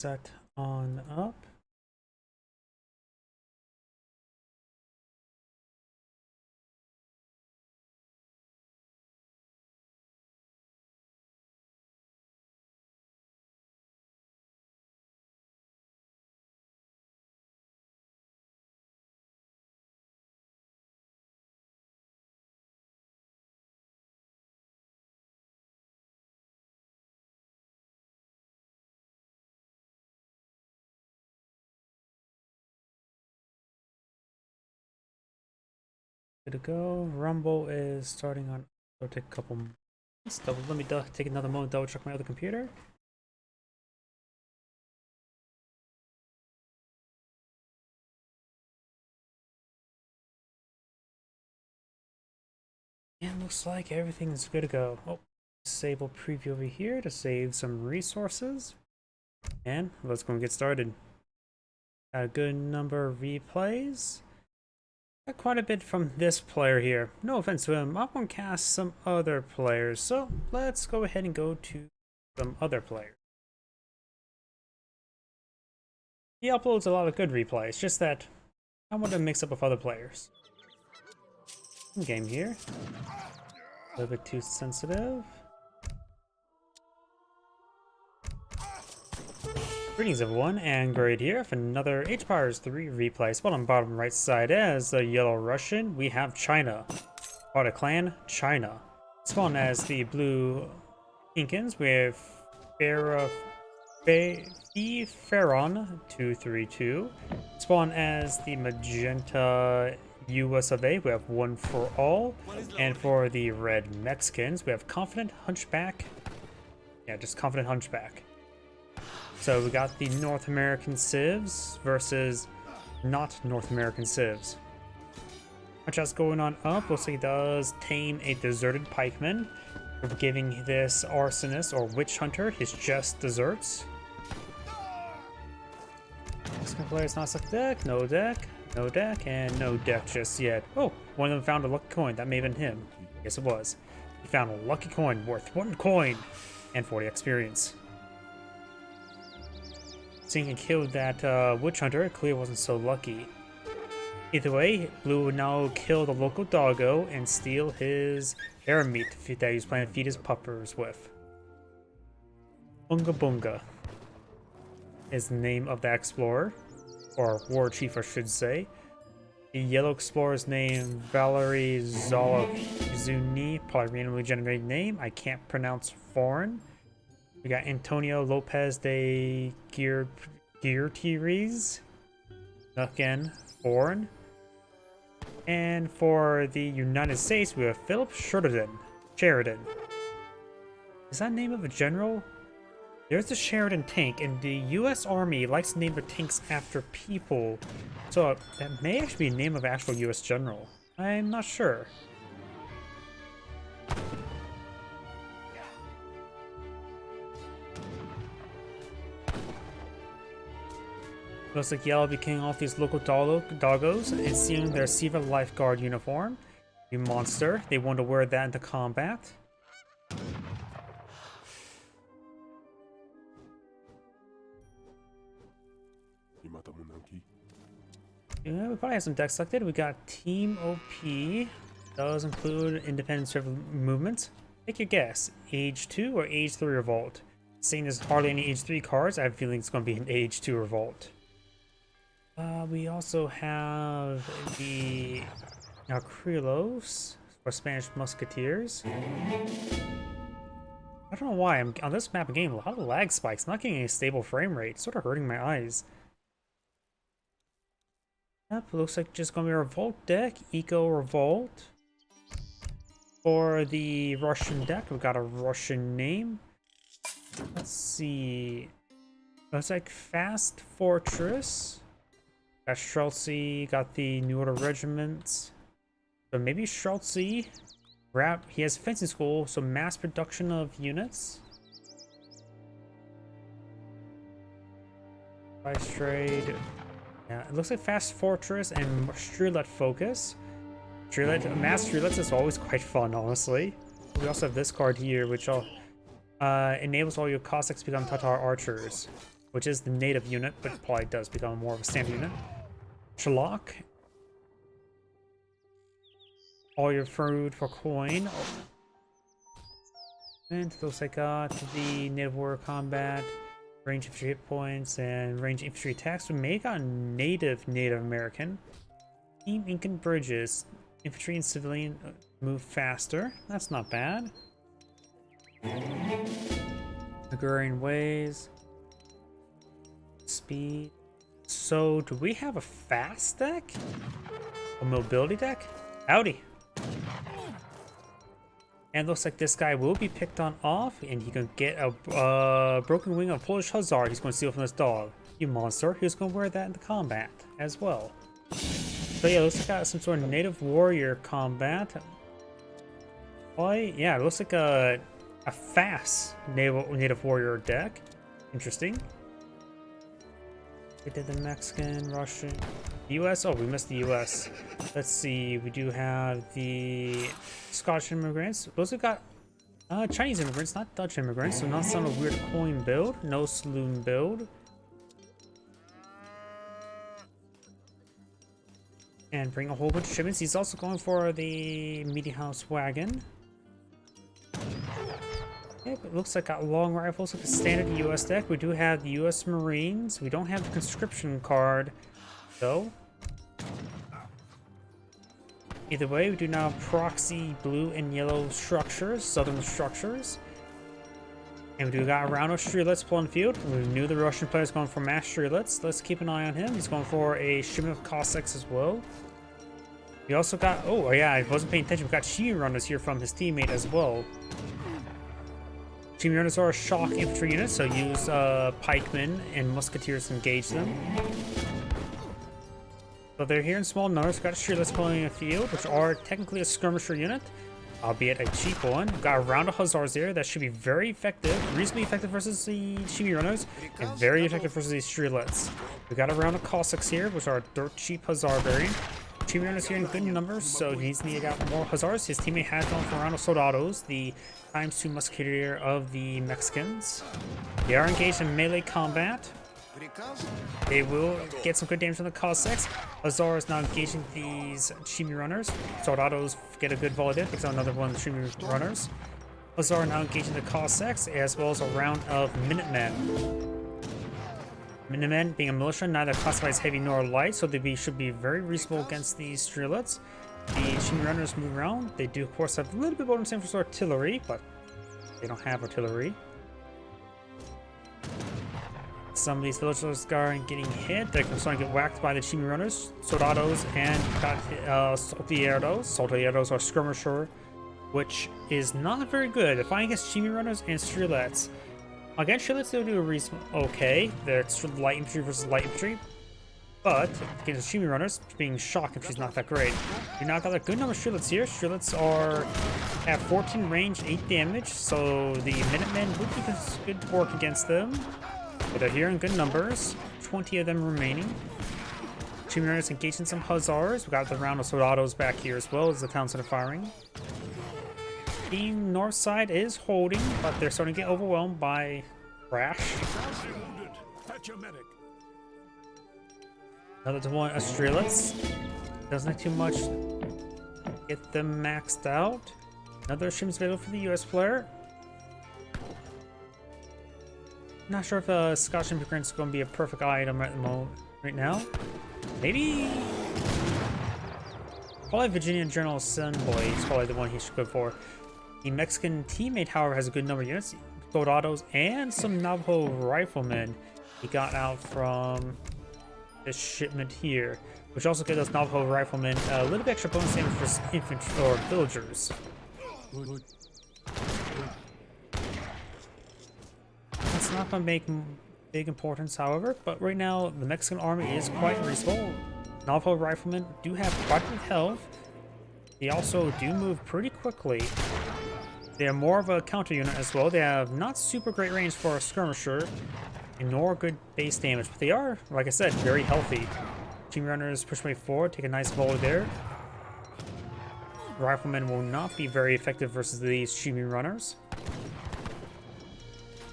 set on up. Good to go. Rumble is starting on. It'll take a couple minutes. Let me take another moment, double check my other computer. And looks like everything's good to go. Oh, disable preview over here to save some resources. And let's go and get started. Got a good number of replays. Got quite a bit from this player here. No offense to him, I want to cast some other players. So let's go ahead and go to some other players. He uploads a lot of good replays, just that I want to mix up with other players. Game here. A little bit too sensitive. Greetings everyone, and Great here for another Age of Empires 3 replay. Spot on bottom right side as the Yellow Russian, we have China. Auto Clan, China. Spawn as the Blue Inkins, we have Feron 232. Spawn as the Magenta US of A, we have One for All. And for the Red Mexicans, we have Confident Hunchback. Yeah, just Confident Hunchback. So we got the North American Civs versus not North American Civs. Much else going on up. Looks like he does tame a deserted pikeman. We're giving this arsonist or witch hunter his just desserts. Second player's not stuck deck, no deck, no deck, and no deck just yet. Oh, one of them found a lucky coin. That may have been him. Yes, it was. He found a lucky coin worth 1 coin and 40 experience. Seeing he killed that witch hunter, clear wasn't so lucky. Either way, Blue would now kill the local doggo and steal his hair meat that he was planning to feed his puppers with. Bunga Bunga is the name of the explorer, or war chief I should say. The yellow explorer's name, Valery Zolokzuni, probably randomly generated name, I can't pronounce foreign. We got Antonio Lopez de Guirtires, again, foreign. And for the United States, we have Philip Sheridan. Is that the name of a general? There's the Sheridan tank, and the U.S. Army likes to name their tanks after people. So that may actually be the name of an actual U.S. general. I'm not sure. Looks like Yellow became off these local doggos and seeing their Siva lifeguard uniform. You monster, they want to wear that into combat. Yeah, we probably have some decks selected. We got Team OP. Does include independent server movements. Take your guess. Age 2 or Age 3 Revolt? Seeing there's hardly any Age 3 cards, I have a feeling it's going to be an Age 2 Revolt. We also have the Krilos for Spanish Musketeers. I don't know why I'm on this map. I'm getting a lot of lag spikes. I'm not getting a stable frame rate. It's sort of hurting my eyes. Yep, looks like just gonna be a Revolt deck. Eco Revolt. For the Russian deck, we've got a Russian name. Let's see. Looks like Fast Fortress. Got Streltsy, got the New Order Regiments. So maybe Streltsy. He has fencing school, so mass production of units. Price trade. Yeah, it looks like Fast Fortress and Streetlet Focus. Mass Streetlets is always quite fun, honestly. We also have this card here, which enables all your Cossacks to become Tatar archers. which is the native unit, but probably does become more of a standard unit. Shalak. All your food for coin. And looks like the native warrior combat, range infantry hit points, and range infantry attacks. We may have got Native American. Team Incan Bridges. Infantry and civilian move faster. That's not bad. Agrarian Ways. Speed. So, do we have a fast deck? A mobility deck? Howdy. And looks like this guy will be picked on off, and he can get a broken wing of Polish Hussar. He's going to steal from this dog. You monster. He's going to wear that in the combat as well. So yeah, looks like got some sort of native warrior combat. Why? Yeah, it looks like a fast native warrior deck. Interesting. We did the Mexican, Russian, US. Oh, we missed the US. Let's see. We do have the Scottish immigrants. We also got Chinese immigrants, not Dutch immigrants. So not some weird coin build. No saloon build. And bring a whole bunch of shipments. He's also going for the meeting house wagon. Okay, but it looks like got long rifles, like a standard US deck. We do have the US Marines. We don't have the conscription card, though. Either way, we do now have proxy blue and yellow structures, southern structures. And we do got a round of Strelets pulling the field. We knew the Russian player is going for mass Strelets. Let's keep an eye on him. He's going for a shipment of Cossacks as well. We also got, oh yeah, I wasn't paying attention. We got Shimi runners here from his teammate as well. Shimi runners are a shock infantry unit, so use pikemen and musketeers to engage them. So they're here in small numbers. We've got Strelets pulling the field, which are technically a skirmisher unit, albeit a cheap one. We've got a round of Hussars there that should be very effective, reasonably effective versus the Shimi runners, and very effective versus these Strelets. We've got a round of Cossacks here, which are dirt cheap Hussar variant. Shimi runners here in good numbers, so he needs to get more Hussars. His teammate has gone for a round of Soldados, the ×2 musketeer of the Mexicans. They are engaged in melee combat. They will get some good damage on the Cossacks. Hussar is now engaging these Shimi runners. Soldados get a good volley there, picks out another one of the Shimi runners. Hussar now engaging the Cossacks, as well as a round of Minutemen. Minutemen, being a militia, neither classified as heavy nor light, so they should be very reasonable against these Strelets. The Shimi runners move around. They do, of course, have a little bit bonus for artillery, but they don't have artillery. Some of these villagers are getting hit. They're starting to get whacked by the Shimi runners, Soldados, and got Salteados. Salteados are skirmisher, which is not very good. They're fighting against Shimi runners and Strelets. Against Strelets, they'll do a reason okay. They're light infantry versus light infantry. But against Shimi runners, being shock infantry is not that great. We now got a good number of Strelets here. Strelets are at 14 range, 8 damage, so the Minutemen would be good to work against them. But they're here in good numbers, 20 of them remaining. Shimi runners engaging some Hussars. We got the round of Soldados back here as well as the town center firing. The north side is holding, but they're starting to get overwhelmed by Crash. Another one, a Strelets. Doesn't have too much. Get them maxed out. Another shipment's available for the US player. Not sure if Scottish immigrant's going to be a perfect item at the moment, right now. Maybe. Probably Virginia General Assembly is probably the one he should go for. The Mexican teammate, however, has a good number of units, Soldados, and some Navajo riflemen he got out from this shipment here, which also gives us Navajo riflemen a little bit extra bonus damage for infantry or villagers. It's not going to make big importance, however, but right now the Mexican army is quite reasonable. Navajo riflemen do have quite a bit of health. They also do move pretty quickly. They are more of a counter unit as well. They have not super great range for a skirmisher, and nor good base damage, but they are, like I said, very healthy. Shimi runners push way forward, take a nice volley there. Riflemen will not be very effective versus these Shimi runners.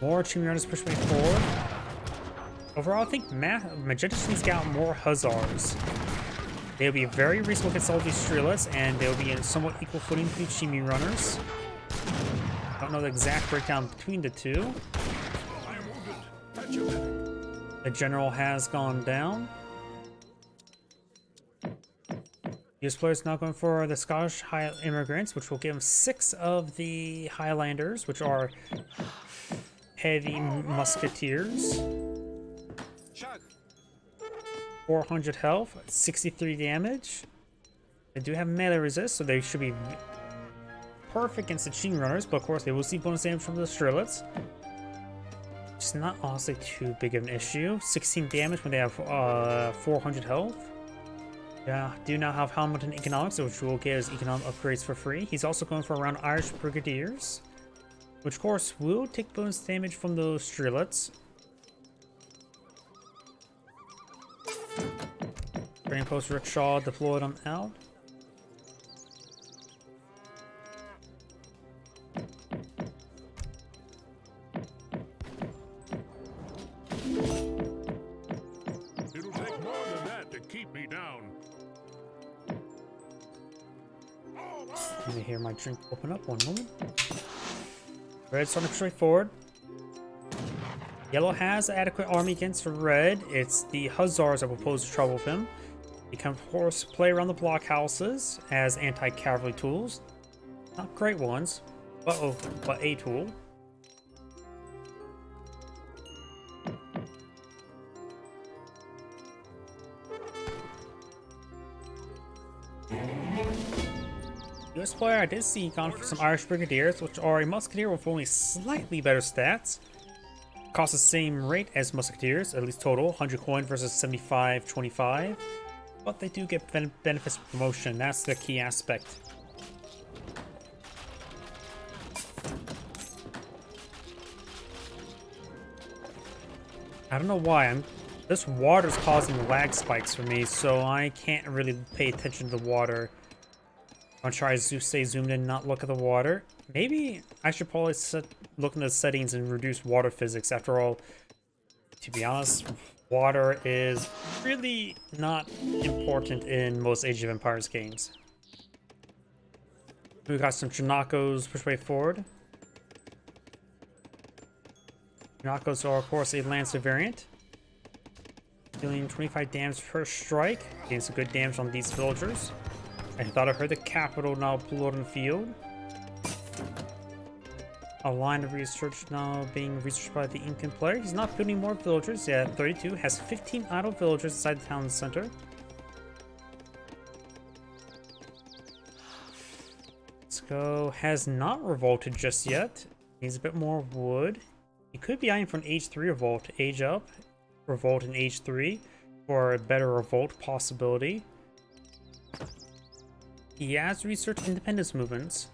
More Shimi runners push way forward. Overall, I think Magenta just needs to get out more Hussars. They'll be very reasonable against all these Strelets, and they'll be in somewhat equal footing with the Chimi runners. I don't know the exact breakdown between the two. The general has gone down. US players now going for the Scottish High Immigrants, which will give them 6 of the Highlanders, which are heavy musketeers. 400 health, 63 damage. They do have melee resist, so they should be perfect against the Chimi runners, but of course they will see bonus damage from the Strelets. It's not honestly too big of an issue. 16 damage when they have 400 health. Yeah, do now have Hamilton Economics, which will get his economic upgrades for free. He's also going for around Irish Brigadiers, which of course will take bonus damage from those Strelets. Training post Rickshaw deployed on out. It'll take more than that to keep me down. Let me hear my drink open up one moment. Red starting straightforward. Yellow has adequate army against red. It's the Hussars that will pose trouble with him. He can of course play around the blockhouses as anti-cavalry tools. Not great ones, but a tool. US player, I did see gone for some Irish Brigadiers, which are a Musketeer with only slightly better stats. Cost the same rate as Musketeers, at least total, 100 coin versus 75.25. But they do get benefits of promotion, that's the key aspect. I don't know why, this water's causing lag spikes for me, so I can't really pay attention to the water. I'll try to stay zoomed in, not look at the water. Maybe I should probably look into the settings and reduce water physics. After all, to be honest, water is really not important in most Age of Empires games. We got some Chinakos push way forward. Chinakos are of course a Lancer variant. Dealing 25 damage per strike. Getting some good damage on these villagers. I thought I heard the capital now blown on the field. A line of research now being researched by the Incan player. He's not building more villagers. Yeah, 32 has 15 idle villagers inside the town center. Let's go. Has not revolted just yet. Needs a bit more wood. He could be eyeing for an age 3 revolt. Age up. Revolt in age 3 for a better revolt possibility. He has researched independence movements.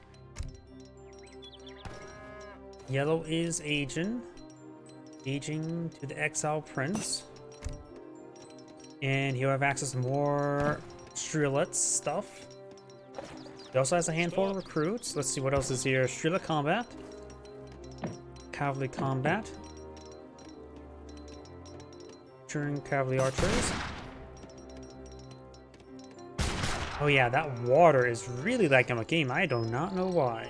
Yellow is aging to the Exile Prince. And he'll have access to more Strelets stuff. He also has a handful of recruits. Let's see what else is here. Strelet Combat. Cavalry Combat. Turing Cavalry Archers. Oh yeah, that water is really lagging my game. I do not know why.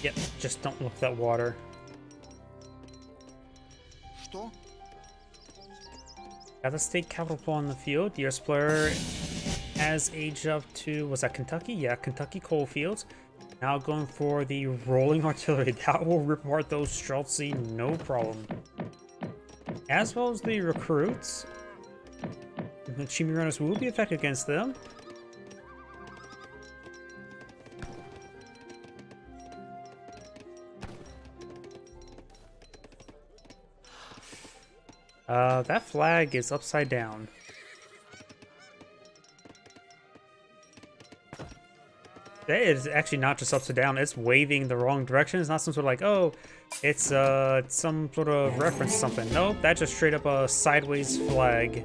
Yep, just don't look at that water. Got the state capital on the field. The US player has aged up to, was that Kentucky? Yeah, Kentucky Coalfields. Now going for the rolling artillery. That will rip apart those Streltsy, no problem. As well as the recruits. The Chimi runners will be effective against them. That flag is upside down. That is actually not just upside down, it's waving the wrong direction. It's not some sort of like, oh, it's some sort of reference to something. Nope, that's just straight up a sideways flag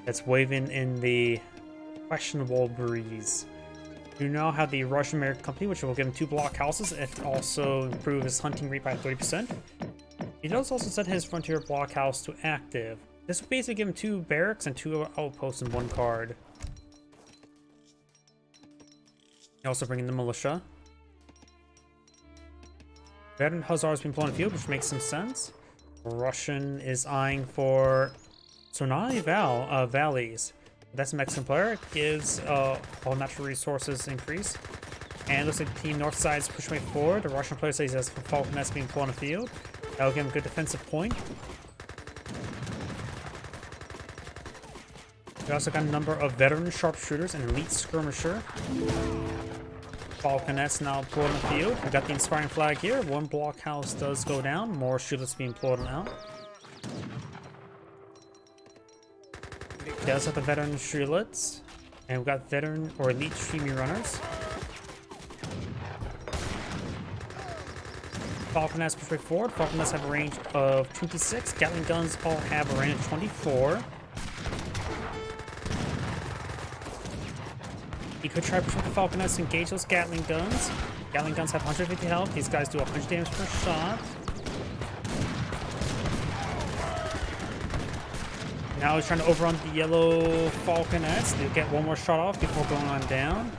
that's waving in the questionable breeze. You now have the Russian American Company, which will give him 2 blockhouses. It also improve his hunting rate by 30%. He does also set his frontier blockhouse to active. This will basically give him 2 barracks and 2 outposts in 1 card. You also bring in the militia. Veteran Hussars being put on the field, which makes some sense. Russian is eyeing for Sonali Valleys. That's a Mexican player. It gives all natural resources increase. And it looks like the team north side is pushing way forward. The Russian player says he has Falconets being put on the field. That'll give him a good defensive point. We also got a number of veteran sharpshooters and elite skirmisher. Falconets now pulled on the field. We got the inspiring flag here. 1 blockhouse does go down. More shooters being pulled out. We also have the veteran Shrilets. And we've got veteran or elite streamy runners. Falconets push right forward. Falconets have a range of 26. Gatling guns all have a range of 24. You could try to push with the Falconets to engage those Gatling guns. Gatling guns have 150 health. These guys do 100 damage per shot. Now he's trying to overrun the yellow Falconets. They'll get 1 more shot off before going on down.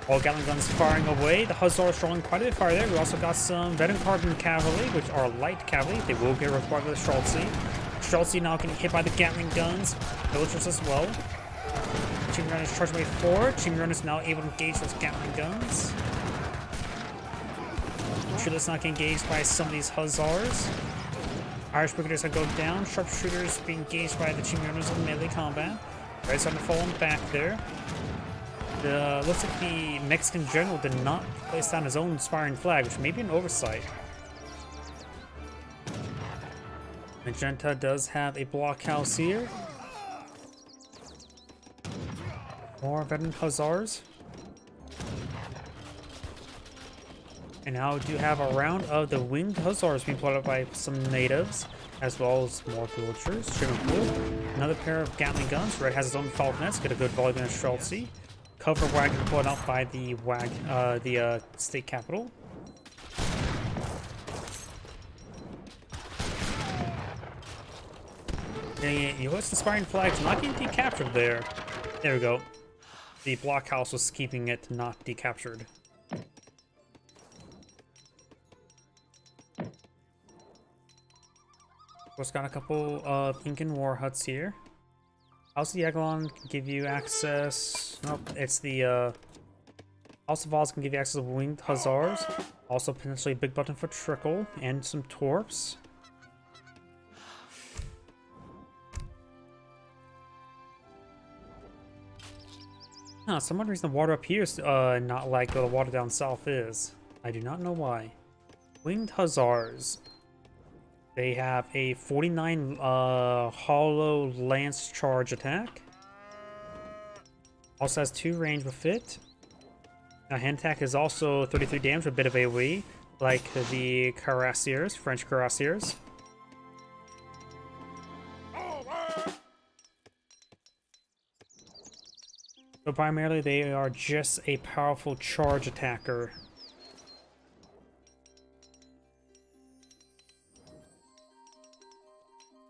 All Gatling guns firing away. The Hussars showing quite a bit of fire there. We also got some veteran carbon cavalry, which are light cavalry. They will get required with the Streltsy. Streltsy now getting hit by the Gatling guns. Villagers as well. Chimney Runners charging way forward. Chimney Runners now able to engage those Gatling guns. Shooter's not getting engaged by some of these Hussars. Irish Brigaders are going down. Sharpshooters being engaged by the Chimney Runners in melee combat. Right, starting to fall on back there. Looks like the Mexican general did not place down his own inspiring flag, which may be an oversight. Magenta does have a blockhouse here. More veteran Hussars. And now we do have a round of the winged Hussars being put up by some natives, as well as more villagers. Trim and blue. Another pair of Gatling guns. Red has his own Falconets. Get a good volley gun of Streltsy. Cover wagon put up by the state capital. The U.S. inspiring flags not getting decaptured there. There we go. The blockhouse was keeping it not decaptured. Of course, got a couple of Incan war huts here. House of Yaglon can give you access. Nope, it's the House of Oz can give you access to winged Hussars. Also, potentially a big button for Trickle and some Torps. Huh, some odd reason the water up here is not like the water down south is. I do not know why. Winged Hussars. They have a 49 hollow lance charge attack. Also has 2 range with it. Now hand attack is also 33 damage with a bit of AoE, like the Cuirassiers, French Cuirassiers. So primarily they are just a powerful charge attacker.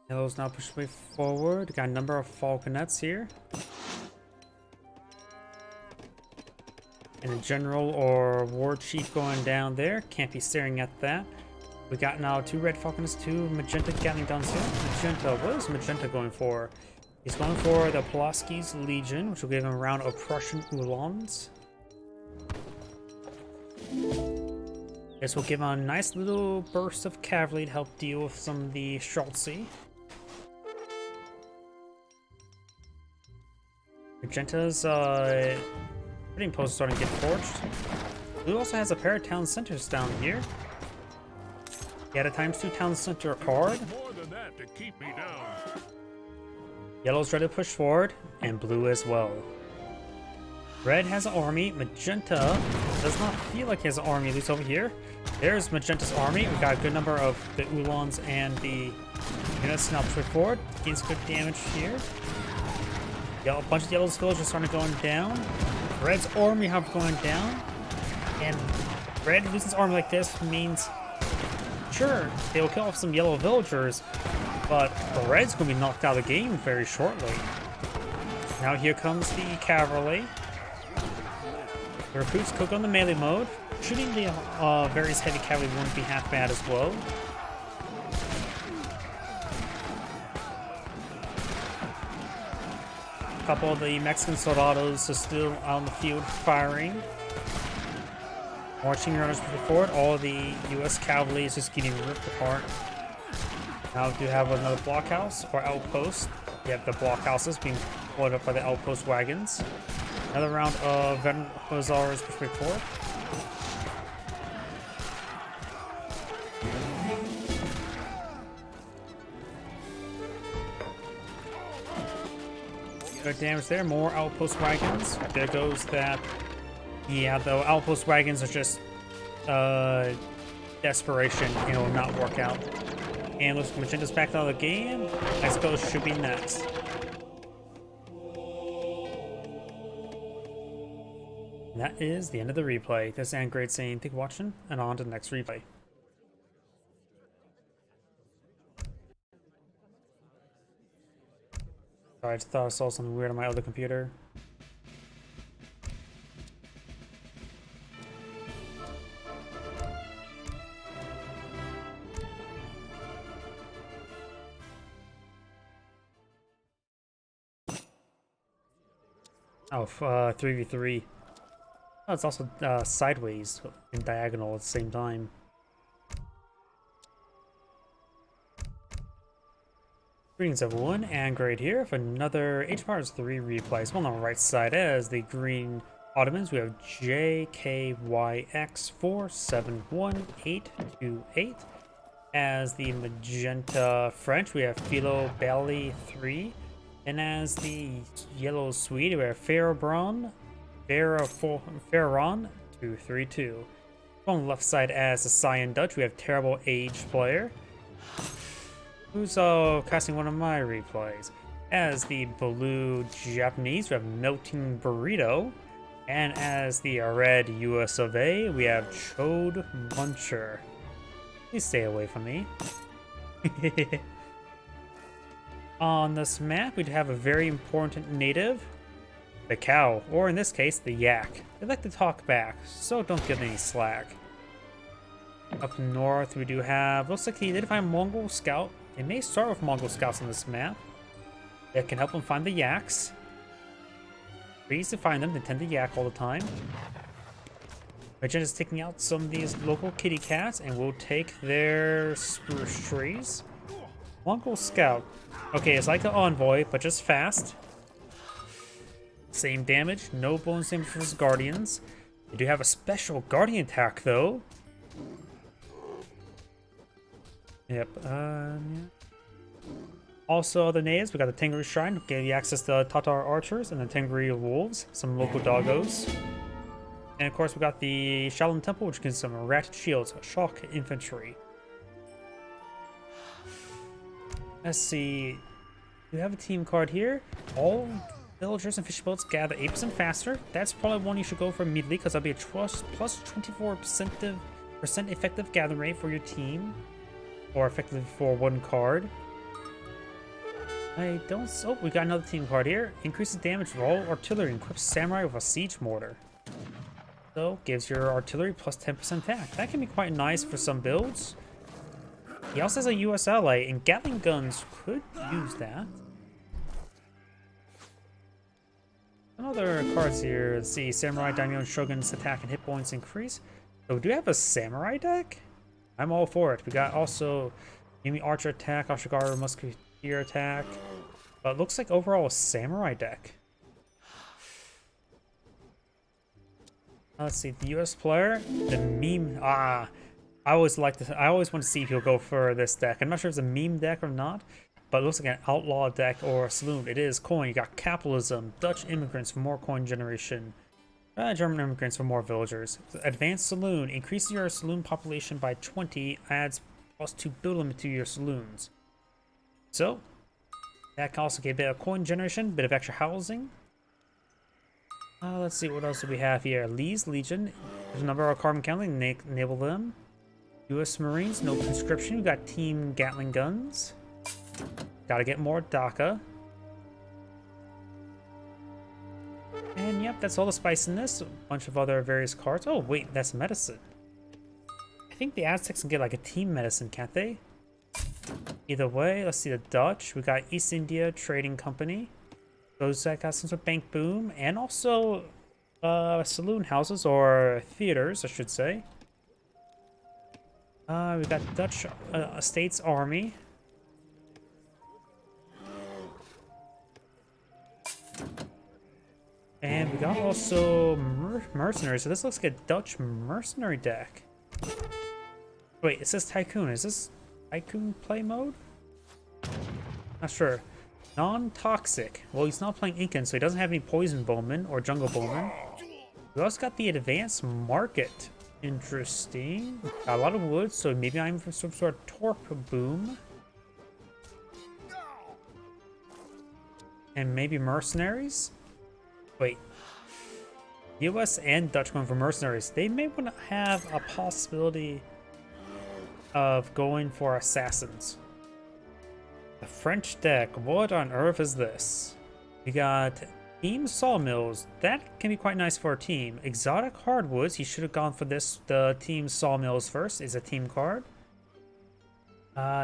Yellow's now pushed way forward. Got a number of Falconets here. And a general or war chief going down there. Can't be staring at that. We got now 2 red Falconets, 2 magenta Gatling guns here. Magenta, what is Magenta going for? He's going for the Pulaski's Legion, which will give him a round of Prussian Uhlans. This will give him a nice little burst of cavalry to help deal with some of the Streltsy. Magenta's printing post is starting to get forged. Blue also has a pair of town centers down here. He had a ×2 town center card. More than that to keep me down. Yellow's ready to push forward, and blue as well. Red has an army. Magenta does not feel like he has an army, at least over here. There's Magenta's army. We got a good number of the Uhlans and the units now push forward. Gains good damage here. A bunch of Yellow's villagers starting going down. Red's army have gone down, and Red losing his army like this means, sure, they will kill off some yellow villagers, but the Red's going to be knocked out of the game very shortly. Now here comes the cavalry. The recruits cook on the melee mode. Shooting the various heavy cavalry won't be half bad as well. A couple of the Mexican soldados are still out in the field firing. Marching runners forward, all the US cavalry is just getting ripped apart. Now we do have another blockhouse or outpost. You have the blockhouses being pulled up by the outpost wagons. Another round of veteran hussars pushing forward. Good damage there, more outpost wagons. There goes that. Yeah, the outpost wagons are just desperation, and it will not work out. And looks like Magenta's back out of the game. Mexico should be next. And that is the end of the replay. This is Angrade saying thank you for watching, and on to the next replay. Sorry, I just thought I saw something weird on my other computer. Oh, 3v3. Oh, it's also sideways and diagonal at the same time. Greetings everyone, Angrade here for another Age of Empires 3 replays. Well, on the right side as the green Ottomans, we have JKYX471828. As the magenta French, we have Philo Bally 3. And as the yellow Swede, we have Farabron 232. On the left side as the Cyan Dutch, we have Terrible Age Player, who's casting one of my replays. As the blue Japanese, we have Melting Burrito. And as the red US of A, we have Chode Muncher. Please stay away from me. On this map, we'd have a very important native, the cow, or in this case, the yak. They like to talk back, so don't give any slack. Up north, we do have, looks like he did find Mongol Scout. They may start with Mongol Scouts on this map. That can help them find the yaks. Pretty easy to find them, they tend to yak all the time. Magenta's taking out some of these local kitty cats, and we'll take their spruce trees. Mongol Scout. Okay, it's like an envoy, but just fast. Same damage, no bonus damage for his guardians. They do have a special guardian attack, though. Yep, yeah. Also, the natives, we got the Tengri Shrine, gave you access to Tatar archers and the Tengri wolves, some local doggos. And of course, we got the Shaolin Temple, which gives some ratchet shields, shock infantry. Let's see. We have a team card here. All villagers and fish boats gather 8% faster. That's probably one you should go for immediately because that'll be a plus 24% effective gathering rate for your team. Or effective for one card. I don't... Oh, we got another team card here. Increases damage for all artillery and equips samurai with a siege mortar. So, gives your artillery plus 10% attack. That can be quite nice for some builds. He also has a US ally, and Gatling guns could use that. Some other cards here. Let's see, Samurai, Daimyo, and Shogun's attack and hit points increase. So we do have a Samurai deck? I'm all for it. We got also Yumi Archer attack, Ashigaru Musketeer attack. But it looks like overall a Samurai deck. Let's see, the US player, the meme. I always want to see if he'll go for this deck. I'm not sure if it's a meme deck or not, but it looks like an outlaw deck or a saloon. It is coin. You got capitalism, Dutch immigrants for more coin generation, German immigrants for more villagers. Advanced saloon, increases your saloon population by 20, adds +2 build limit to your saloons. So, that can also get a bit of coin generation, bit of extra housing. Let's see, what else do we have here? Lee's Legion. There's a number of carbon counting. Enable them. U.S. Marines, no conscription. We got Team Gatling guns. Gotta get more DACA. And yep, that's all the spice in this. A bunch of other various cards. Oh, wait, that's medicine. I think the Aztecs can get like a team medicine, can't they? Either way, let's see the Dutch. We got East India Trading Company. Those that got some sort of bank boom. And also saloon houses, or theaters, I should say. We got Dutch States Army. And we got also mercenaries. So this looks like a Dutch mercenary deck. Wait, it says Tycoon. Is this Tycoon play mode? Not sure. Non-toxic. Well, he's not playing Incan, so he doesn't have any Poison Bowman or Jungle Bowman. We also got the Advanced Market. Interesting. Got a lot of wood, so maybe I'm for some sort of Torp Boom. And maybe mercenaries? Wait. US and Dutch going for mercenaries. They may want to have a possibility of going for assassins. The French deck. What on earth is this? We got Team Sawmills. That can be quite nice for a team. Exotic Hardwoods. He should have gone for this. The Team Sawmills first is a team card.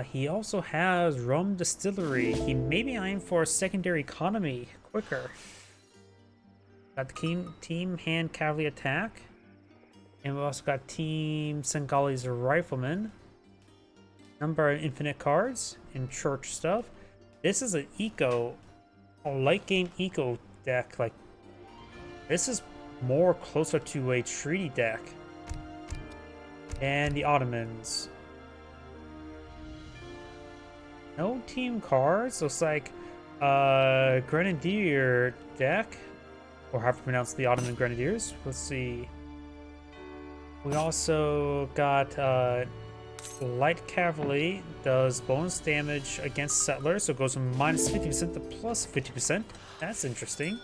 He also has Rum Distillery. He may be eyeing for a secondary economy quicker. Got the Team Hand Cavalry Attack. And we also got Team Sengali's Riflemen. Number of infinite cards and church stuff. This is an eco, a light game eco deck. Like, this is more closer to a treaty deck. And the Ottomans. No team cards. Looks like Grenadier deck, or how to pronounce the Ottoman Grenadiers. Let's see. We also got Light Cavalry. Does bonus damage against settlers, so it goes from minus 50% to plus 50%. That's interesting.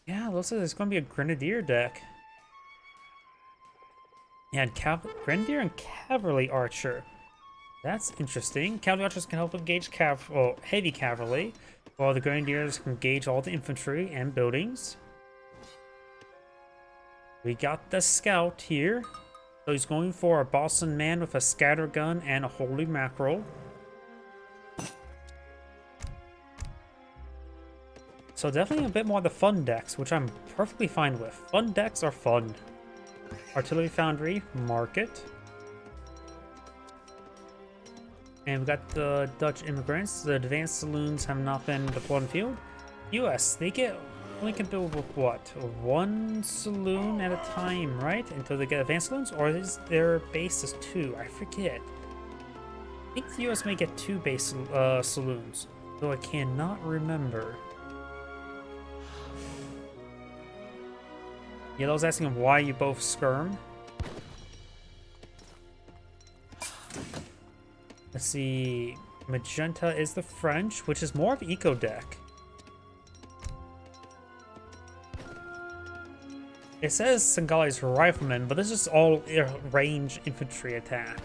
Yeah, looks like it's going to be a Grenadier deck. And Grenadier and Cavalry Archer. That's interesting. Cavalry Archers can help engage heavy cavalry, while the Grenadiers can engage all the infantry and buildings. We got the Scout here. So he's going for a Boston Man with a scatter gun and a holy mackerel. So definitely a bit more of the fun decks, which I'm perfectly fine with. Fun decks are fun. Artillery Foundry, Market. And we got the Dutch immigrants. The advanced saloons have not been deployed in the field. US, they only can build with what? One saloon at a time, right? Until they get advanced saloons? Or is their base is 2? I forget. I think the US may get 2 base saloons, though I cannot remember. Yellow's asking why you both skirm. Let's see. Magenta is the French, which is more of eco deck. It says Sengali's Riflemen, but this is all range infantry attack.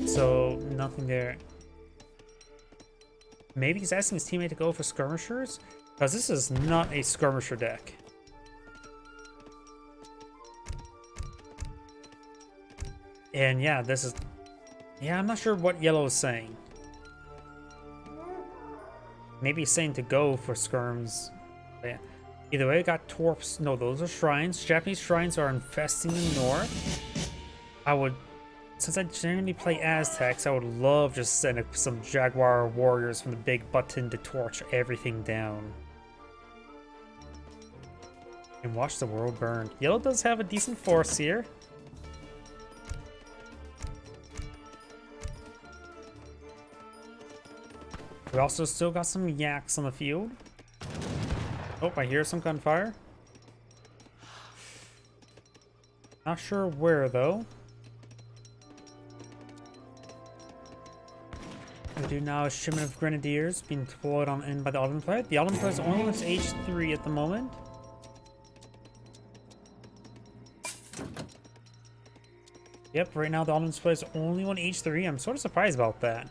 So nothing there. Maybe he's asking his teammate to go for skirmishers? Because this is not a skirmisher deck. And yeah, this is... Yeah, I'm not sure what yellow is saying. Maybe he's saying to go for skirms. But yeah. Either way, we got torps. No, those are shrines. Japanese shrines are infesting the north. I would... Since I generally play Aztecs, I would love just send some Jaguar warriors from the big button to torch everything down. And watch the world burn. Yellow does have a decent force here. We also still got some yaks on the field. Oh, I hear some gunfire. Not sure where, though. We do now a shipment of grenadiers being deployed on in by the Ottoman player. The Ottoman player is only wants H3 at the moment. Yep, right now the Ottoman player is only on H3. I'm sort of surprised about that.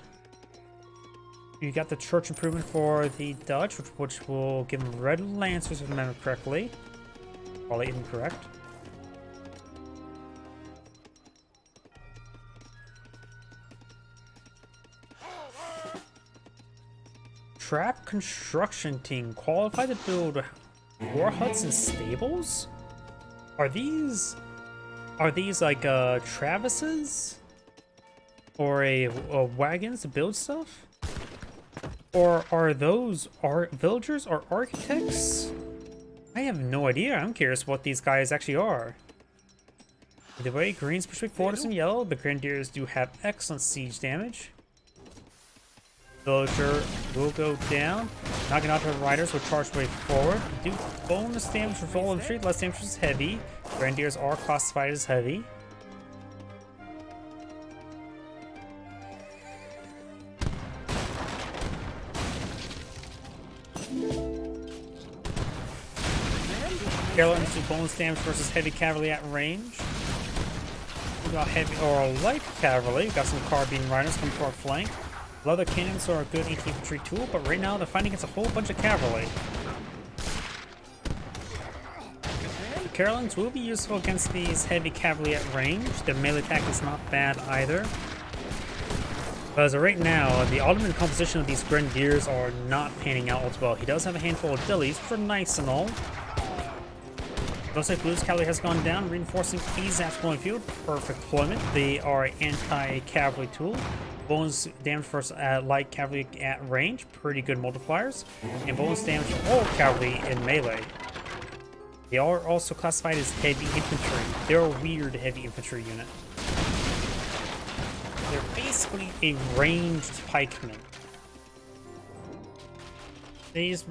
You got the church improvement for the Dutch, which will give them red lancers if I remember correctly. Probably incorrect. Trap construction team qualified to build war huts and stables? Are these like Travis's? Or a wagons to build stuff? Or are those villagers or architects? I have no idea. I'm curious what these guys actually are. The way green's Pacific Fortress in yellow, the Grenadiers do have excellent siege damage. Villager will go down. Naginata Riders will charge way forward. Do bonus damage for full infantry, less damage is heavy. Grenadiers are classified as heavy. Carolines do bonus damage versus heavy cavalry at range. We got heavy or light cavalry. We got some carbine riders coming to our flank. Leather cannons are a good anti-infantry tool, but right now they're fighting against a whole bunch of cavalry. The Carolines will be useful against these heavy cavalry at range. Their melee attack is not bad either. But as of right now, the Ottoman composition of these Grenadiers are not panning out as well. He does have a handful of dillies, which are nice and all. Looks like Blues cavalry has gone down, reinforcing Azap's going field. Perfect deployment. They are anti-cavalry tool. Bonus damage for light cavalry at range, pretty good multipliers. And bonus damage for all cavalry in melee. They are also classified as heavy infantry. They're a weird heavy infantry unit. They're basically a ranged pikeman. These,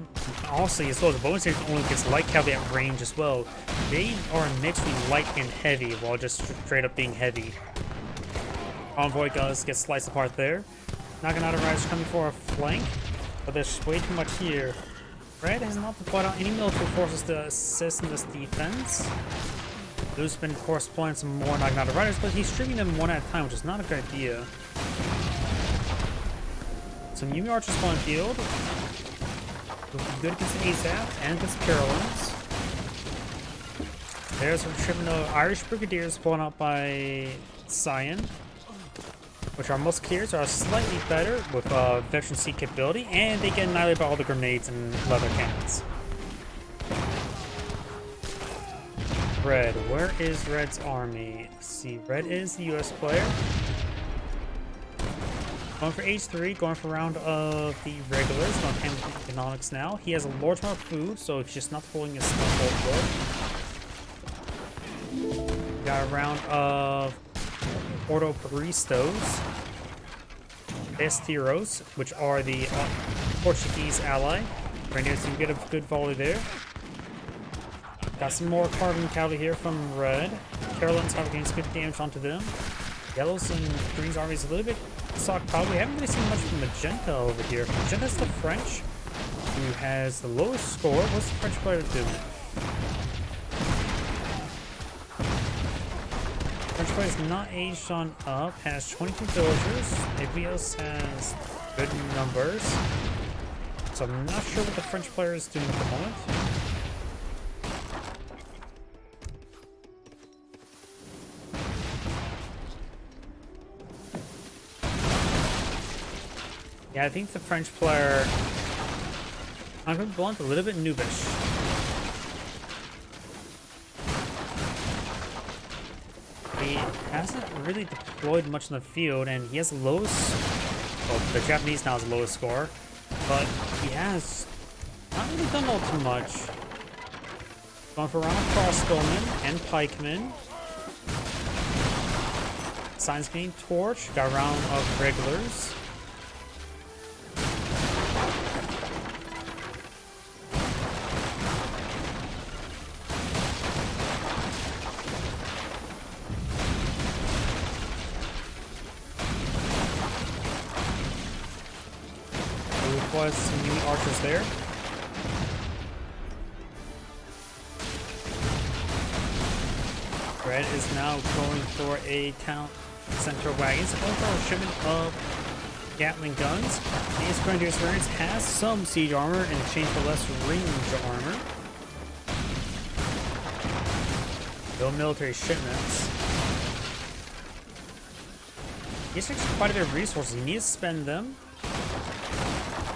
honestly, as well as the bonus damage only gets light cavalry at range as well. They are a mix between light and heavy, while just straight up being heavy. Convoy does get sliced apart there. Naginata Riders coming for a flank, but there's way too much here. Red has not deployed out any military forces to assist in this defense. Blue's been, of course, deploying some more Naginata Riders, but he's streaming them one at a time, which is not a good idea. Some Yumi Archers on field. Good against Azap and against Carolines. There's a shipment of Irish Brigadiers blown out by Cyan, which are Musketeers are slightly better with veteran seat capability, and they get annihilated by all the grenades and leather cannons. Red, where is Red's army? Let's see, Red is the US player. Going for H3, going for a round of the regulars, going for economics now. He has a large amount of food, so it's just not pulling his stuff. Got a round of Ordo Baristos, Esteros, which are the Portuguese ally. Grenadiers can get a good volley there. Got some more carbon cavalry here from Red. Carolines have gained good damage onto them. Yellows and Greens armies a little bit stockpiled. We haven't really seen much from Magenta over here. Magenta's the French, who has the lowest score. What's the French player doing? French player is not aged on up, has 22 villagers. Avios has good numbers. So I'm not sure what the French player is doing at the moment. Yeah, I think the French player, I'm going to be blunt, a little bit noobish. He hasn't really deployed much in the field, and he has the lowest, well, the Japanese now has the lowest score, but he has not really done all too much. Going for a round of crossbowmen and pikemen. Signs getting torch, got a round of regulars. deploy some unit archers there. Red is now going for a town center wagons. Over a shipment of Gatling guns. These Grenadiers variants has some siege armor in exchange for less range armor. No military shipments. He's actually quite a bit of resources. He needs to spend them.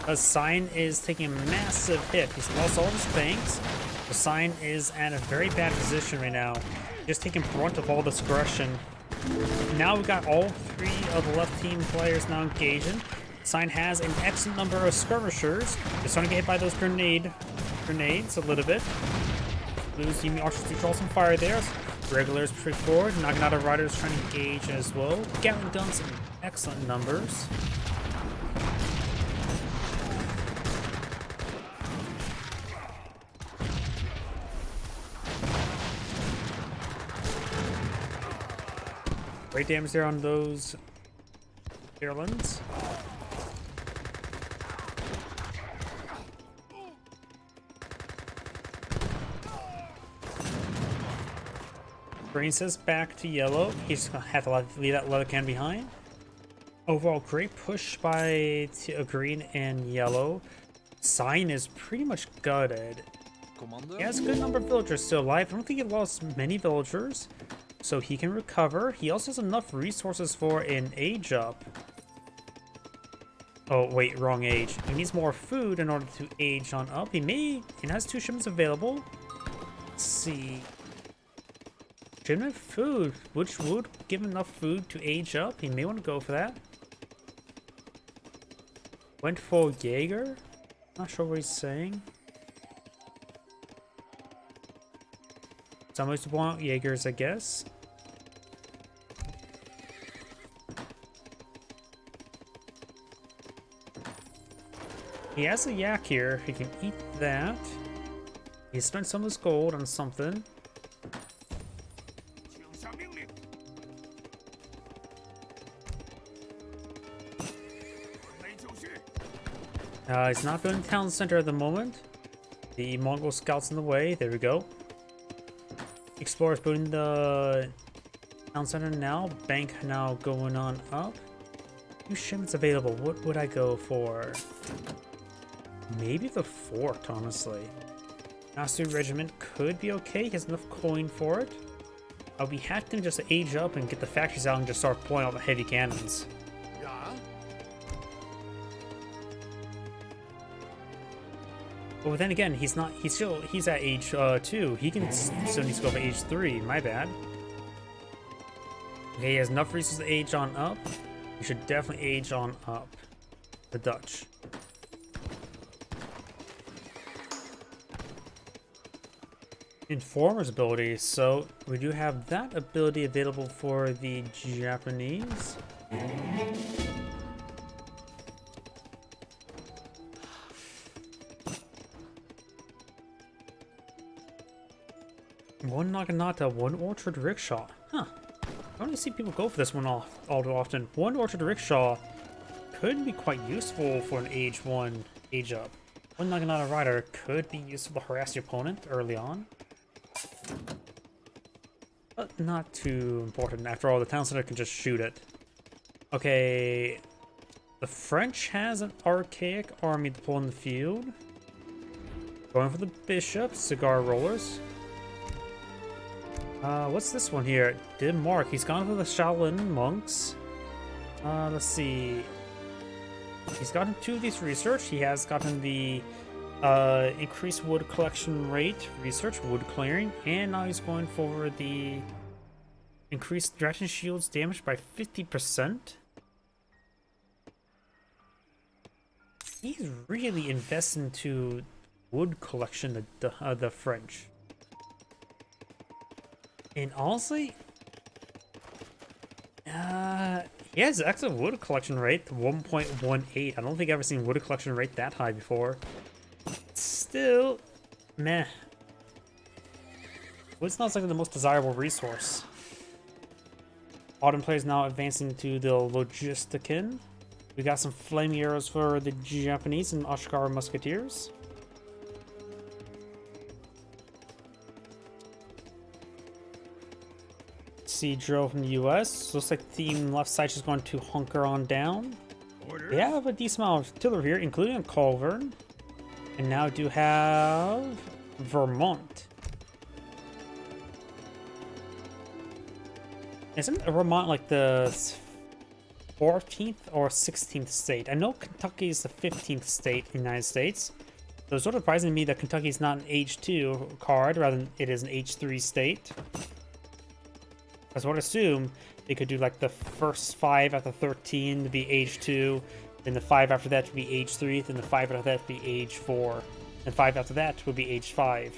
A sign is taking a massive hit. He's lost all of his banks. The sign is at a very bad position right now. Just taking brunt of all this aggression. Now we've got all three of the left team players now engaging. Sign has an excellent number of skirmishers. They're starting to get hit by those grenades a little bit. Blues Unit Archers to draw some fire there. Regulars push forward. Naginata Riders trying to engage as well. Gatling guns in excellent numbers. Great damage there on those Irelands. Green says back to yellow. He's gonna have to leave that leather can behind. Overall, great push by green and yellow. Sign is pretty much gutted. Commander? He has a good number of villagers still alive. I don't think he lost many villagers, so he can recover. He also has enough resources for an age up. Oh wait, wrong age. He needs more food in order to age on up. He has 2 shipments available. Let's see. Shipment food, which would give enough food to age up. He may want to go for that. Went for Jaeger. Not sure what he's saying. Some ways to point out Jaegers, I guess. He has a yak here. He can eat that. He spent some of his gold on something. He's not building town center at the moment. The Mongol scouts in the way. There we go. Explorers building the town center now. Bank now going on up. 2 shipments available. What would I go for? Maybe the fort, honestly. Master Regiment could be okay. He has enough coin for it. I'll be happy to just age up and get the factories out and just start pulling out the heavy cannons. But then again, he's at age 2. He can still needs to go for age 3. My bad. Okay, he has enough resources to age on up. He should definitely age on up. The Dutch. Informer's ability. So we do have that ability available for the Japanese. One Naginata, 1 Orchard Rickshaw. Huh. I don't see people go for this one all too often. 1 Orchard Rickshaw could be quite useful for an age 1 age up. 1 Naginata Rider could be useful to harass your opponent early on. But not too important. After all, the town center can just shoot it. Okay. The French has an archaic army to pull in the field. Going for the bishop, cigar rollers. What's this one here? Denmark. He's gone for the Shaolin monks. Let's see. He's gotten 2 of these research. He has gotten the increased wood collection rate research, wood clearing, and now he's going for the increased dragon shields damage by 50%. He's really invested into wood collection, the French. And honestly, he has excellent wood collection rate, 1.18. I don't think I've ever seen wood collection rate that high before. Still, meh. Wood's not like the most desirable resource. Autumn players now advancing to the Logistican. We got some flaming arrows for the Japanese and Ashikaga Musketeers. Sea drill from the US. Looks like team left side is going to hunker on down. We have a decent amount of artillery here, including a culverin. And now do have Vermont. Isn't Vermont like the 14th or 16th state? I know Kentucky is the 15th state in the United States. So it's sort of surprising to me that Kentucky is not an H2 card, rather than it is an H3 state. I would assume they could do like the first 5 after 13 to be H2, then the 5 after that to be H3, then the 5 after that to be H4, and 5 after that would be H5.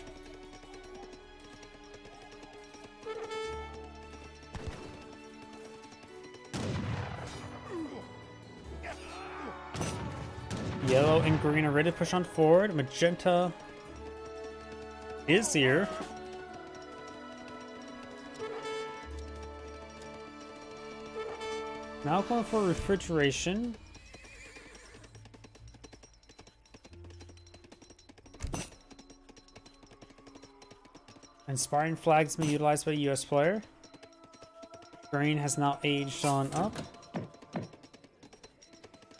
Yellow and green are ready to push on forward. Magenta is here. Now going for refrigeration. Inspiring flags being utilized by a US player. Green has now aged on up.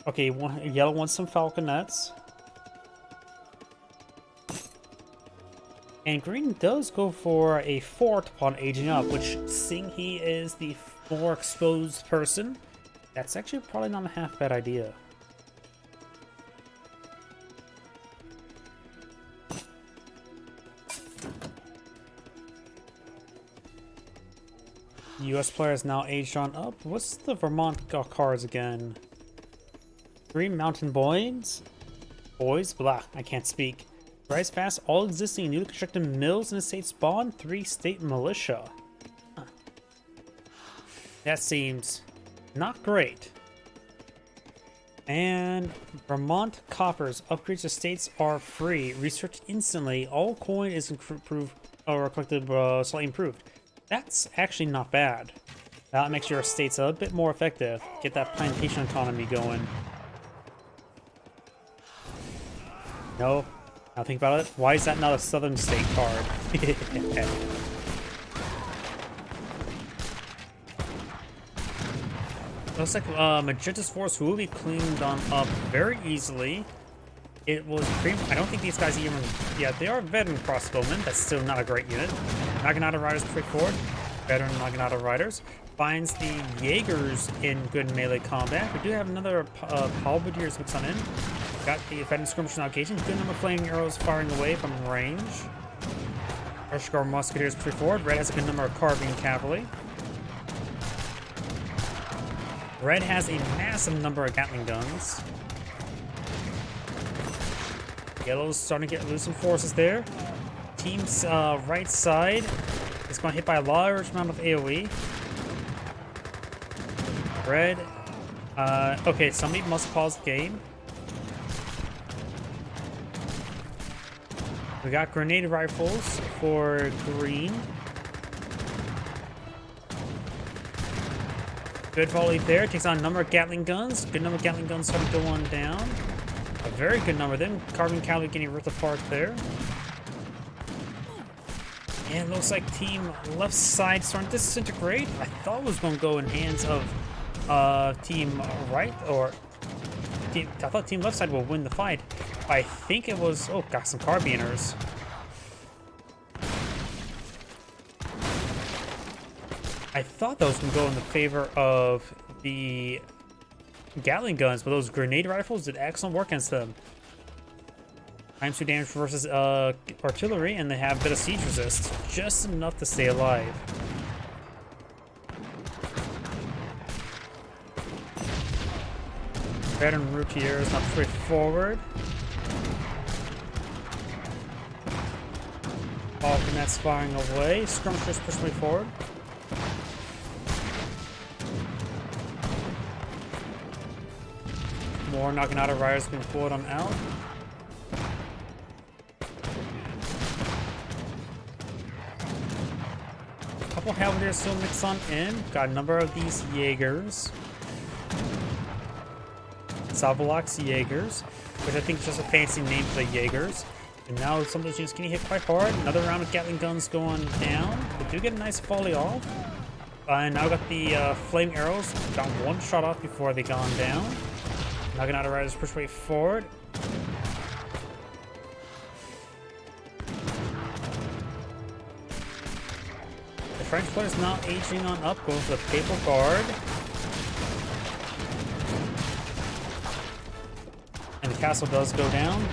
Okay, yellow wants some falconets. And green does go for a fort upon aging up, which, seeing he is the more exposed person, that's actually probably not a half bad idea. US player is now aged on up. What's the Vermont cards again? Green Mountain Boys? Blah, I can't speak. Rise fast, all existing newly constructed mills in the state spawn, 3 state militia. Huh. That seems not great. And Vermont Coppers, upgrades to states are free. Research instantly, all coin is improved or collected slightly improved. That's actually not bad. That makes your states a bit more effective. Get that plantation economy going. No, now think about it. Why is that not a southern state card? Looks like Magenta's force will be cleaned on up very easily. It was I don't think these guys even... Yeah, they are veteran crossbowmen. That's still not a great unit. Naginata Riders push forward. Veteran Naginata Riders. Finds the Jaegers in good melee combat. We do have another Halberdiers mix on in. Got the veteran skirmishers now engaging. Good number of flaming arrows firing away from range. Ashikaga Musketeers push forward. Red has a good number of carbine cavalry. Red has a massive number of Gatling guns. Yellow's starting to get loose some forces there. Team's right side is going to hit by a large amount of AoE. Red. Okay, somebody must pause the game. We got grenade rifles for green. Good volley there. Takes on a number of Gatling guns. Good number of Gatling guns starting to go on down. A very good number then. Carbine cavalry getting ripped apart there. And it looks like team left side starting to disintegrate. I thought it was going to go in hands of team right, or I thought team left side will win the fight. I think it was... Oh, got some carbiners. I thought that was going to go in the favor of the Gatling guns, but those grenade rifles did excellent work against them. Times 2 damage versus artillery, and they have a bit of siege resist. Just enough to stay alive. Veteran Routier is not straightforward. Falconets firing away. Skirmishers push me forward. More Naginata Riders being pulled on out. A couple Halberdiers still mixed on in. Got a number of these Jaegers. Savolax Jaegers, which I think is just a fancy name for the Jaegers. And now some of those units getting hit quite hard. Another round of Gatling guns going down. They do get a nice volley off. And now got the flame arrows. Got one shot off before they gone down. Naginata Riders push way forward. The French player is now aging on up, going for the Papal Guard. And the castle does go down.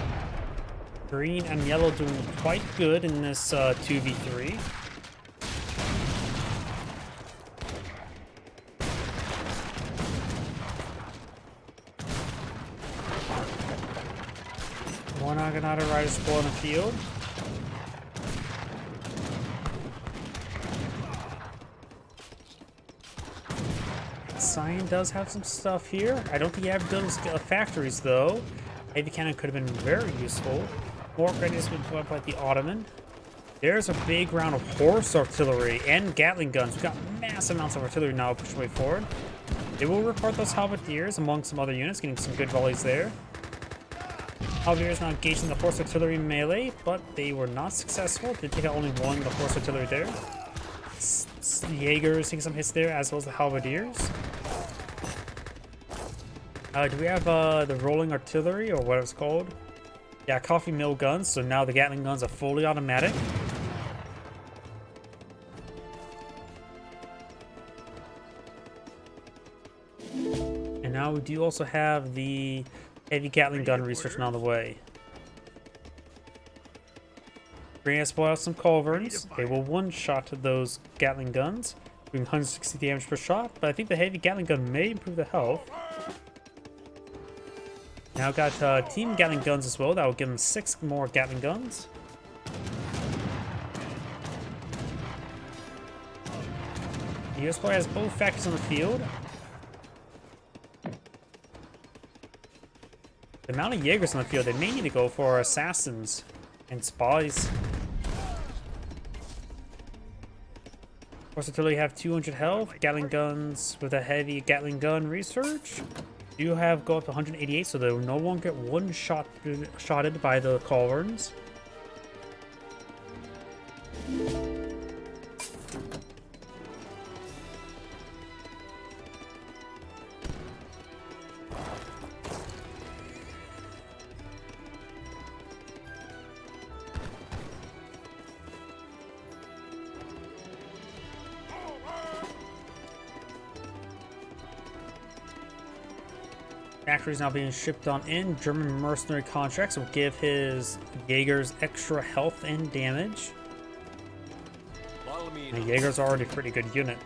Green and yellow doing quite good in this 2v3. One Naginata Rider spoil in the field. Cyan does have some stuff here. I don't think you have those factories though. Heavy cannon could have been very useful. More readiness been put up by the Ottoman. There's a big round of horse artillery and Gatling guns. We've got massive amounts of artillery now pushing way forward. They will report those halberdiers among some other units, getting some good volleys there. Halberdiers now engaging the horse artillery melee, but they were not successful. They take out only one of the horse artillery there. Jaegers taking some hits there, as well as the halberdiers. Do we have the rolling artillery, or what it's called? Yeah, coffee mill guns, so now the Gatling guns are fully automatic. And now we do also have the heavy Gatling gun research on the way. We're gonna spoil out some culverins. They will one-shot those Gatling guns, doing 160 damage per shot, but I think the heavy Gatling gun may improve the health. Now got team Gatling guns as well. That will give them 6 more Gatling guns. The US player has both factories on the field. The amount of Jaegers on the field, they may need to go for assassins and spies. Horse artillery have 200 health. Gatling guns with a heavy Gatling gun research do have go up to 188, so they will no longer get shotted by the culverins. Factories now being shipped on in. German mercenary contracts will give his Jaegers extra health and damage. And Jaegers are already a pretty good unit.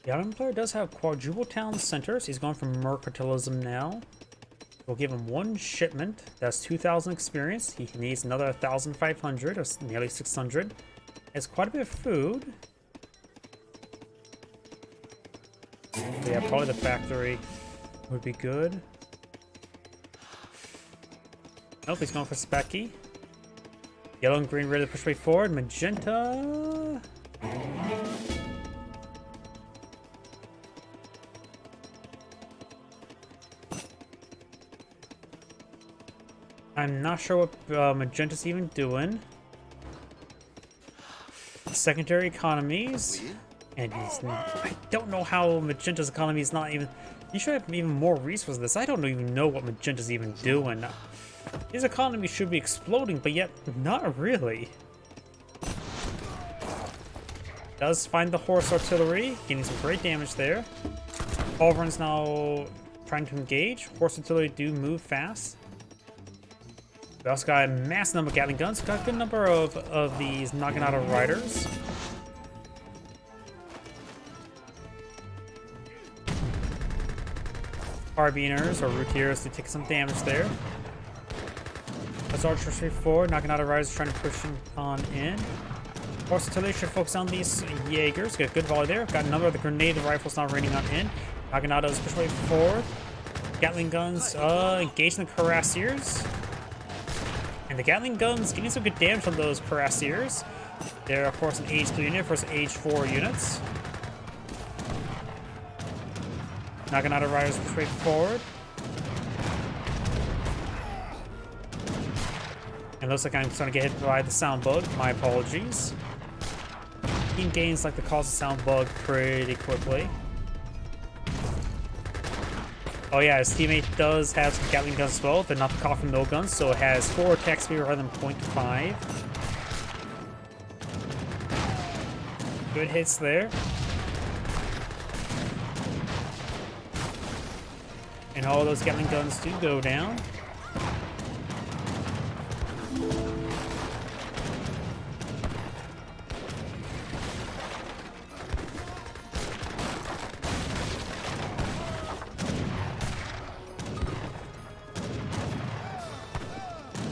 The Ottoman player does have quadruple town centers. He's going for mercantilism now. We'll give him 1 shipment. That's 2,000 experience. He needs another 1,500, or nearly 600. Has quite a bit of food. So yeah, probably the factory would be good. Nope, he's going for Specky. Yellow and green ready to push way forward. Magenta. I'm not sure what Magenta's even doing. Secondary economies. And he's not, I don't know how Magenta's economy is not even... You should have even more resources than this. I don't even know what Magenta's even doing. His economy should be exploding, but yet not really. Does find the horse artillery, getting some great damage there. Culverin's now trying to engage. Horse artillery do move fast. We also got a massive number of Gatling guns. Got a good number of these Naginata Riders. Carbiners or Routiers to take some damage there. That's archery forward. Naginata Riders trying to push on in. Horse artillery should focus on these Jaegers. Get a good volley there. Got a number of the grenade rifles now raining on in. Naginata is pushing way forward. Gatling guns engaging the cuirassiers. And the Gatling guns getting some good damage on those cuirassiers. They're, of course, an Age 3 unit versus Age 4 units. Knocking out a riders straight forward. And looks like I'm starting to get hit by the sound bug. My apologies. Team gains like to cause the sound bug pretty quickly. Oh yeah, his teammate does have some Gatling guns as well. They're not the Coffin Mill guns, so it has 4 attack speed rather than 0.5. Good hits there. And all those Gatling guns do go down.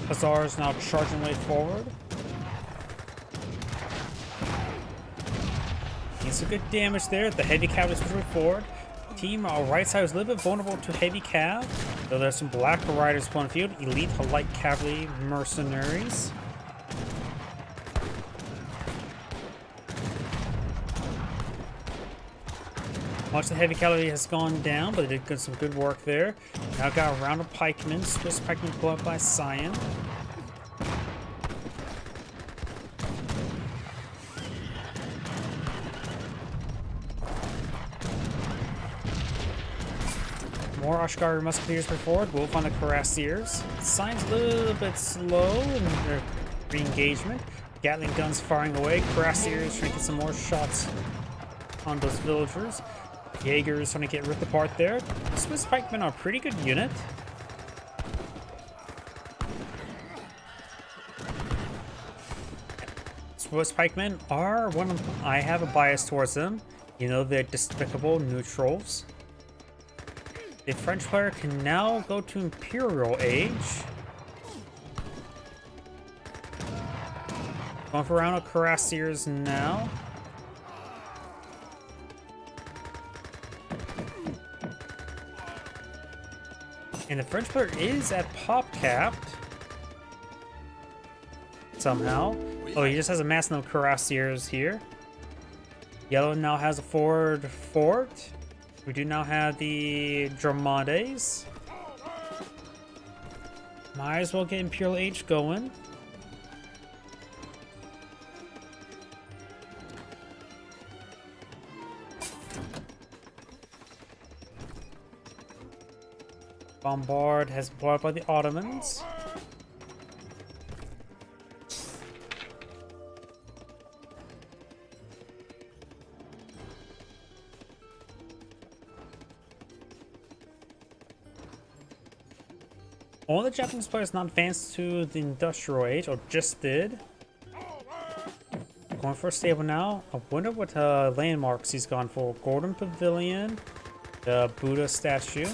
Hussar is now charging way forward. Needs some good damage there. The heavy cav is pushing forward. Team right side is a little bit vulnerable to heavy cav, though there's some black riders on field. Elite light cavalry mercenaries. Much of the heavy cavalry has gone down, but they did some good work there. Now got a round of pikemen. Swiss pikemen pulled up by Cyan. More Ashkari musketeers move forward. Wolf on the cuirassiers. Cyan's a little bit slow in their re-engagement. Gatling guns firing away. Cuirassiers trying to get some more shots on those villagers. Jaegers trying to get ripped apart there. The Swiss pikemen are a pretty good unit. Swiss pikemen are one of, I have a bias towards them. You know, they're despicable neutrals. The French player can now go to Imperial Age. Going for a round of cuirassiers now. And the French player is at pop capped. Somehow. Oh, he just has a mass number of cuirassiers here. Yellow now has a forward fort. We do now have the Dromades. Might as well get Imperial Age going. Bombard has been brought up by the Ottomans. All the Japanese players not advanced to the Industrial Age, or just did. Going for a stable now. I wonder what landmarks he's gone for. Golden Pavilion, the Buddha statue.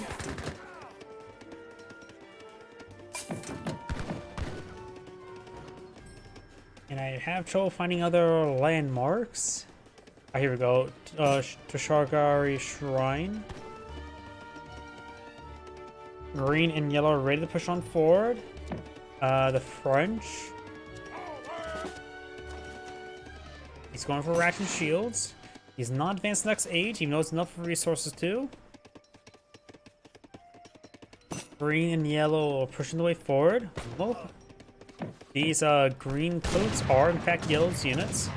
And I have trouble finding other landmarks. Ah, here we go. Toshargari Shrine. Green and yellow are ready to push on forward. The French. He's going for Ratchet Shields. He's not advanced next age, even though it's enough resources too. Green and yellow are pushing the way forward. Well, these green coats are in fact yellow's units.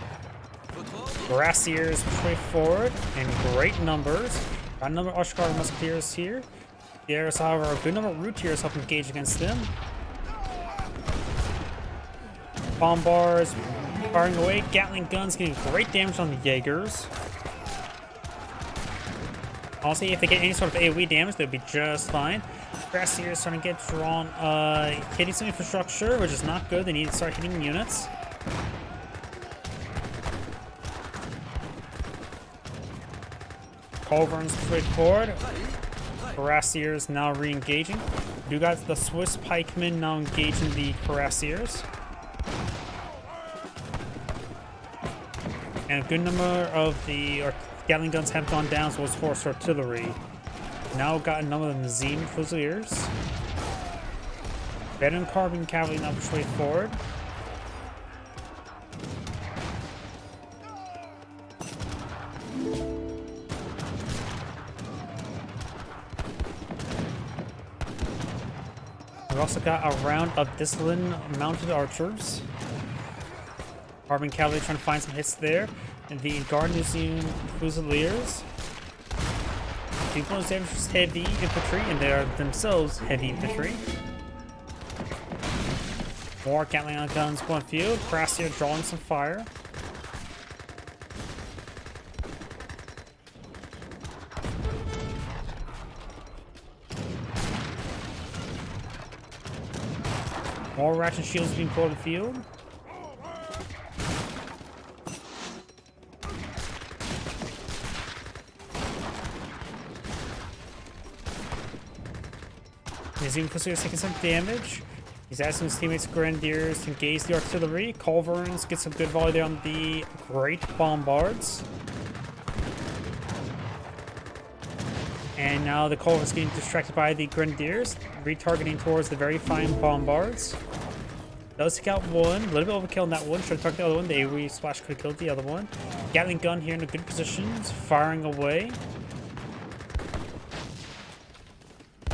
Cuirassiers push way forward in great numbers. Got a number of Ashkar musketeers here. There's, however, a good number of routiers help engage against them. Bombards firing away. Gatling guns getting great damage on the Jaegers. Honestly, if they get any sort of AoE damage, they'll be just fine. Cuirassiers starting to get drawn, hitting some infrastructure, which is not good. They need to start hitting units. Culverins straight forward. Cuirassiers now re-engaging. You got the Swiss pikemen now engaging the cuirassiers. And a good number of the Gatling guns have gone down, so it's horse artillery now got a number of Nazim Fusiliers. Venom Carbon Cavalry now push way forward. We've also got a round of Discipline mounted archers. Carbon Cavalry trying to find some hits there. And the Garnusian Fusiliers. The bonus damage is heavy infantry, and they are themselves heavy infantry. More Gatling guns going field. Crassier drawing some fire. More Ratchet shields being pulled in the field. Nazim Fusiliers taking some damage. He's asking his teammates Grenadiers to engage the artillery. Culverins get some good volley there on the Great Bombards. And now the Culverins getting distracted by the Grenadiers, retargeting towards the very fine Bombards. Does take out one, a little bit overkill on that one. Should have targeted the other one. The AoE splash could have killed the other one. Gatling gun here in a good positions, firing away.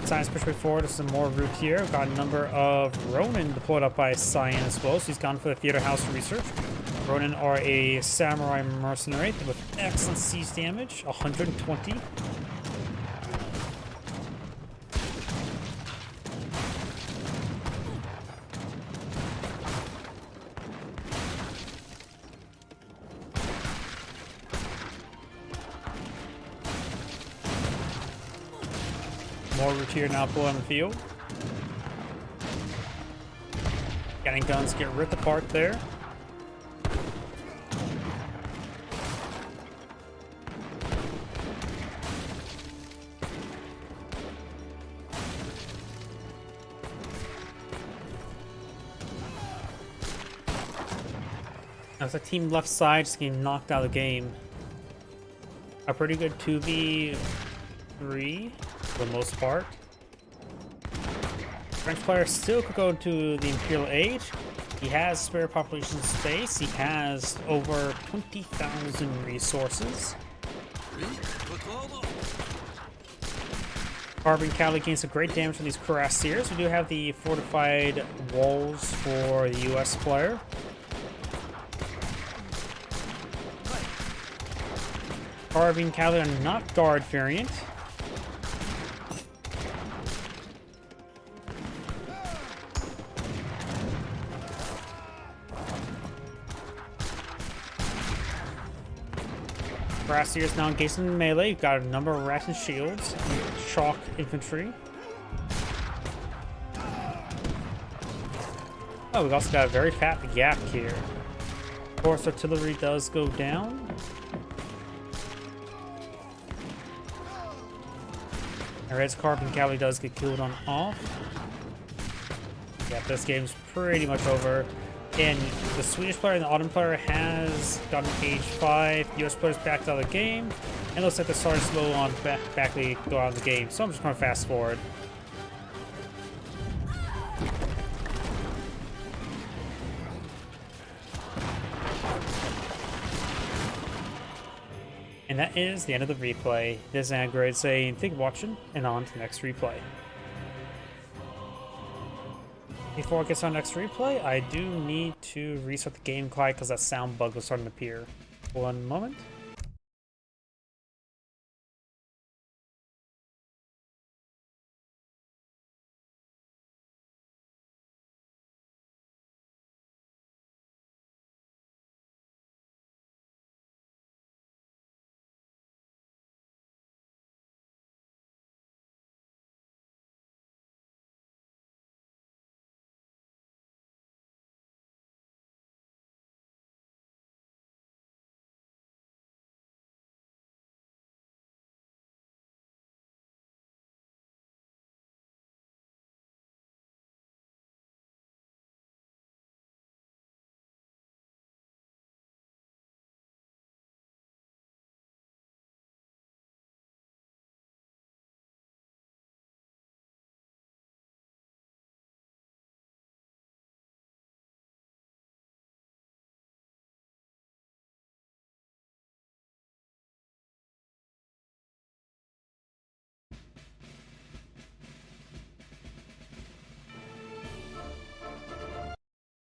Science push way forward. Some more root here. We've got a number of Ronin deployed up by Cyan as well. So he's gone for the Theater House research. Ronin are a samurai mercenary with excellent siege damage, 120. More Routier now pull on the field. Gatling guns get ripped apart there. Now it's a team left side just getting knocked out of the game. A pretty good 2v3 for the most part. French player still could go to the Imperial Age. He has spare population space. He has over 20,000 resources. Carbon Cavalry gains some great damage from these cuirassiers. We do have the fortified walls for the US player. Carbine Cavalry are not guard variant. Cuirassiers now engaged in melee. You've got a number of Ratchet shields, shock infantry. Oh, we've also got a very fat gap here. Of course, artillery does go down. Red's Carbon Cavalry does get killed on off. Yeah, this game's pretty much over. And the Swedish player and the Ottoman player has gotten age 5. US players backed out of the game. And it looks like they're starting slow on backly go out of the game. So I'm just going to fast forward. And that is the end of the replay. This is Android saying thank you for watching, and on to the next replay. Before I get to our next replay, I do need to restart the game quite because that sound bug was starting to appear. One moment.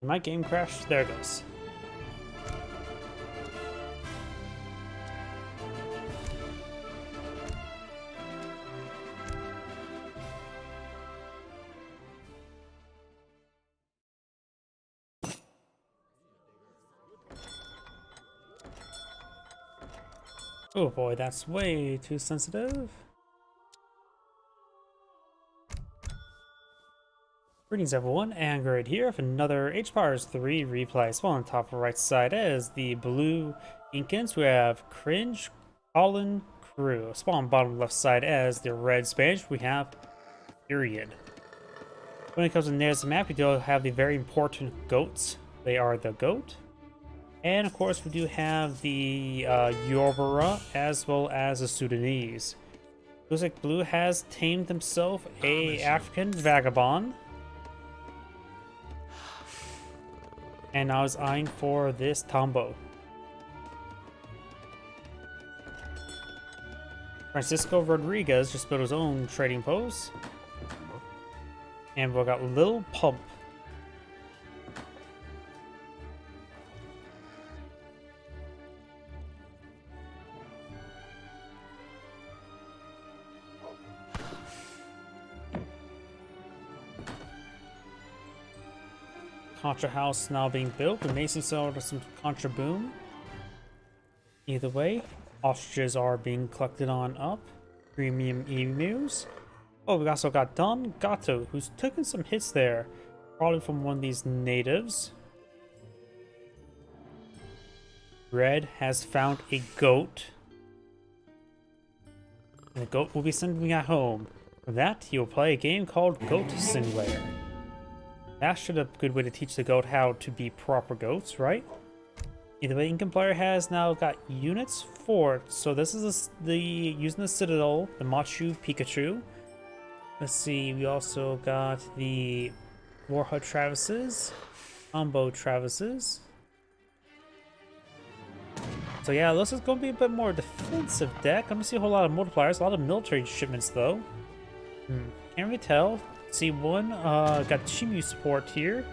My game crashed. There it goes. Oh boy, that's way too sensitive. Greetings everyone, Angrid here with another H-Powers 3 replay. So on the top right side is the blue Incans. We have Cringe, Colin, Crew. Spawn bottom left side as the red Spanish. We have Period. When it comes to nearest map, we do have the very important goats. They are the goat. And of course we do have the Yoruba as well as the Sudanese. Looks like Blue has tamed himself a African vagabond. And I was eyeing for this Tombo. Francisco Rodriguez just built his own trading post. And we got Lil Pump. Contra House now being built. We may see some Contra Boom. Either way, ostriches are being collected on up. Premium emus. Oh, we also got Don Gato, who's taken some hits there. Probably from one of these natives. Red has found a goat. And the goat will be sending at home. For that, he will play a game called Goat Simulator. That should be a good way to teach the goat how to be proper goats, right? Either way, Incan player has now got units for it. So this is using the Citadel, the Machu Pikachu. Let's see, we also got the Warhood Travises, Combo Travises. So yeah, this is going to be a bit more defensive deck. I'm going to see a whole lot of multipliers, a lot of military shipments though. Can't really tell. C1 got Chimu support here,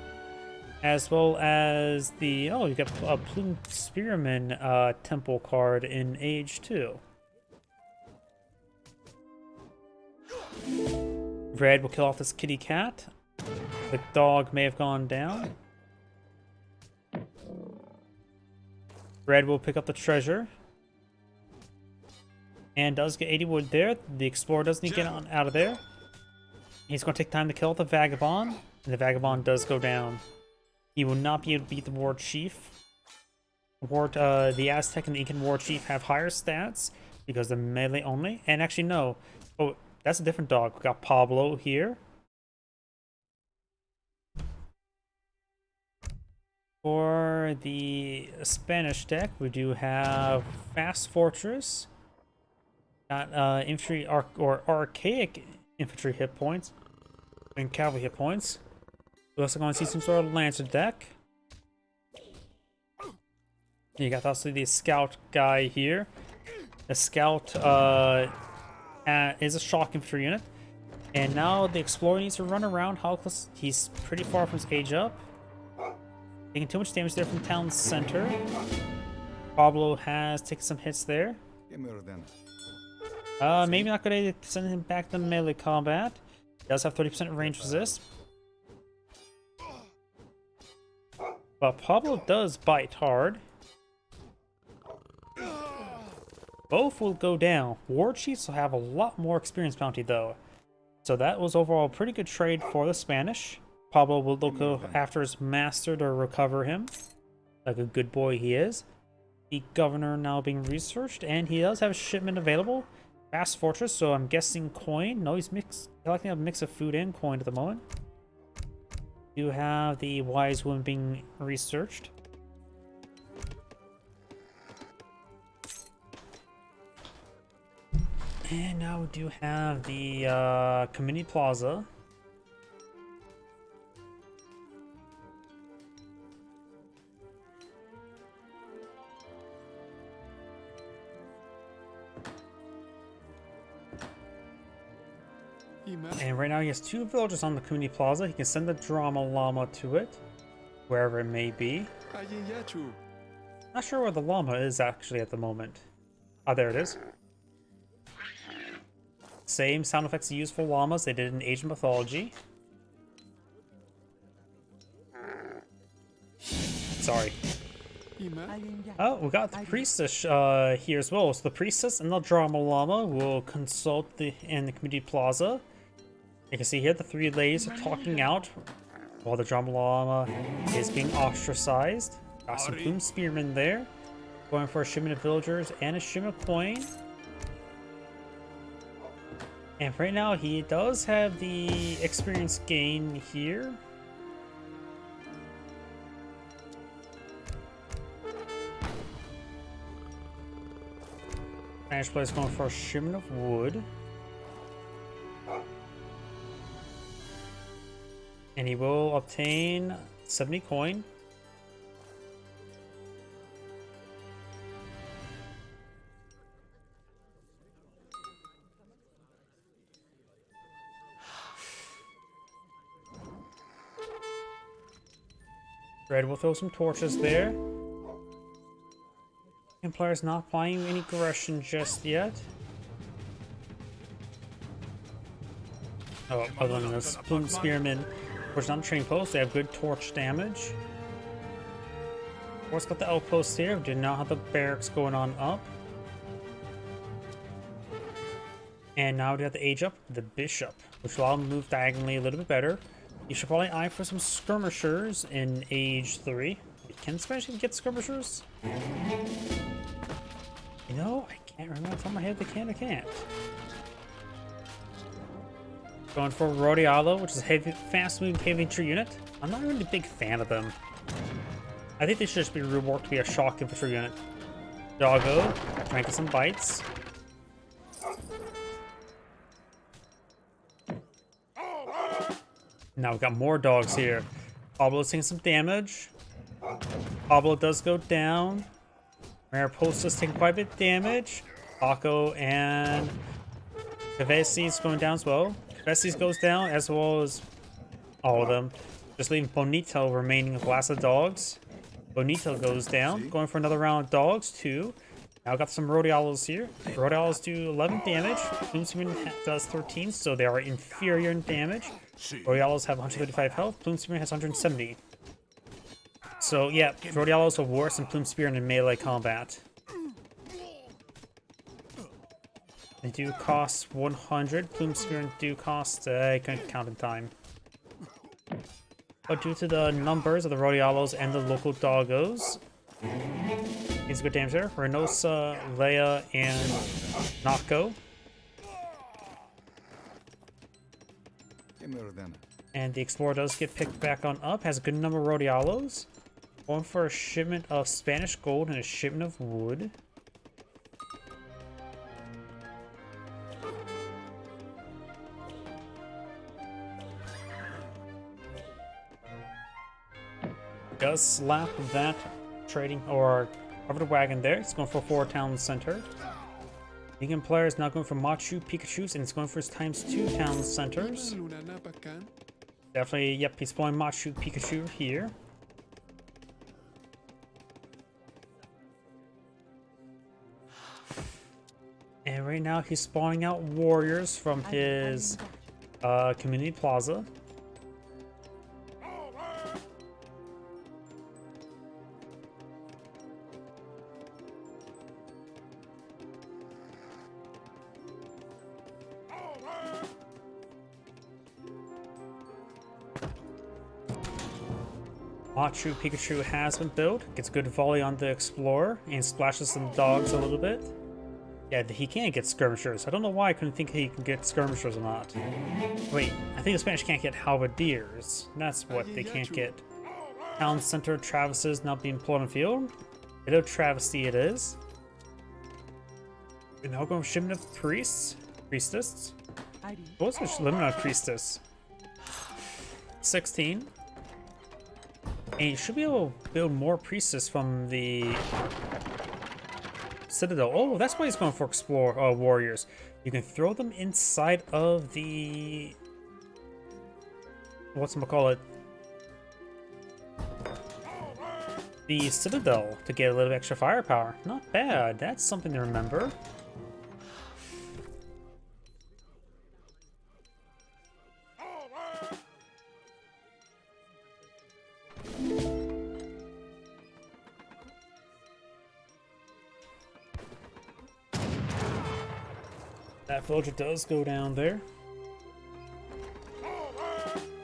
as well as the you got a Plume Spearman temple card in Age 2. Red will kill off this kitty cat. The dog may have gone down. Red will pick up the treasure. And does get 80 wood there. The explorer does need to get on out of there. He's going to take time to kill the Vagabond, and the Vagabond does go down. He will not be able to beat the War Chief. The Aztec and the Incan War Chief have higher stats because they're melee only. And actually, no. Oh, that's a different dog. We got Pablo here. For the Spanish deck, we do have Fast Fortress. Got infantry or archaic infantry hit points and cavalry hit points. We're also going to see some sort of lancer deck. You got also the scout guy here. The scout is a shock infantry unit, and now the explorer needs to run around. How close? He's pretty far from his age up. Taking too much damage there from town center. Pablo has taken some hits there. Maybe not going to send him back to melee combat. He does have 30% range resist. But Pablo does bite hard. Both will go down. War Chiefs will have a lot more experience bounty though. So that was overall a pretty good trade for the Spanish. Pablo will go after his master to recover him, like a good boy he is. The governor now being researched, and he does have a shipment available. Fast Fortress, so I'm guessing coin. No, he's collecting a mix of food and coin at the moment. You have the Wise Woman being researched. And now we do have the Community Plaza. And right now he has 2 villagers on the Community Plaza. He can send the Drama Llama to it. wherever it may be. Not sure where the llama is actually at the moment. Oh, there it is. Same sound effects used for llamas they did in Age of Mythology. Sorry. Oh, we got the priestess here as well. So the priestess and the drama llama will consult in the community plaza. You can see here the three ladies are talking out while the drama llama is being ostracized. Got some plume spearmen there. Going for a shipment of villagers and a shipment of coin. And right now he does have the experience gain here. Spanish player is going for a shipment of wood. And he will obtain 70 coin. Red will throw some torches there. Templar's not applying any aggression just yet. Oh, other than this, Plume Spearmen, which on the training post, they have good torch damage. Of course, got the outpost here. We do not have the barracks going on up. And now we have the age up the bishop, which will allow him to move diagonally a little bit better. You should probably eye for some skirmishers in age 3. Can especially get skirmishers? You know, I can't remember off the top of my head. They can or can't. Going for Rodialo, which is a heavy, fast-moving heavy infantry unit. I'm not really a big fan of them. I think they should just be reworked to be a shock infantry unit. Doggo, trying to get some bites. Now we've got more dogs here. Pablo's taking some damage. Pablo does go down. Mariposa's taking quite a bit of damage. Paco and Kavesi's going down as well. Kavesi's goes down as well as all of them. Just leaving Bonito remaining with last of the dogs. Bonito goes down. Going for another round of dogs too. Now got some Rodialos here. Rodialos do 11 damage. Plume does 13, so they are inferior in damage. Rodialos have 155 health. Plume Spearman has 170. So yeah, Rodialos are worse than Plume Spearman in melee combat. They do cost 100. Plume Spearman do cost, I can't count in time. But due to the numbers of the Rodialos and the local doggos, he's good damage there. Reynosa, Leia, and Nako. And the Explorer does get picked back on up. Has a good number of Rodialos. Going for a shipment of Spanish gold and a shipment of wood. Does slap that trading or covered wagon there. It's going for 4 town center. Vegan player is now going for Machu Pikachu's and it's going for his ×2 town centers. Definitely, yep, he's pulling Machu Pikachu here. And right now he's spawning out warriors from his community plaza. Machu Pikachu has been built. Gets a good volley on the Explorer and splashes some dogs a little bit. Yeah, he can get skirmishers. I don't know why I couldn't think he can get skirmishers or not. Wait, I think the Spanish can't get halberdiers. That's what they can't get. Town Center Travises now being pulled on the field. Bit of travesty it is. We're now going for shipment of priests. Priestess. What was the limit on priestess? 16. And you should be able to build more priestess from the Citadel. Oh, that's why he's going for warriors. You can throw them inside of the... whatchamacallit? the Citadel to get a little extra firepower. Not bad. That's something to remember. That villager does go down there.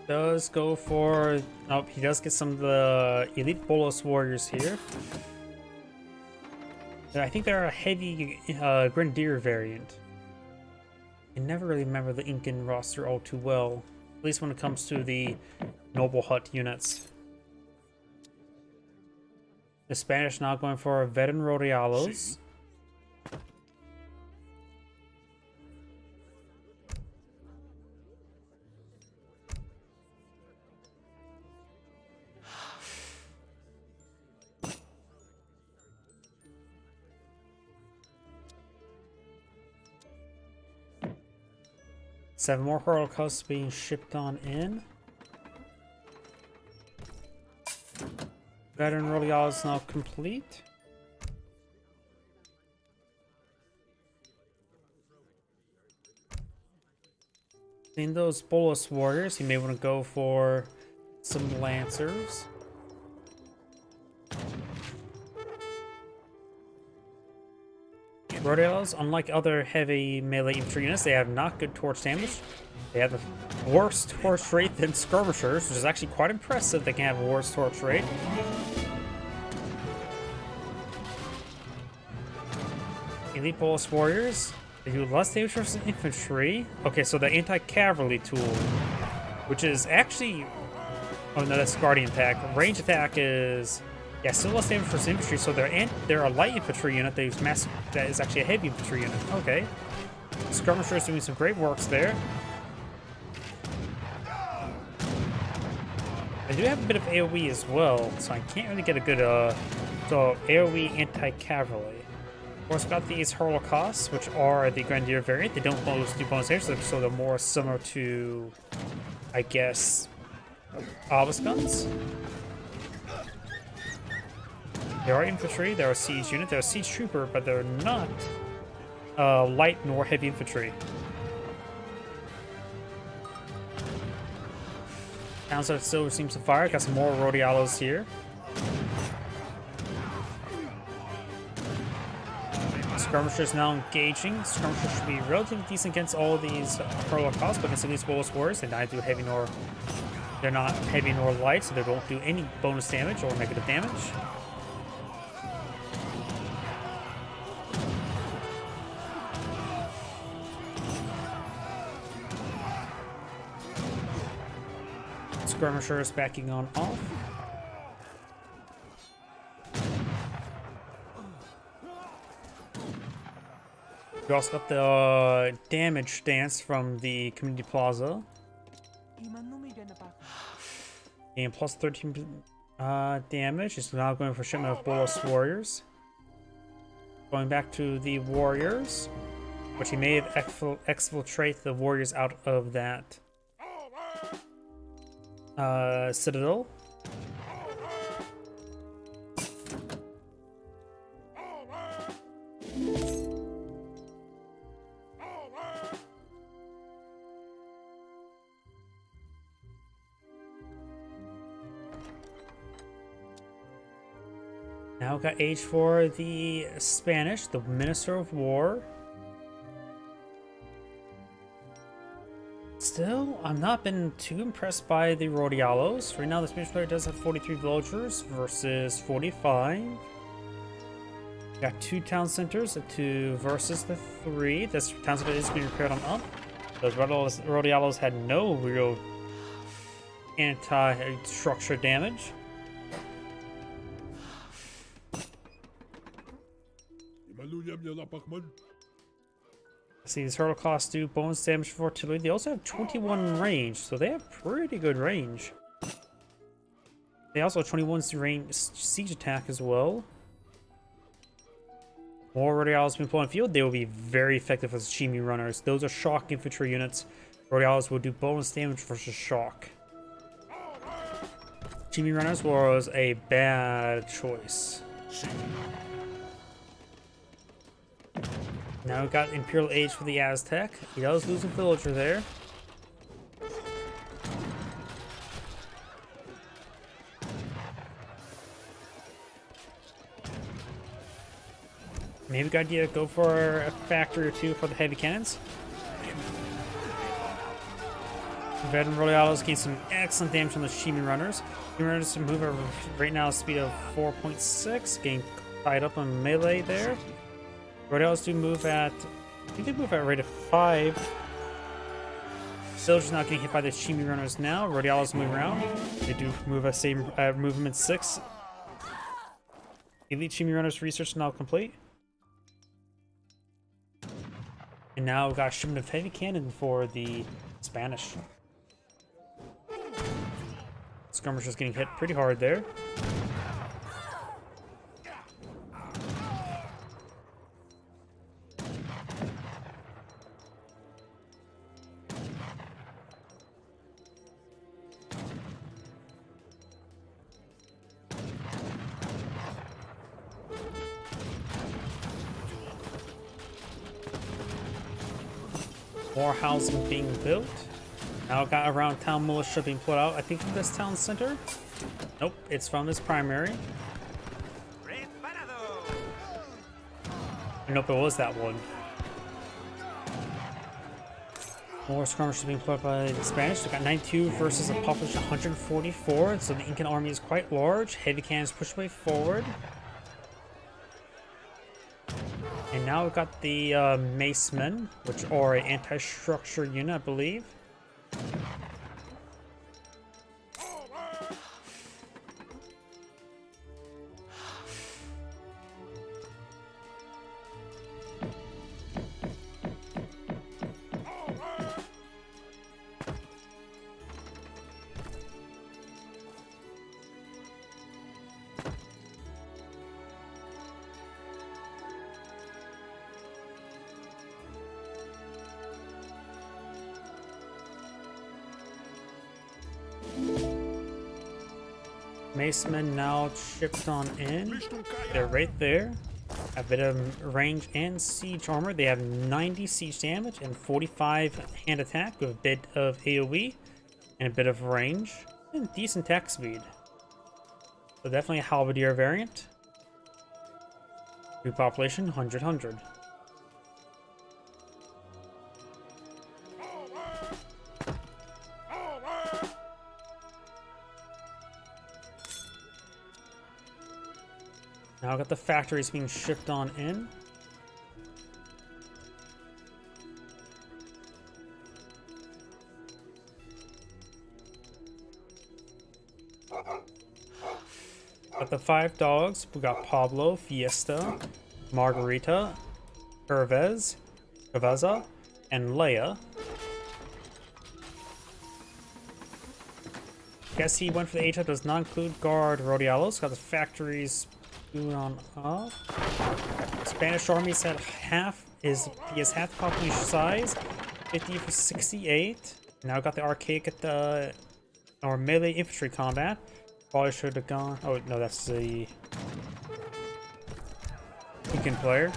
Does go for... Oh, he does get some of the elite Bolas warriors here. I think they're a heavy Grenadier variant. I never really remember the Incan roster all too well. At least when it comes to the Noble Hut units. The Spanish now going for Veteran Rodialos. Seven more Holocaust being shipped on in. Veteran Rodial is now complete. In those Bolas warriors, you may want to go for some Lancers. Rodialos, unlike other heavy melee infantry units, they have not good torch damage. They have the worst torch rate than skirmishers, which is actually quite impressive. They can have a worse torch rate. Elite Bolas warriors, they do less damage versus infantry. Okay, so the anti-cavalry tool, which is actually... Oh no, that's guardian attack. Range attack is... Yeah, still less damage versus infantry, so they're a light infantry unit that is actually a heavy infantry unit. Okay. Skirmishers doing some great works there. They do have a bit of AoE as well, so I can't really get a good so AoE anti-cavalry. Of course, got these Holocausts, which are the Grenadier variant. They don't do bonus damage, so they're more similar to, I guess, Obelisk guns. There are infantry, there are siege unit, there are siege trooper, but they're not light nor heavy infantry. Townsite still receives some fire. Got some more Rodialos here. Skirmishers now engaging. Skirmishers should be relatively decent against all of these Holocausts, but against these Bolas warriors, they neither do heavy nor... They're not heavy nor light, so they won't do any bonus damage or negative damage. Skirmishers backing on off. We also got the damage stance from the community plaza. And plus 13 damage. Is now going for shipment of Bolas warriors. Going back to the warriors, which he may have exfiltrate the warriors out of that Citadel. Now got age for the Spanish, the Minister of War. Still, I've not been too impressed by the Rodialos. Right now, the Spanish player does have 43 villagers versus 45. Got 2 town centers, 2 versus the 3. This town center is being repaired on up. Those Rodialos had no real anti-structure damage. See, these Holocausts do bonus damage for artillery. They also have 21 range, so they have pretty good range. They also have 21 range siege attack as well. More Rodialos being put on field, they will be very effective as Chimi runners. Those are shock infantry units. Rodialos will do bonus damage versus shock. Chimi Runners was a bad choice. Now we got Imperial Age for the Aztec. He does lose a villager there. Maybe good idea to go for a factory or two for the heavy cannons. Veteran Rodialos gain some excellent damage from the Chimi Runners. Chimi Runners move at right now speed of 4.6, getting tied up on melee there. Rodialos do move at, I think they move at a rate of 5. Villagers not getting hit by the Chimi Runners now. Rodialos move around. They do move at same movement 6. Elite Chimi Runners research now complete. And now we've got shipment of heavy cannon for the Spanish. Skirmishers getting hit pretty hard there. More housing being built. Now got around town militia being put out. I think from this town center. Nope, it's from this primary. Nope, it was that one. More skirmishers being put up by the Spanish. They got 92 versus a population of 144, so the Incan army is quite large. Heavy cannons push way forward. And now we've got the Macemen, which are an anti-structure unit, I believe. Macemen now shipped on in. They're right there. A bit of range and siege armor. They have 90 siege damage and 45 hand attack with a bit of AoE and a bit of range and decent attack speed. So definitely a halberdier variant. New population 100. Now I've got the factories being shipped on in. Got the 5 dogs. We got Pablo, Fiesta, Margarita, Hervez, Herveza, and Leia. Guess he went for the H-type, does not include Guard Rodialos. Got the factories on up. Spanish army said he has half the population size, 50 for 68. Now got the archaic at the melee infantry combat. Probably should have gone. Oh no, that's the Incan player.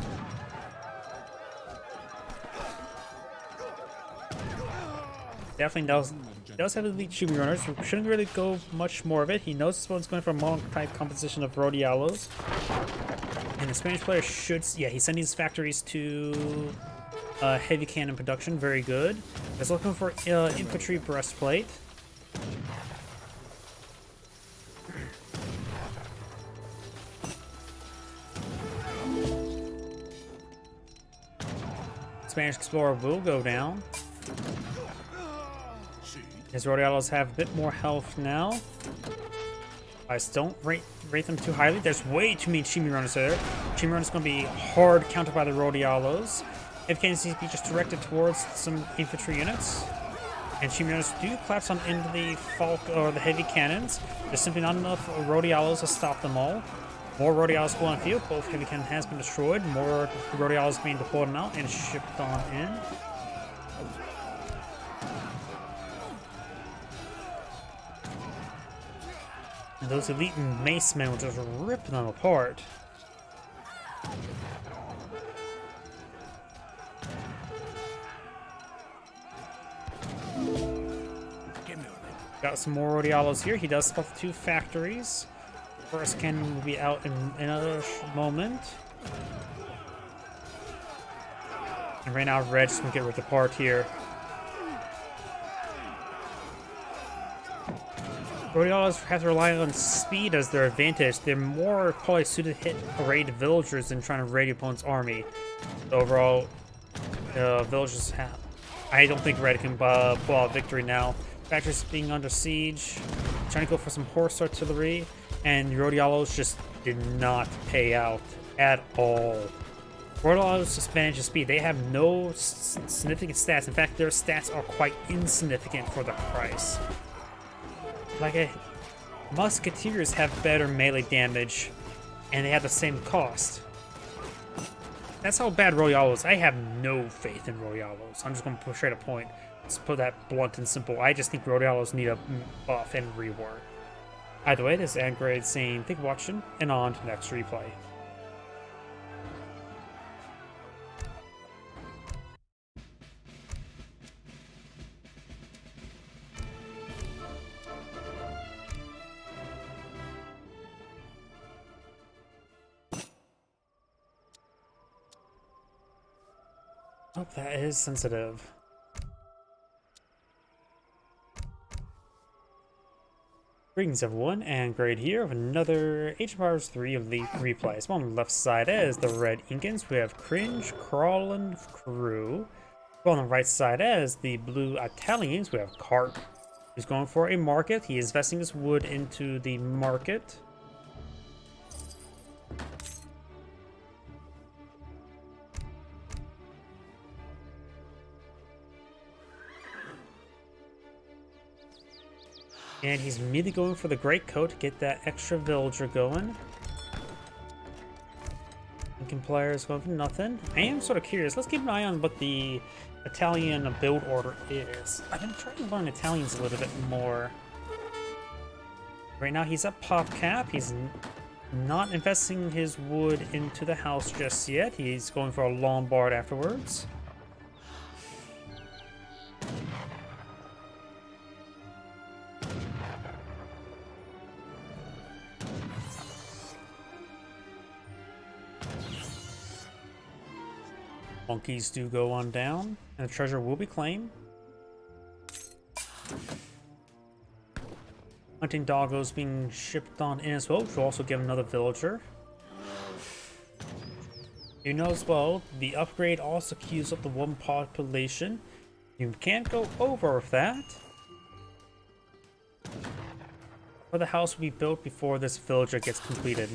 Definitely does have elite Chimi Runners. We shouldn't really go much more of it. He knows this one's going for a monk type composition of Rodialos. And the Spanish player should, yeah, he's sending his factories to heavy cannon production. Very good. He's looking for infantry breastplate. Spanish Explorer will go down. His Rodialos have a bit more health now. I still don't rate them too highly. There's way too many Chimi Runners there. Chimi Runners going to be hard countered by the Rodialos. If can see be just directed towards some infantry units. And Chimi Runners do collapse on into the Falk or the heavy cannons. There's simply not enough Rodialos to stop them all. More Rodialos go on field. Both heavy cannon has been destroyed. More Rodialos being deployed now and shipped on in. those elite mace men will just rip them apart. Got some more Rodialos here. He does spot the 2 factories. First cannon will be out in another moment. And right now, Red just gonna get ripped apart here. Rodialos have to rely on speed as their advantage. They're more probably suited to hit raid villagers than trying to raid your opponent's army. Overall, villagers have. I don't think Red can pull out victory now. Factories being under siege, trying to go for some horse artillery, and Rodialos just did not pay out at all. Rodialos just managed to speed. They have no significant stats. In fact, their stats are quite insignificant for the price. Like Musketeers have better melee damage, and they have the same cost. That's how bad Rodialos. I have no faith in Rodialos. I'm just going to push straight a point. Let's put that blunt and simple. I just think Rodialos need a buff and rework. Either way, this is Angrade saying thank you for watching, and on to the next replay. Oh, that is sensitive. Greetings everyone, and Grade here with another Age of Empires 3 Elite replay. So on the left side as the Red Incans, we have Cringe, Crawlin Crew. On the right side as the Blue Italians, we have Carp, who's going for a market. He is investing his wood into the market. And he's immediately going for the Great Coat to get that extra villager going. Lincoln player is going for nothing. I am sort of curious. Let's keep an eye on what the Italian build order is. I've been trying to learn Italians a little bit more. Right now he's at pop cap. He's not investing his wood into the house just yet. He's going for a Lombard afterwards. Monkeys do go on down, and the treasure will be claimed. Hunting doggos being shipped on in as well, which will also give another villager. You know as well, the upgrade also queues up the 1 population. You can't go over with that. But the house will be built before this villager gets completed.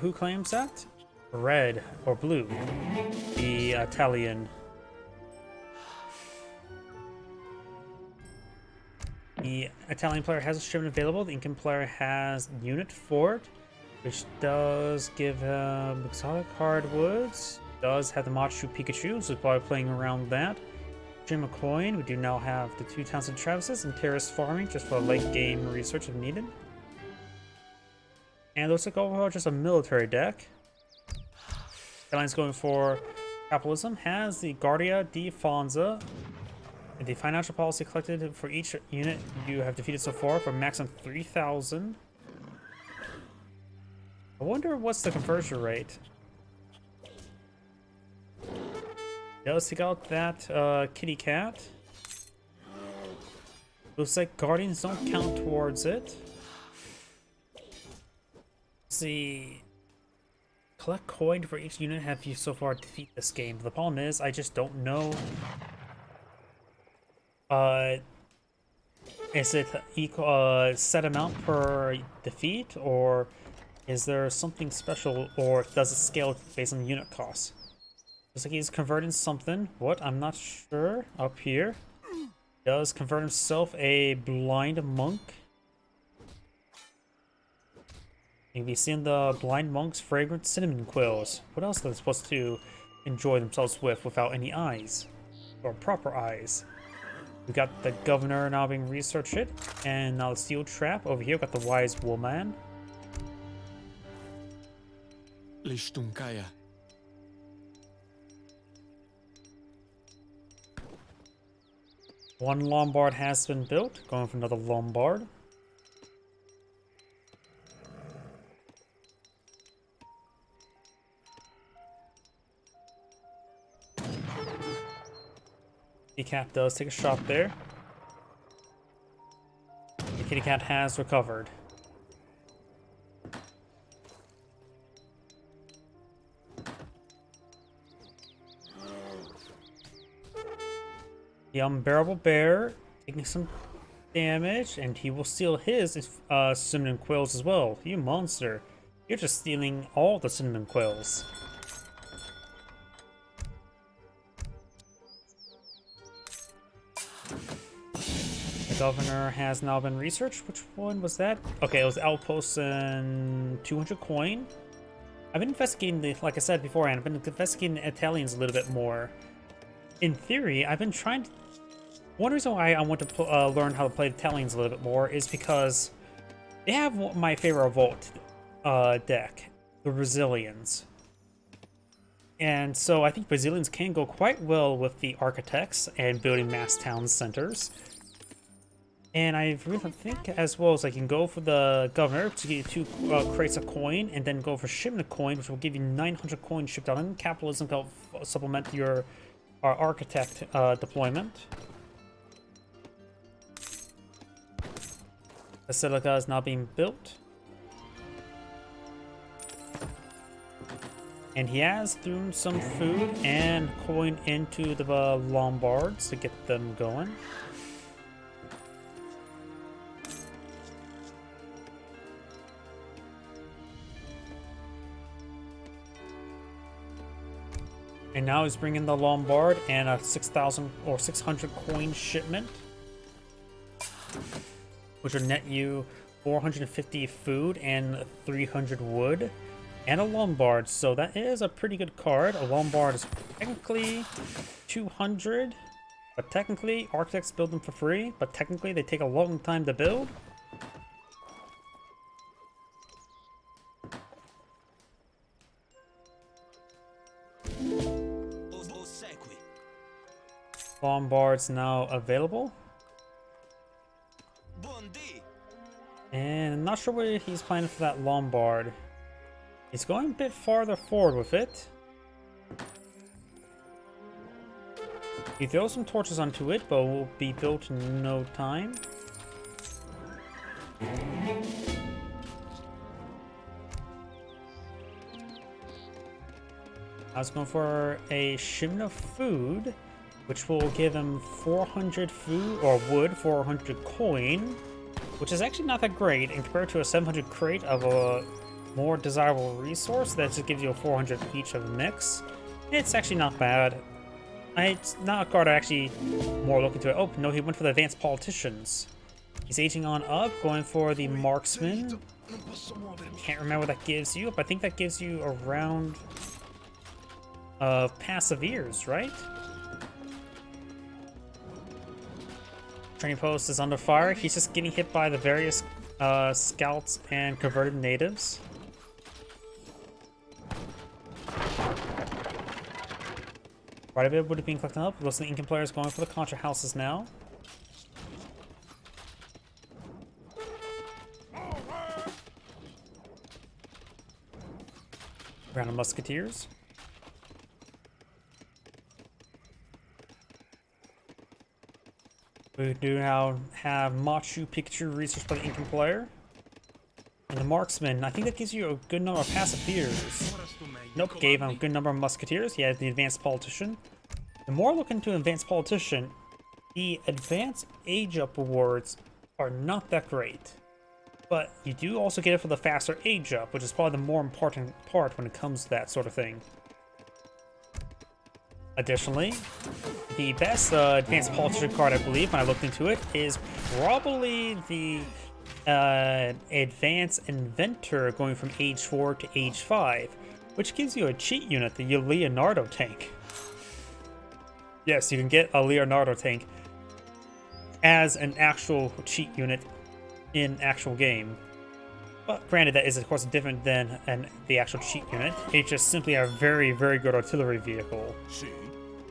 Who claims that? Red or blue? The Italian. The Italian player has a shipment available. The Incan player has unit for it, which does give him exotic hardwoods. Does have the Machu Pikachu, so we're probably playing around that. Jim McCoy, we do now have the 2 Townsend Travises and terrace farming just for late game research if needed. And it looks like overall just a military deck. Airline's going for capitalism, has the Guardia di Fonza. And the financial policy collected for each unit you have defeated so far for a maximum 3,000. I wonder what's the conversion rate. Yeah, let's take out that kitty cat. Looks like guardians don't count towards it. See, collect coin for each unit have you so far defeat this game. The problem is I just don't know. Is it equal set amount per defeat, or is there something special, or does it scale based on unit costs? Looks like he's converting something. What? I'm not sure. Up here, does convert himself a blind monk. You'll be seeing the blind monk's fragrant cinnamon quills. What else are they supposed to enjoy themselves with without any eyes? Or proper eyes? We got the governor now being researched, and now the steel trap over here. We got the wise woman. Lishtunkaya. One Lombard has been built. Going for another Lombard. The cat does take a shot there. The kitty cat has recovered. The unbearable bear taking some damage, and he will steal his cinnamon quills as well. You monster. You're just stealing all the cinnamon quills. The governor has now been researched. Which one was that? Okay, it was Outpost and 200 coin. I've been investigating the, like I said beforehand, I've been investigating the Italians a little bit more. In theory, I've been trying to... One reason why I want to learn how to play the Italians a little bit more is because they have my favorite Revolt deck, the Brazilians. And so I think Brazilians can go quite well with the Architects and building mass town centers. And I really think as well as I can go for the Governor to get you 2 crates of coin, and then go for shipment of coin, which will give you 900 coin shipped out, and capitalism to help supplement your Architect deployment. Basilica is now being built. And he has thrown some food and coin into the Lombards to get them going. And now he's bringing the Lombard and a 6,000 or 600 coin shipment, which will net you 450 food and 300 wood, and a Lombard. So that is a pretty good card. A Lombard is technically 200, but technically Architects build them for free, but technically they take a long time to build. Lombard's now available. And I'm not sure what he's planning for that Lombard. He's going a bit farther forward with it. He throws some torches onto it, but will be built in no time. I was going for a shipment of food, which will give him 400 food or wood, 400 coin, which is actually not that great, and compared to a 700 crate of a more desirable resource that just gives you a 400 each of a mix, it's actually not bad. It's not a card I actually more look into it. Oh no, he went for the advanced politicians. He's aging on up, going for the marksman. Can't remember what that gives you, but I think that gives you a round of passive ears, right? Training post is under fire. He's just getting hit by the various scouts and converted natives. Right a bit would have been collected up. Most of the Incan players going for the Contra houses now. Round of musketeers. We do now have Machu Picchu researched by the Incan player. And the marksman, I think that gives you a good number of passive ears. Nope, gave him a good number of musketeers. He had the advanced politician. The more I look into advanced politician, the advanced age up rewards are not that great. But you do also get it for the faster age up, which is probably the more important part when it comes to that sort of thing. Additionally, the best advanced politician card, I believe, when I looked into it, is probably the advanced inventor going from age 4 to age 5, which gives you a cheat unit, the Leonardo tank. Yes, you can get a Leonardo tank. as an actual cheat unit in actual game. But granted, that is of course different than the actual cheat unit. It's just simply a very, very good artillery vehicle. See?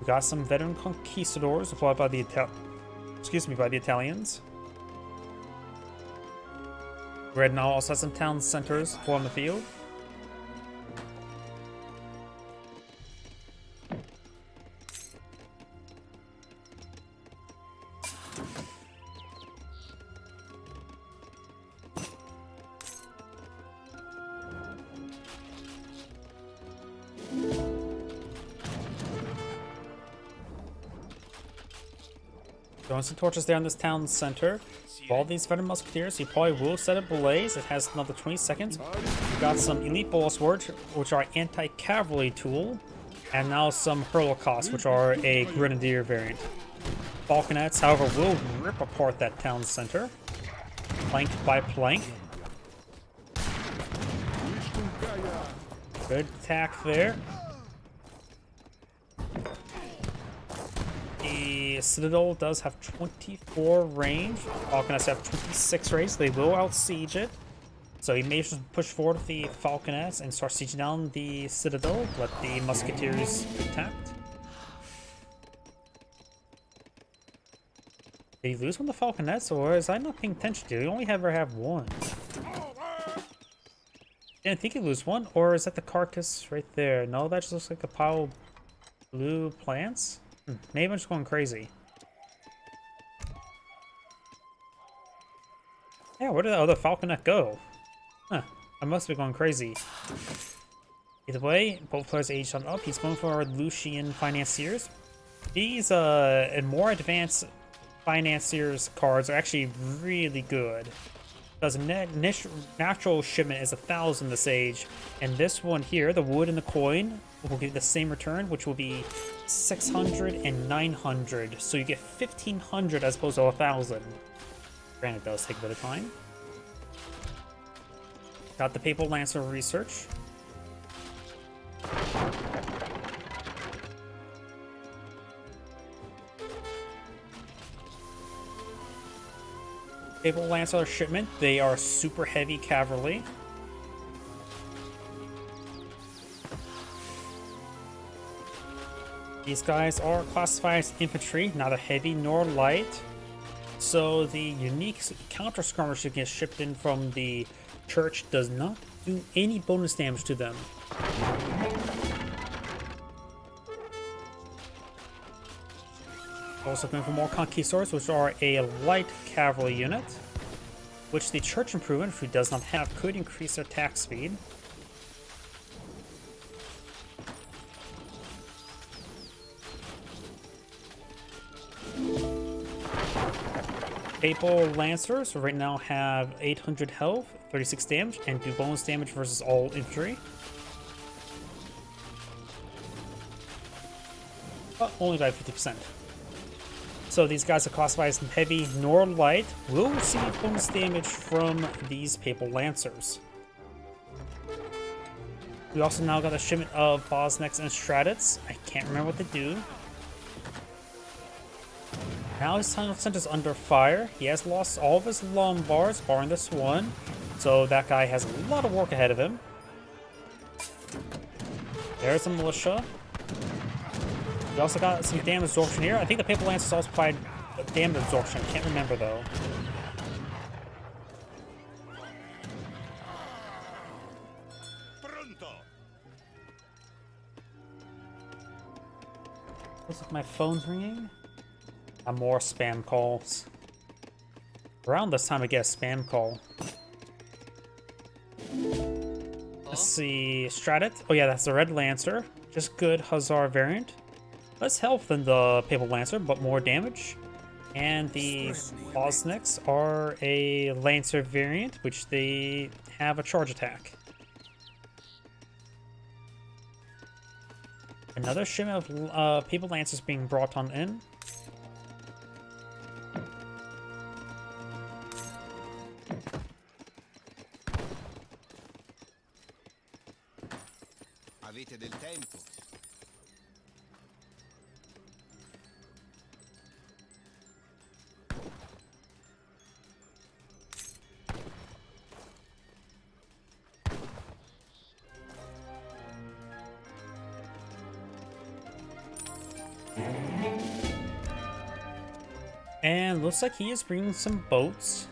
We got some veteran conquistadors supplied by the Italians. Red now also has some town centers on the field. Throwing some torches there in this town center. All these veteran musketeers, he probably will set it ablaze. It has another 20 seconds. We got some elite bola swords, which are anti-cavalry tool, and now some hurlocos, which are a grenadier variant. Falconets, however, will rip apart that town center, plank by plank. Good attack there. The Citadel does have 24 range. Falconets have 26 range. So they will outsiege it. So he may just push forward with the Falconets and start sieging down the Citadel. Let the Musketeers be attacked. Did he lose one of the Falconets, or is I not paying attention to? We only ever have one. Didn't think he lose one, or is that the carcass right there? No, that just looks like a pile of blue plants. Maybe I'm just going crazy. Yeah, where did the other Falconet go? Huh, I must be going crazy. Either way, both players aged on up. He's going for Lucian Financiers. These and more advanced Financiers cards are actually really good. Because natural shipment is 1,000 this age, and this one here, the wood and the coin, will give the same return, which will be 600 and 900. So you get 1,500 as opposed to 1,000. Granted, it does take a bit of time. Got the Papal Lancer research. Papal Lancer shipment. They are super heavy cavalry. These guys are classified as infantry, neither heavy nor light. So the unique counter skirmish that gets shipped in from the church does not do any bonus damage to them. Also going for more conquistadors, which are a light cavalry unit, which the church improvement, if he does not have, could increase their attack speed. Papal Lancers right now have 800 health, 36 damage, and do bonus damage versus all infantry. But only by 50%. So these guys are classified as heavy nor light, will receive bonus damage from these Papal Lancers. We also now got a shipment of Bosniaks and Stratets. I can't remember what they do. Now his tunnel center's under fire. He has lost all of his Lombards, barring this one. So that guy has a lot of work ahead of him. There's a militia. We also got some damage absorption here. I think the Papal Lancers also provide damage absorption. I can't remember though. Looks like my phone's ringing. More spam calls. Around this time I get a spam call. Let's see. Stratet. Oh yeah, that's the Red Lancer. Just good Hussar variant. Less health than the Papal Lancer, but more damage. And the Bosniaks are a Lancer variant, which they have a charge attack. Another shipment of Papal Lancers being brought on in. Avete del tempo. And looks like he is bringing some boats.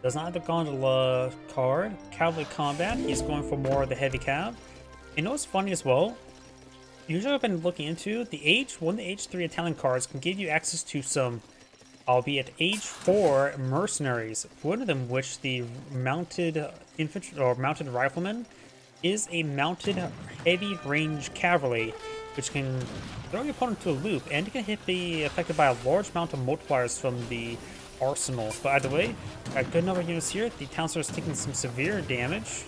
Does not have the gondola card. Cavalry combat, he's going for more of the heavy cav. You know what's funny as well? Usually I've been looking into the one of the H3 Italian cards can give you access to some, albeit H4 mercenaries. One of them, which the mounted infantry or mounted rifleman, is a mounted heavy range cavalry, which can throw your opponent to a loop, and it can be affected by a large amount of multipliers from the arsenal. But either way, got a good number of units here. The town starts taking some severe damage.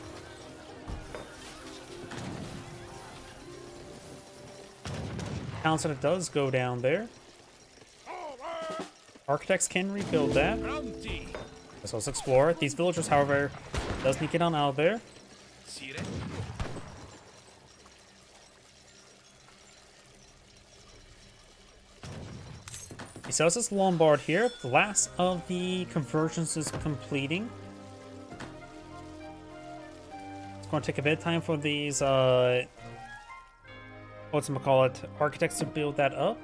Town center does go down there. Architects can rebuild that. So let's explore. These villagers, however, does need to get on out of there. He sells this Lombard here. The last of the conversions is completing. It's going to take a bit of time for these, architects to build that up.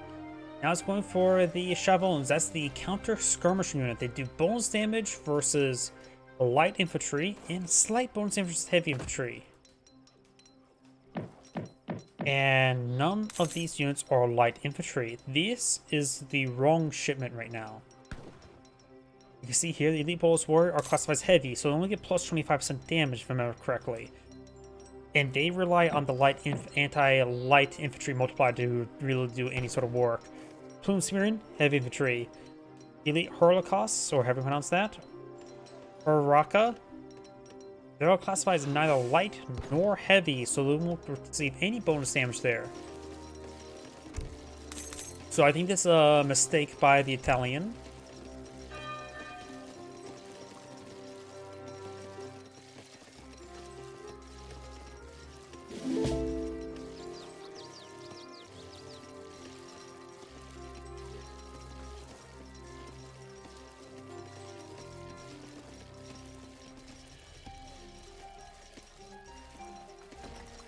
Now it's going for the Chavons. That's the counter skirmish unit. They do bonus damage versus light infantry and slight bonus damage versus heavy infantry. And none of these units are light infantry. This is the wrong shipment right now. You can see here the Elite Bolus Warrior are classified as heavy, so they only get plus 25% damage if I remember correctly. And they rely on the anti-light infantry multiplier to really do any sort of work. Plume Spearmen, heavy infantry. Elite Hurlocausts, or however you pronounce that. Uraka. They're all classified as neither light nor heavy, so they won't receive any bonus damage there. So I think this is a mistake by the Italian.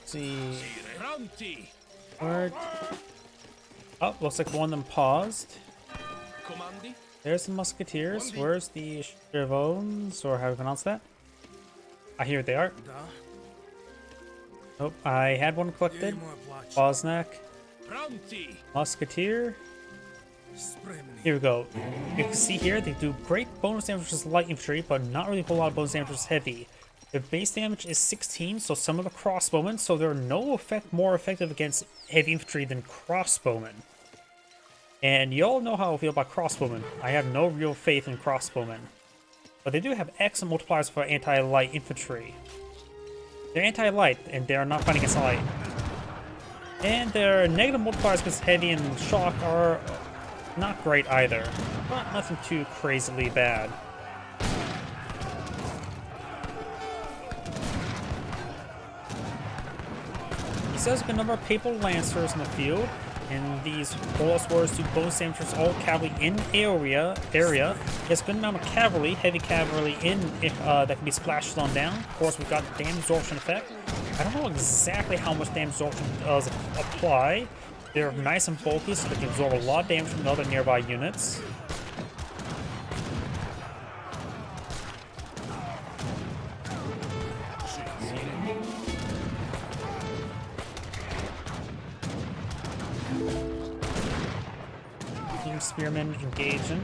See. Where? Oh, looks like one of them paused. There's the musketeers. Where's the Chavons, or how do you pronounce that? Ah, here they are. Oh, I had one collected. Bosnak. Musketeer. Here we go. You can see here they do great bonus damage versus light infantry, but not really a whole lot of bonus damage versus heavy. The base damage is 16, so some of the crossbowmen, so they're more effective against heavy infantry than crossbowmen. And you all know how I feel about crossbowmen. I have no real faith in crossbowmen. But they do have excellent multipliers for anti-light infantry. They're anti-light, and they're not fighting against light. And their negative multipliers against heavy and shock are not great either. But nothing too crazily bad. He says there's a number of Papal Lancers in the field, and these Bolus Warriors do bonus damage to all cavalry in area. There's a good amount of cavalry, heavy cavalry in that can be splashed on down. Of course, we've got the damage absorption effect. I don't know exactly how much damage absorption does apply. They're nice and bulky, so they can absorb a lot of damage from the other nearby units. Spearmen engaging.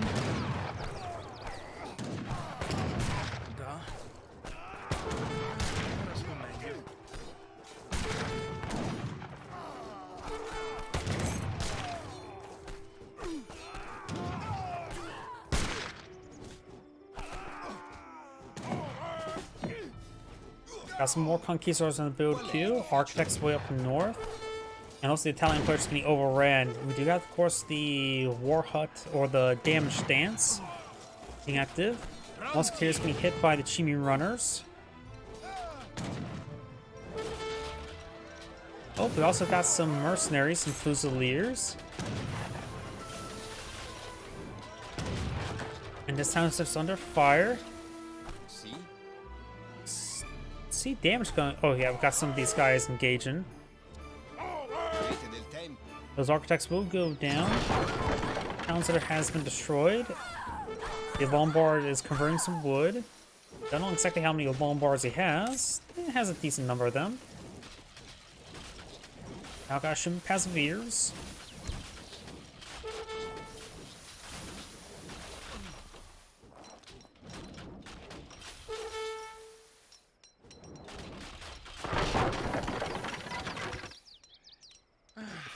Got some more conquistadors in the build queue. Architects way up north. And also the Italian players getting overran. We do have, of course, the War Hut or the Damage Stance being active. Musketeers being hit by the Chimney Runners. Oh, we also got some mercenaries, some Fusiliers. And this town is under fire. See damage going. Oh yeah, we've got some of these guys engaging. Those architects will go down. Town center has been destroyed. The Lombard is converting some wood. Don't know exactly how many Lombards he has. It has a decent number of them. Now got some Passiveers.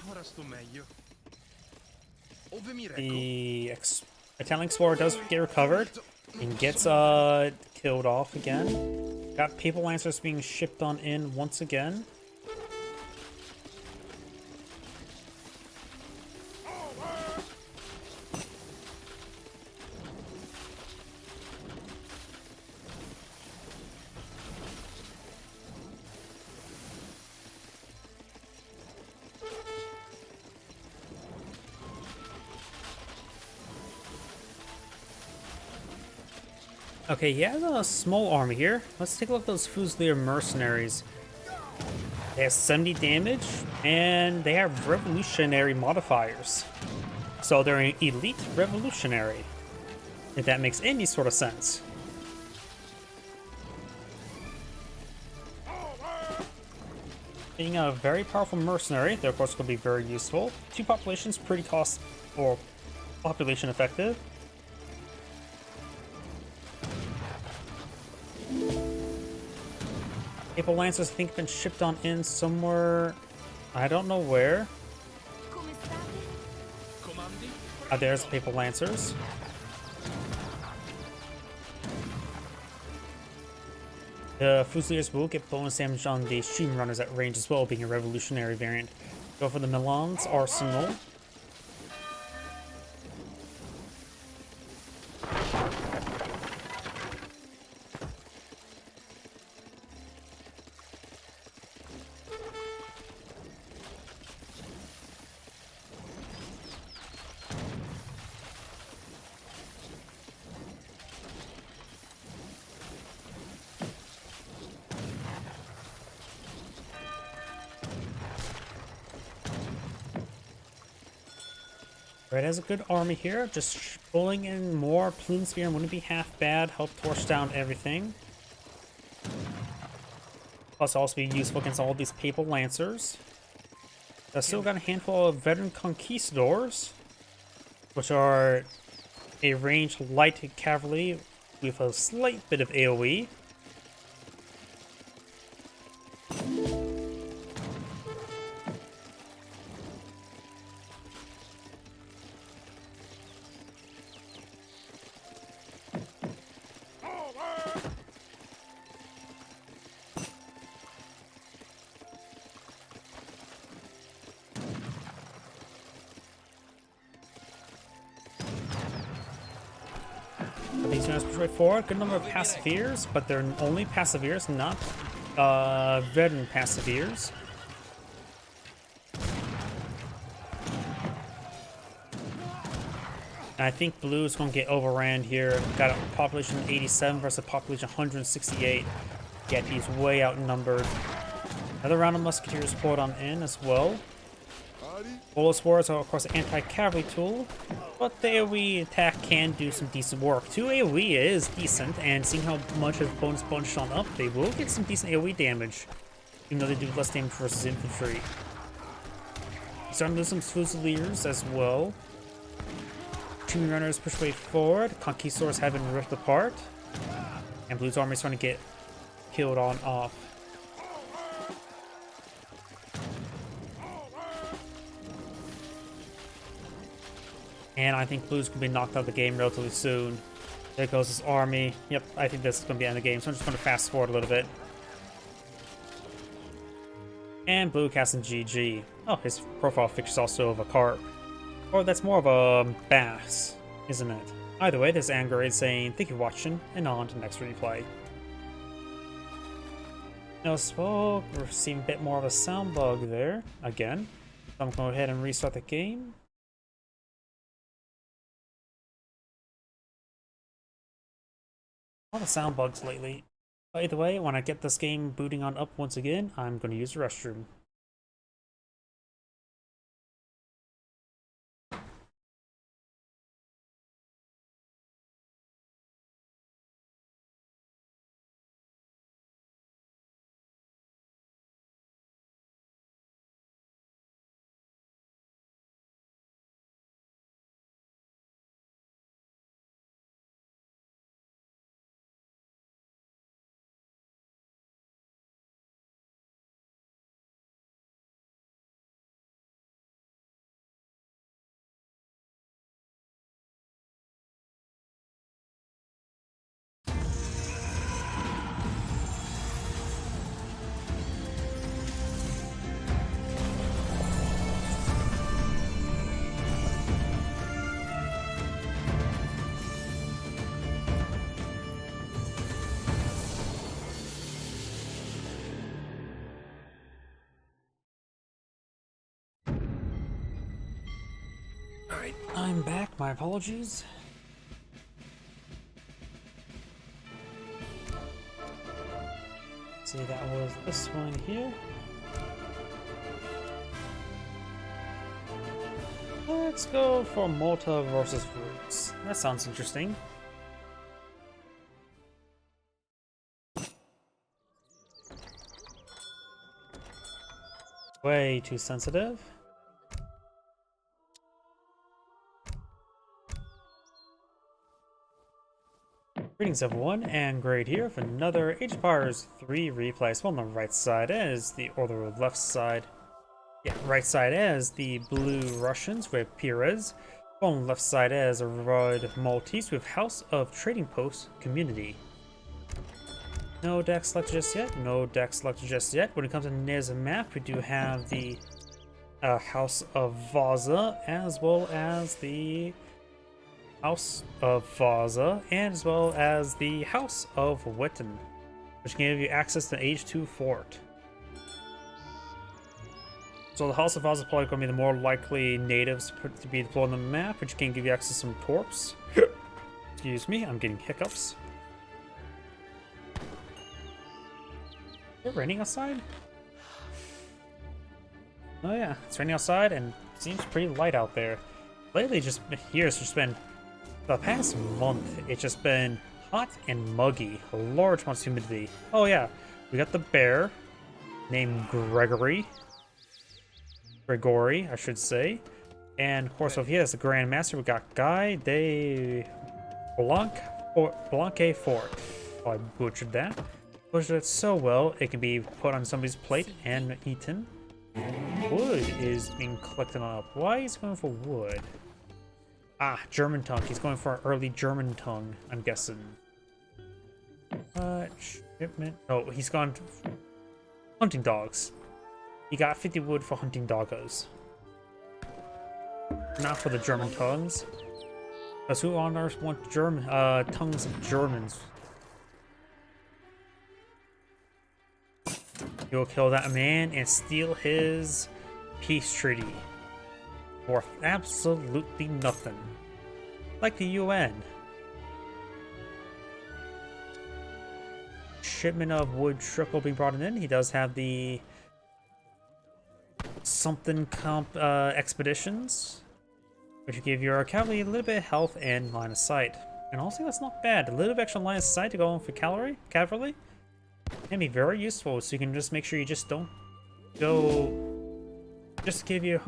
Ora sto meglio. Ove mi reco? The Italian Explorer does get recovered and gets killed off again. Got Papal Lancers being shipped on in once again. Okay, he has a small army here. Let's take a look at those Fusilier mercenaries. They have 70 damage, and they have revolutionary modifiers. So they're an elite revolutionary, if that makes any sort of sense. Being a very powerful mercenary, they're of course going to be very useful. 2 populations, pretty cost or population effective. Papal Lancers, I think, been shipped on in somewhere. I don't know where. There's Papal Lancers. The Fusiliers will get bonus damage on the Stream Runners at range as well, being a revolutionary variant. Go for the Milan's Arsenal. Red has a good army here, just pulling in more Plume Spear wouldn't be half bad, help torch down everything. Plus also be useful against all these Papal Lancers. I've still got a handful of Veteran Conquistadors, which are a ranged light cavalry with a slight bit of AoE. These units push right forward. Good number of Passiveers, but they're only Passiveers, not Veteran Passiveers. And I think blue is going to get overran here. Got a population 87 versus a population 168. Yet he's way outnumbered. Another round of Musketeers poured on in as well. Bullet Swords are of course an anti-cavalry tool, but the AoE attack can do some decent work. 2 AoE is decent, and seeing how much of bonus bunched on up, they will get some decent AoE damage, even though they do less damage versus infantry. Starting to lose some Fusiliers as well. Stream Runners push way forward, Conquistadors have been ripped apart, and Blue's army is starting to get killed on off. And I think Blue's going to be knocked out of the game relatively soon. There goes his army. Yep, I think this is going to be the end of the game, so I'm just going to fast forward a little bit. And Blue casting GG. Oh, his profile picture is also of a carp. Or that's more of a bass, isn't it? Either way, this is Angerade saying thank you for watching, and on to the next replay. Well, we're seeing a bit more of a sound bug there, again. So I'm going to go ahead and restart the game. All the sound bugs lately. By the way, when I get this game booting on up once again, I'm going to use the restroom. Alright, I'm back. My apologies. See, that was this one here. Let's go for Malta versus Roots. That sounds interesting. Way too sensitive. Greetings everyone, and Great here for another Age of Empires 3 replay. So on the right side is or the left side. Yeah, right side is the Blue Russians with Pires. On the left side is a Red Maltese with House of Trading Post Community. No deck selected just yet. No deck selected just yet. When it comes to Nez map, we do have the House of Vaza, as well as the House of Vaza, and as well as the House of Witten, which can give you access to Age 2 Fort. So the House of Vaza is probably going to be the more likely natives to be deployed on the map, which can give you access to some torps. Excuse me, I'm getting hiccups. Is it raining outside? Oh yeah, it's raining outside and it seems pretty light out there. Lately, it's just been the past month. It's just been hot and muggy, large amounts of humidity. Oh yeah, we got the bear named Gregory, I should say, and of course, over here is the Grand Master. We got Guy de Blanque Fort. Oh, I butchered that. Butchered it so well, it can be put on somebody's plate and eaten. Wood is being collected up. Why is he going for wood? Ah, German tongue. He's going for an early German tongue, I'm guessing. Shipment. Oh, he's gone to hunting dogs. He got 50 wood for hunting doggos. Not for the German tongues. Because who on earth wants tongues of Germans? You'll kill that man and steal his peace treaty. Worth absolutely nothing. Like the UN. Shipment of wood trickle being brought in. He does have the something expeditions, which give your cavalry a little bit of health and line of sight. And also, that's not bad. A little bit extra line of sight to go on for cavalry can be very useful. So you can just make sure you just don't go. Just to give you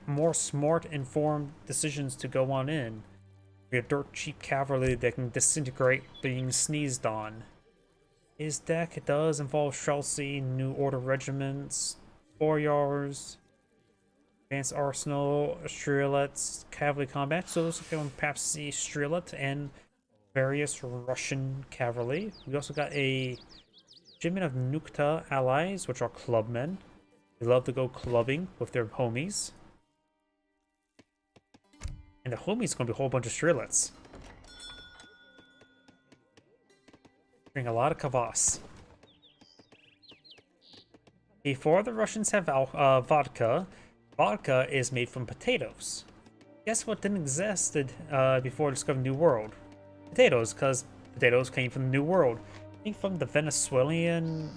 more smart, informed decisions to go on in. We have dirt cheap cavalry that can disintegrate being sneezed on. His deck does involve Chelsea, New Order regiments, Boyars, Advanced Arsenal, Strelets, Cavalry Combat. So those can perhaps see Strelet and various Russian cavalry. We also got a regiment of Nukta allies, which are clubmen. They love to go clubbing with their homies. And the homies going to be a whole bunch of Strelets. Bring a lot of kvass. Before the Russians have vodka, vodka is made from potatoes. Guess what didn't exist before discovering New World? Potatoes, because potatoes came from the New World. I think from the Venezuelan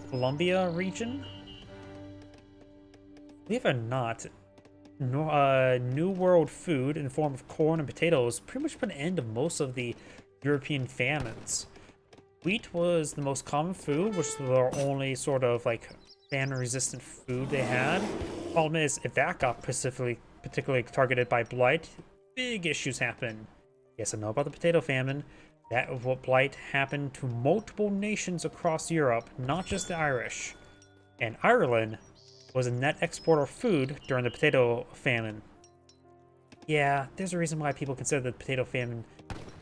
Colombia region? Believe it or not, New World food in the form of corn and potatoes pretty much put an end to most of the European famines. Wheat was the most common food, which was their only sort of like famine-resistant food they had. Problem is, if that got particularly targeted by blight, big issues happen. Yes, I know about the potato famine. That blight happened to multiple nations across Europe, not just the Irish. And Ireland was a net exporter of food during the potato famine. Yeah, there's a reason why people consider the potato famine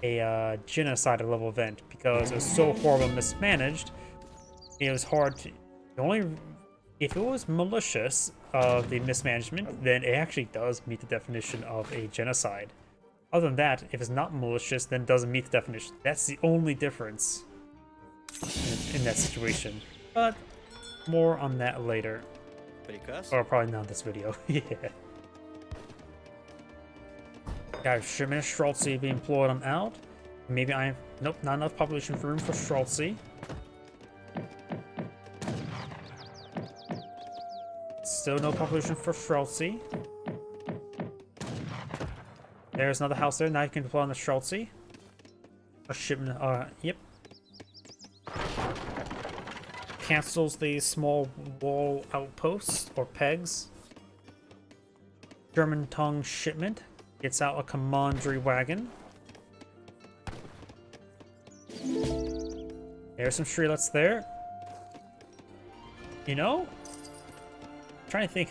a genocide level event, because it was so horrible and mismanaged. It was hard to if it was malicious of the mismanagement, then it actually does meet the definition of a genocide. Other than that, if it's not malicious, then it doesn't meet the definition. That's the only difference in that situation. But more on that later. Or probably not in this video. Yeah. Got a shipment of Streltsy being deployed on out. Maybe nope, not enough population room for Streltsy. Still no population for Streltsy. There's another house there. Now you can deploy on the Streltsy. A shipment, yep. Cancels the small wall outposts or pegs. German tongue shipment. Gets out a commandery wagon. There's some Streelets there. You know? I'm trying to think.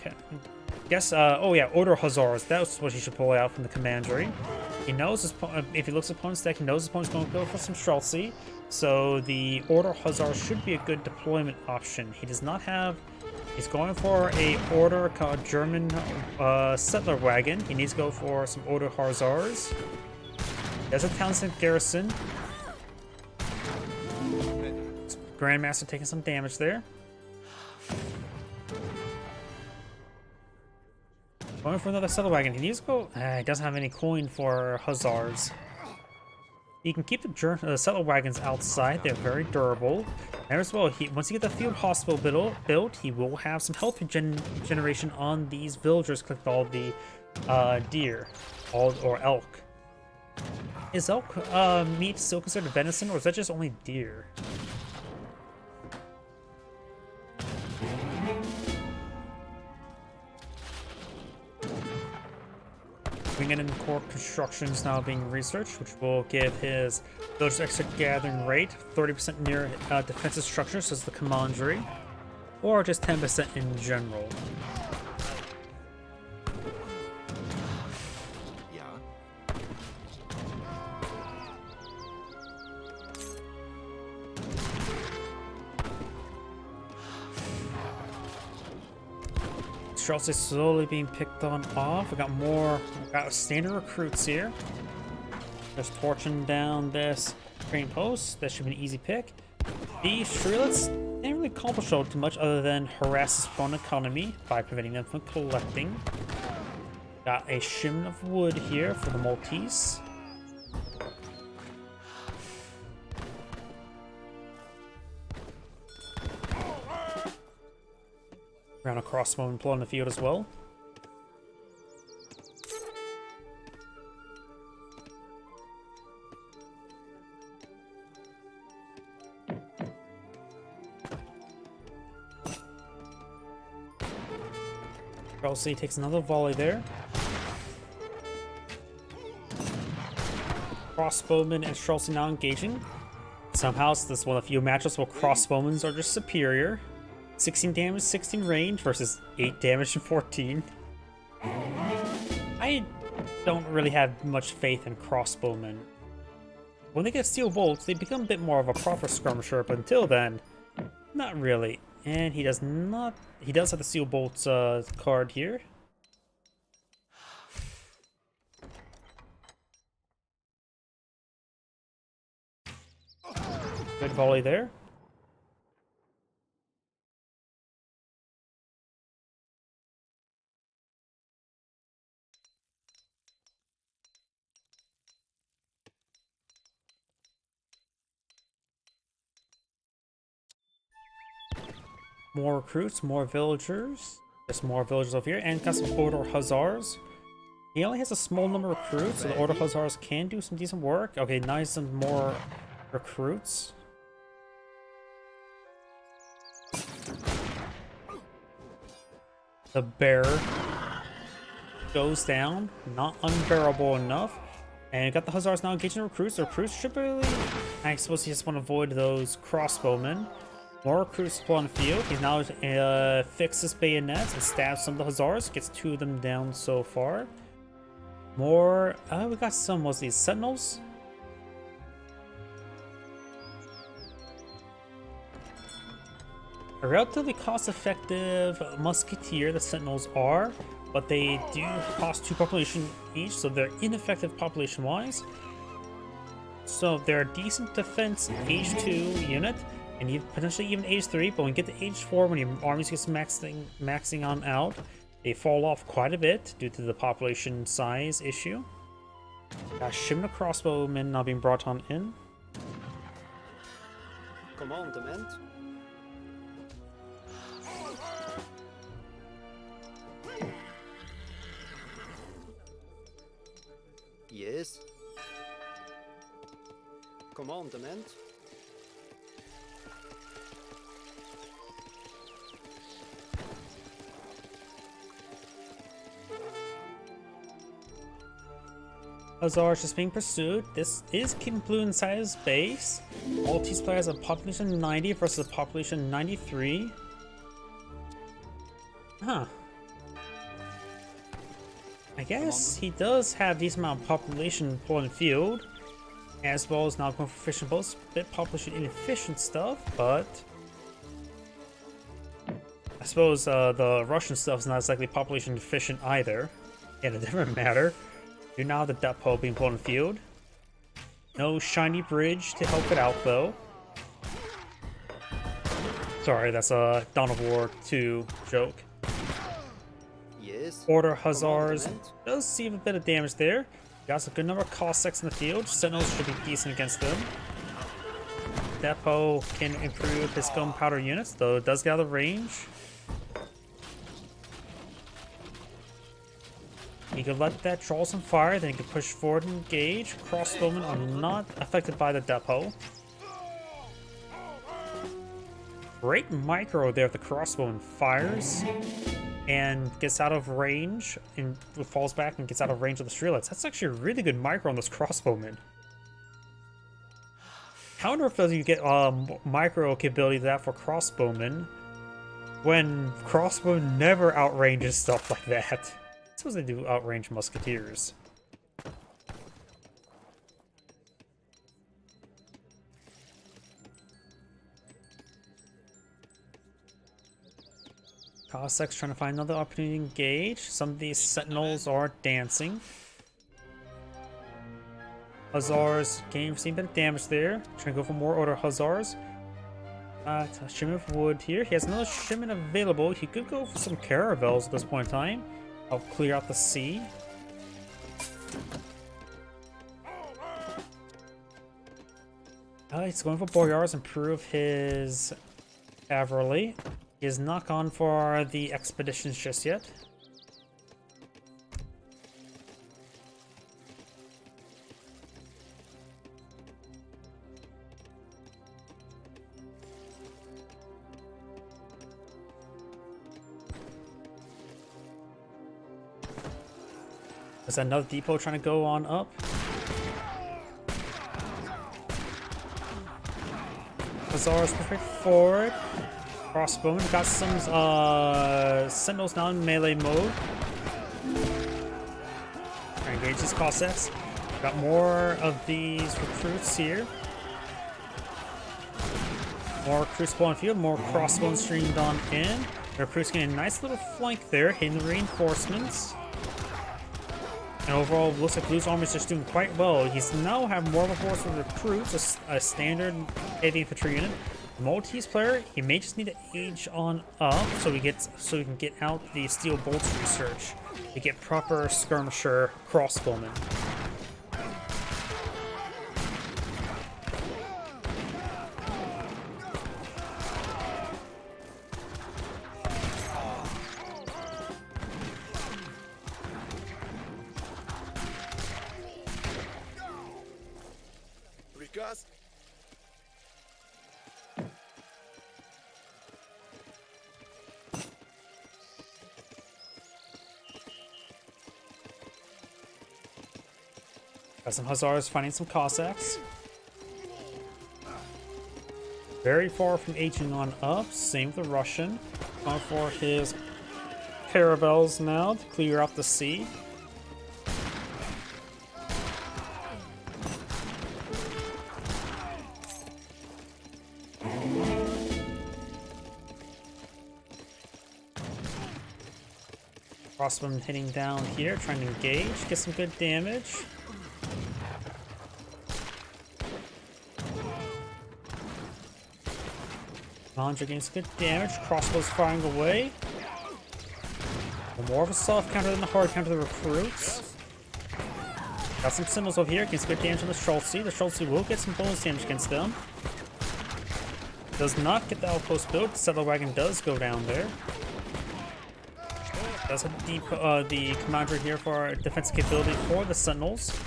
Guess, oh yeah, Order Hussars. That's what he should pull out from the commandery. He knows his if he looks at opponent's deck, he knows his opponent's going to go for some Streltsy. So the Order Hussars should be a good deployment option. He does not have. He's going for a Order German settler wagon. He needs to go for some Order Hussars. There's a Townsend garrison. Grandmaster taking some damage there. Going for another settler wagon. He needs to go. He doesn't have any coin for Hussars. You can keep the settler wagons outside. They're very durable. And as well, once you get the field hospital built, he will have some health generation on these villagers. Click all the deer, or elk. Is elk meat still considered venison, or is that just only deer? Winged and core constructions now being researched, which will give his villagers extra gathering rate, 30% near defensive structures, such as the commandery, or just 10% in general. Streltsy slowly being picked on off. We got standard recruits here. Just torching down this train post. That should be an easy pick. These Streelets didn't really accomplish too much other than harass his own economy by preventing them from collecting. Got a shipment of wood here for the Maltese. Around a crossbow and pull on the field as well. Streltsy takes another volley there. Crossbowmen and Streltsy now engaging. Somehow this is one of the few matchups where crossbowmen are just superior. 16 damage, 16 range versus 8 damage and 14. I don't really have much faith in crossbowmen. When they get steel bolts, they become a bit more of a proper skirmisher, but until then, not really. And he does not. He does have the steel bolts card here. Good volley there. More recruits, more villagers. There's more villagers over here, and got some Order Hussars. He only has a small number of recruits, so the Order Hussars can do some decent work. Okay, now he's some more recruits. The bear goes down, not unbearable enough. And you got the Hussars now engaging recruits. The recruits should really, I suppose he just want to avoid those crossbowmen. More recruits on the field. He's now fixed his bayonets and stabs some of the Hussars. Gets 2 of them down so far. More, we got some, what's these, Sentinels? A relatively cost-effective musketeer, the Sentinels are, but they do cost 2 population each, so they're ineffective population-wise. So they're a decent defense age 2 unit, and you potentially even age 3, but when you get to age 4, when your armies get maxing on out, they fall off quite a bit due to the population size issue. Shimmer crossbowmen now being brought on in. Commandment. Yes. Commandment. Hussars is being pursued. This is King Blue inside his base. Maltese player has a population 90 versus a population 93. Huh. I guess he does have a decent amount of population pulling field, as well as not going for fishing boats. A bit population inefficient stuff, but I suppose the Russian stuff is not exactly population efficient either. In a different matter. You're now the depot being pulled in the field. No shiny bridge to help it out though. Sorry, that's a Dawn of War 2 joke. Yes. Order Hussars Commandment. does see a bit of damage there. Got a good number of Cossacks in the field. Sentinels should be decent against them. Depot can improve his gunpowder units, though it does get out of range. He could let that draw some fire, then he could push forward and engage. Crossbowmen are not affected by the depot. Great micro there if the crossbowman fires and gets out of range and falls back and gets out of range of the streamlets. That's actually a really good micro on those crossbowmen. I wonder if you get micro capability to that for crossbowmen when crossbowmen never outranges stuff like that. I suppose they do outrange musketeers. Cossacks trying to find another opportunity to engage. Some of these sentinels are dancing. Hussars game seeing a bit of damage there. Trying to go for more order Hussars. Shipment of wood here. He has another shipment available. He could go for some caravels at this point in time. Help clear out the sea. He's going for Boyars, improve his cavalry. He has not gone for the expeditions just yet. There's another depot trying to go on up. Hussars perfect forward. Crossbowman got some sentinels now in melee mode. Trying to engage these Cossacks. Got more of these recruits here. More recruits pulling field, more crossbow streamed on in. The recruits getting a nice little flank there, hitting the reinforcements. And overall, looks like Blue's army is just doing quite well. He's now have more of a force of recruits, a standard heavy infantry unit. Maltese player, he may just need to age on up so he can get out the steel bolts research to get proper skirmisher crossbowmen. Prikaz? Got some Hussars finding some Cossacks. Very far from aging on up. Same with the Russian. Going for his caravels now to clear out the sea. Crossbowman hitting down here, trying to engage, get some good damage. Launcher getting some good damage. Crossbows firing away. More of a soft counter than the hard counter to the recruits. Got some Sentinels over here. Gets good damage on the Schultz. The Schultz will get some bonus damage against them. Does not get the outpost built. Settler Wagon does go down there. Does have the commander here for defensive capability for the Sentinels.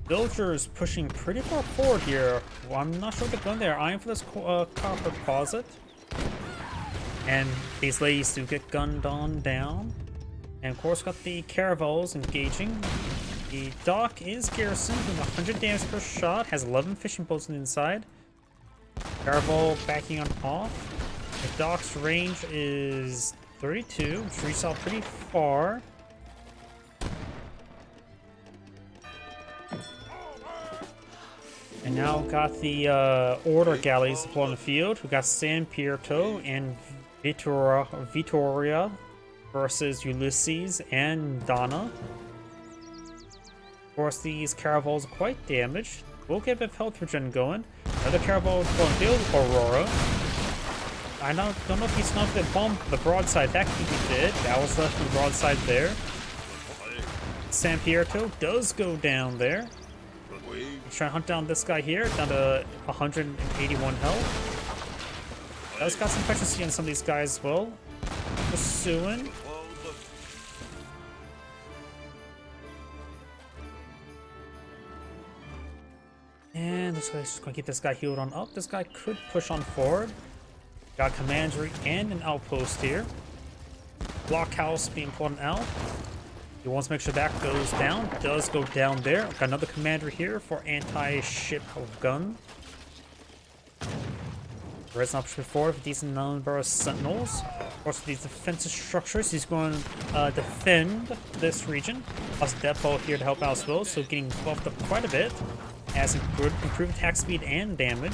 Villagers pushing pretty far forward here. Well, I'm not sure what they're going there. Eyeing for this copper closet. And these ladies do get gunned on down. And of course got the caravels engaging. The dock is garrisoned with 100 damage per shot. Has 11 fishing boats on the inside. Caravel backing on off. The dock's range is 32, which reaches out pretty far. And now got the order galleys deployed on the field. We got San Pietro and Vittoria versus Ulysses and Donna. Of course, these caravels are quite damaged. We'll get a bit of health regen going. Another caravel going to field, Aurora. I don't know if he snuffed the broadside. That could be did. That was left the broadside there. San Pietro does go down there. He's trying to hunt down this guy here, down to 181 health. Does got some efficiency on some of these guys as well. Pursuing. And this guy's just going to get this guy healed on up. This guy could push on forward. Got commandery and an outpost here. Blockhouse being pulled out. He wants to make sure that goes down. Does go down there. Got another commander here for anti-ship gun. Res up forward with a decent number of sentinels. Of course, with these defensive structures, he's going to defend this region. Plus depot here to help out as well, so getting buffed up quite a bit. Has improved attack speed and damage.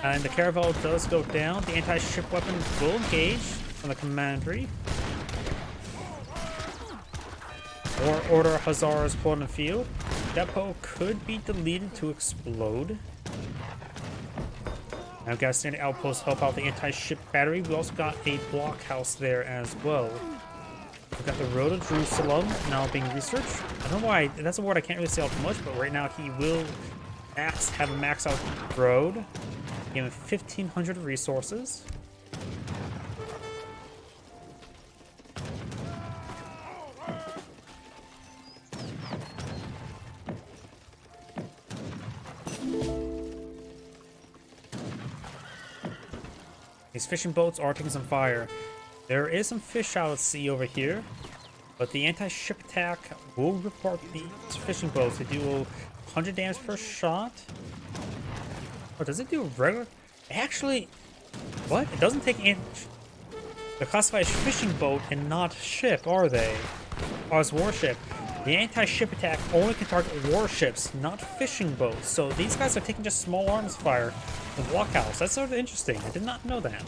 And the caravel does go down. The anti-ship weapon will engage from the commandery. Or order Hussars pulled in the field. Depot could be deleted to explode. Now we've got a standing outpost to help out the anti-ship battery. We also got a blockhouse there as well. We've got the Road of Jerusalem now being researched. I don't know why, that's a word I can't really say out too much, but right now he will have a max out road. Give him 1,500 resources. These fishing boats are taking some fire. There is some fish out at sea over here, but the anti-ship attack will report these fishing boats. They do 100 damage per shot. Oh, does it do regular? Actually, what? It doesn't take they're classified as fishing boat and not ship, are they? Or as warship. The anti-ship attack only can target warships, not fishing boats. So these guys are taking just small arms fire with blockhouse. That's sort of interesting. I did not know that.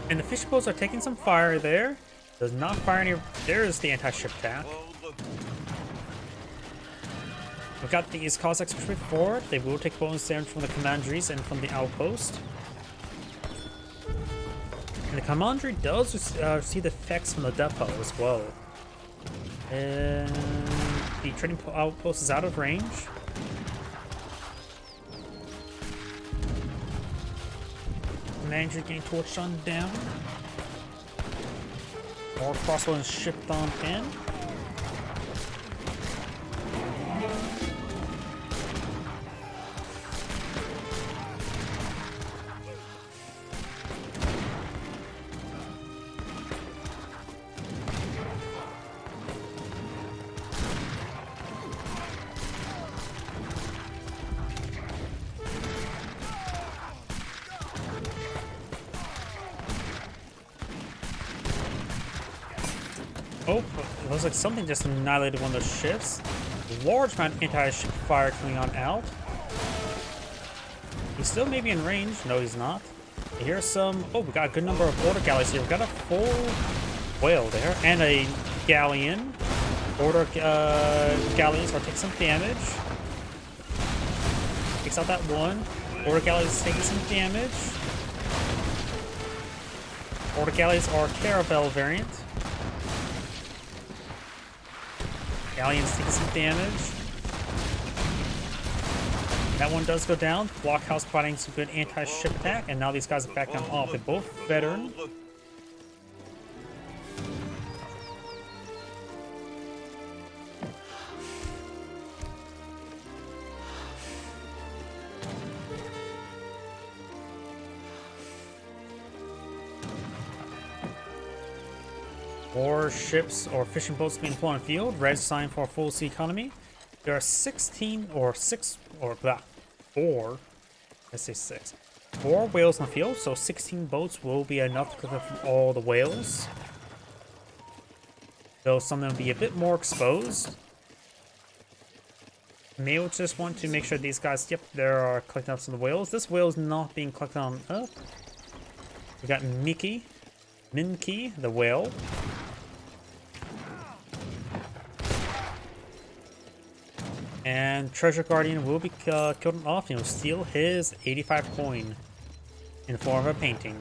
And the fishing boats are taking some fire there. Does not fire any. There's the anti-ship attack. We've got these Cossacks pushing forward. They will take bonus damage from the commanderies and from the outpost. And the commandery does receive the effects from the depot as well. And the trading outpost is out of range. Commander getting torched on down. More crossbows shipped on in. Oh, it looks like something just annihilated one of those ships. Large amount of anti-ship fire coming on out. He's still maybe in range. No, he's not. Here's some. Oh, we got a good number of order galleys here. We got a full whale there and a galleon. Order galleons are taking some damage. Takes out that one. Order galleys taking some damage. Order galleys are Caravel variant. Galleons taking some damage. That one does go down. Blockhouse providing some good anti-ship attack, and now these guys are back down off. They're both veteran. More ships or fishing boats being deployed on the field. Red sign for a full sea economy. There are 4 whales on the field, so 16 boats will be enough to cover from all the whales. Though some of them will be a bit more exposed. May just want to make sure these guys, yep, they are collecting up some of the whales. This whale is not being collected on up. We got Minky, the whale. And Treasure Guardian will be killed off and will steal his 85 coin in the form of a painting.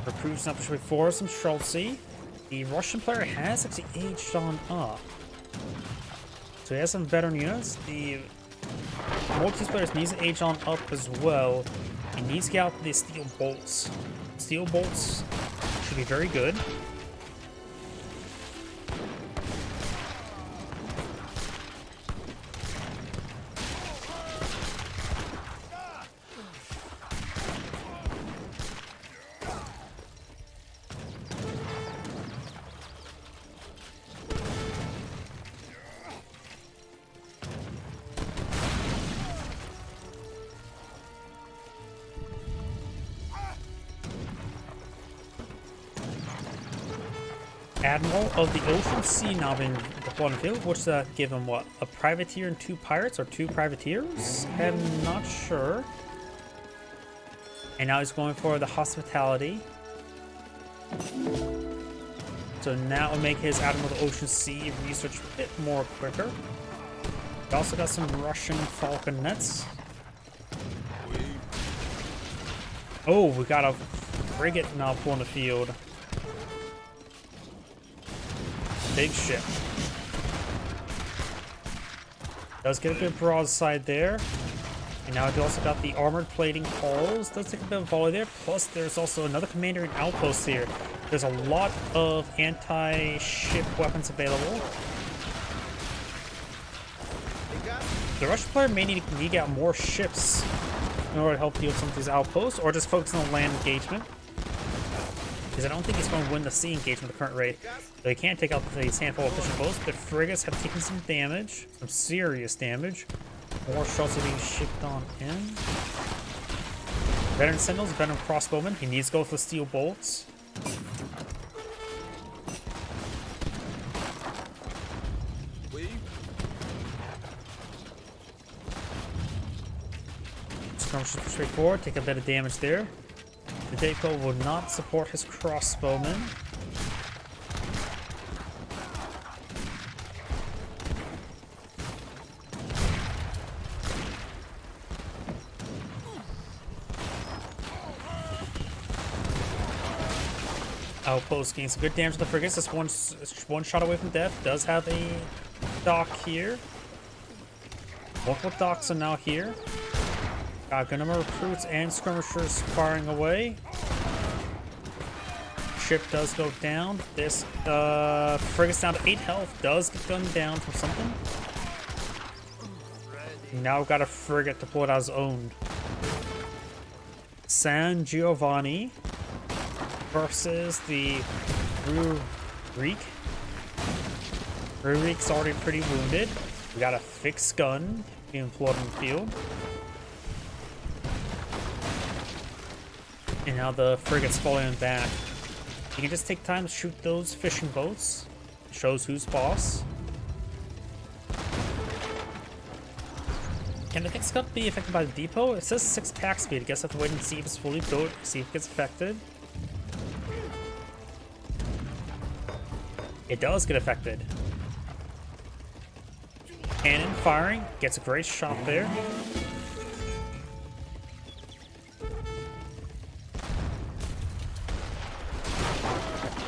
Recruits up before some Schultzy. The Russian player has actually aged on up. So he has some veteran units. The Maltese players needs to age on up as well. He needs to get out the steel bolts. Steel bolts should be very good. Admiral of the Ocean Sea now being deployed on the field, which give him what? A privateer and 2 pirates, or 2 privateers? I'm not sure. And now he's going for the hospitality. So now it'll make his Admiral of the Ocean Sea research a bit more quicker. We also got some Russian falconets. Oh, we got a frigate now on the field. Big ship. Does get a good broadside there. And now we also got the armored plating hulls. Does take a bit of volley there. Plus there's also another commander and outpost here. There's a lot of anti-ship weapons available. The Russian player may need to get out more ships in order to help deal with some of these outposts, or just focus on the land engagement. Because I don't think he's going to win the sea engagement at the current rate. So he can't take out these handful of fishing boats. The frigates have taken some damage, some serious damage. More shots are being shipped on in. Veteran Sentinels, veteran crossbowman. He needs to go for the steel bolts. Skirmish is straightforward. Take a bit of damage there. The Daco will not support his crossbowmen. Outpost gains some good damage to the frigates. This one shot away from death. Does have a dock here. Multiple docks are now here. Got a good number of recruits and skirmishers firing away. Ship does go down. This frigate's down to 8 health. Does get gunned down from something. Now we've got a frigate deployed as owned. San Giovanni versus the Rurik. Rurik's already pretty wounded. We got a fixed gun being deployed in the field. And now the frigate's falling back. You can just take time to shoot those fishing boats. It shows who's boss. Can the Thick Scud be affected by the depot? It says 6 pack speed. I guess I have to wait and see if it's fully built, see if it gets affected. It does get affected. Cannon firing, gets a great shot there.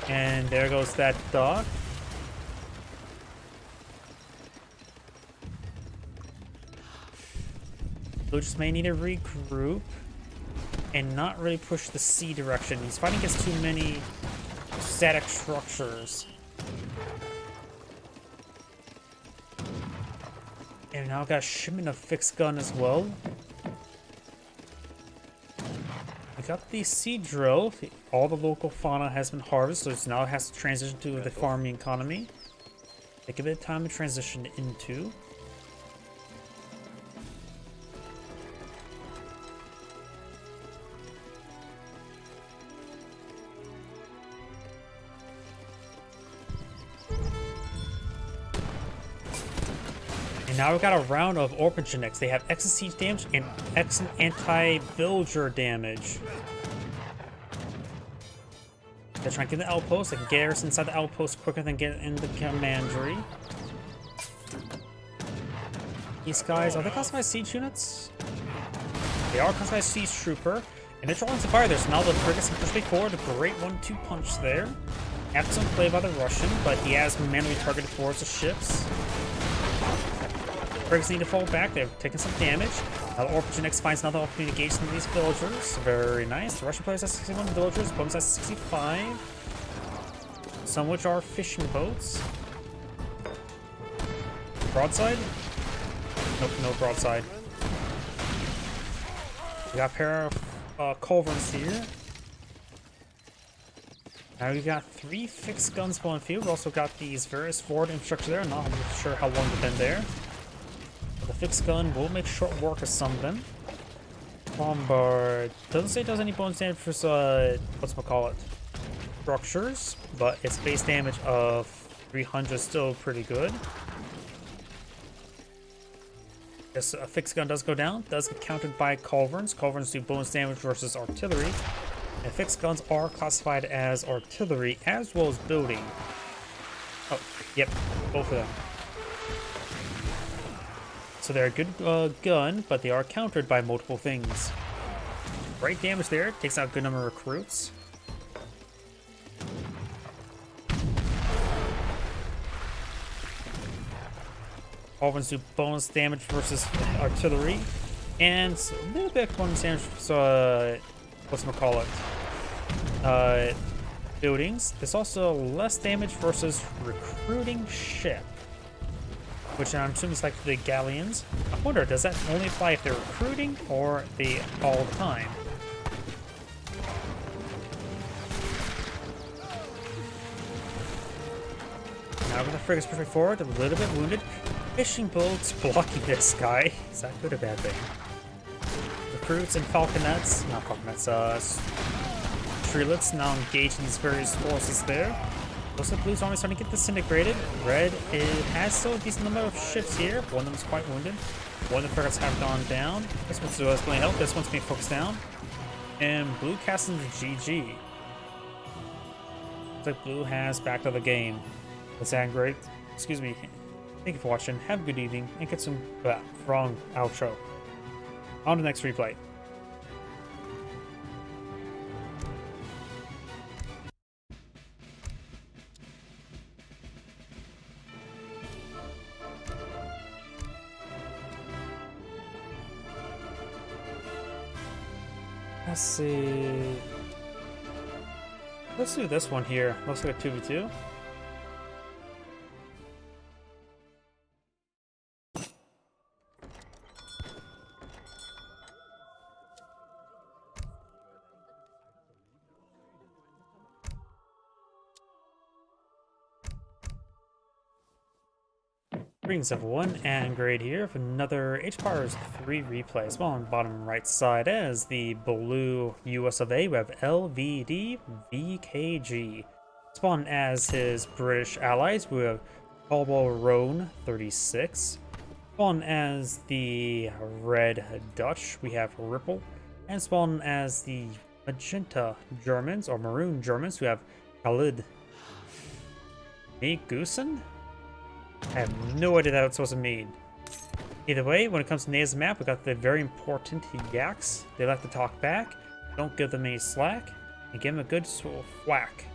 And there goes that dog. Blue just may need to regroup and not really push the C direction. He's fighting against too many static structures. And now I've got a shipment of fixed gun as well. We got the seed drill. All the local fauna has been harvested, so now it has to transition to the farming economy. Take a bit of time to transition into. And now we've got a round of Orpagenics. They have excellent siege damage and excellent anti-villager damage. They're trying to get the outpost. They can get us inside the outpost quicker than get in the commandery. These guys, are they classified as siege units? They are classified as siege trooper. And they're trying to fire there, so now the frigates can push me forward. A great 1-2 punch there. Excellent play by the Russian, but he has manually targeted towards the ships. Frigates need to fall back. They're taking some damage. Now Orpagenics finds another opportunity to engage some of these villagers. Very nice. The Russian players have 61 villagers, bonus has 65. Some which are fishing boats. Broadside? Nope, no broadside. We got a pair of culverins here. Now we got 3 fixed guns on field. We also got these various forward infrastructure there. I'm not sure how long they've been there. The fixed gun will make short work of some of them. Bombard doesn't say it does any bonus damage for whatchamacallit structures, but its base damage of 300 is still pretty good. Yes, a fixed gun does go down, does get countered by culverins. Culverins do bonus damage versus artillery, and fixed guns are classified as artillery as well as building. Oh, yep, both of them. So they're a good gun, but they are countered by multiple things. Great damage there, takes out a good number of recruits. Culverins do bonus damage versus artillery, and a little bit of bonus damage for buildings. There's also less damage versus recruiting ship, which I'm assuming is like the galleons. I wonder, does that only apply if they're recruiting or the all the time? Now with the frigates pushing forward, a little bit wounded. Fishing boats blocking this guy. Is that good or bad thing? Recruits and falconets, not falconets, treelets now engaging these various forces there. Looks like Blue's army starting to get disintegrated. Red, it has still a decent number of ships here. One of them is quite wounded. One of the frigates have gone down. This one's still playing help. This one's being focused down. And Blue casts into GG. Looks like Blue has back to the game. That's great. Excuse me. Thank you for watching. Have a good evening. And get some wrong outro. On to the next replay. Let's see. Let's do this one here. Looks like a 2v2. Greetings everyone, and Grade here for another HPower's 3 replays. Well, on the bottom right side as the blue US of A, we have LVD VKG. Spawn as his British allies, we have Caldwell Roan 36. Spawn as the Red Dutch, we have Ripple. And spawn as the Magenta Germans, or Maroon Germans, we have Khalid. Megusen? I have no idea what it's supposed to mean. Either way, when it comes to Naya's map, we got the very important Yaks. They like to talk back. Don't give them any slack. And give them a good sort of whack.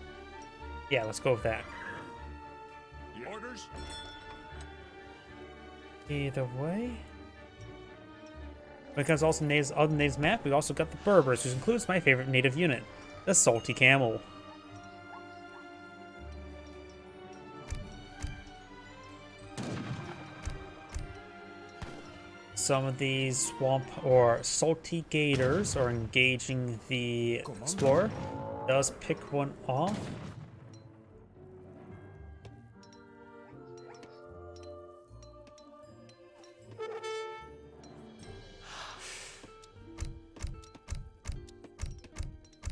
Yeah, let's go with that. Orders? Either way. When it comes to also Naya's map, we also got the Berbers, which includes my favorite native unit, the Salty Camel. Some of these swamp or salty gators are engaging the explorer. Does pick one off.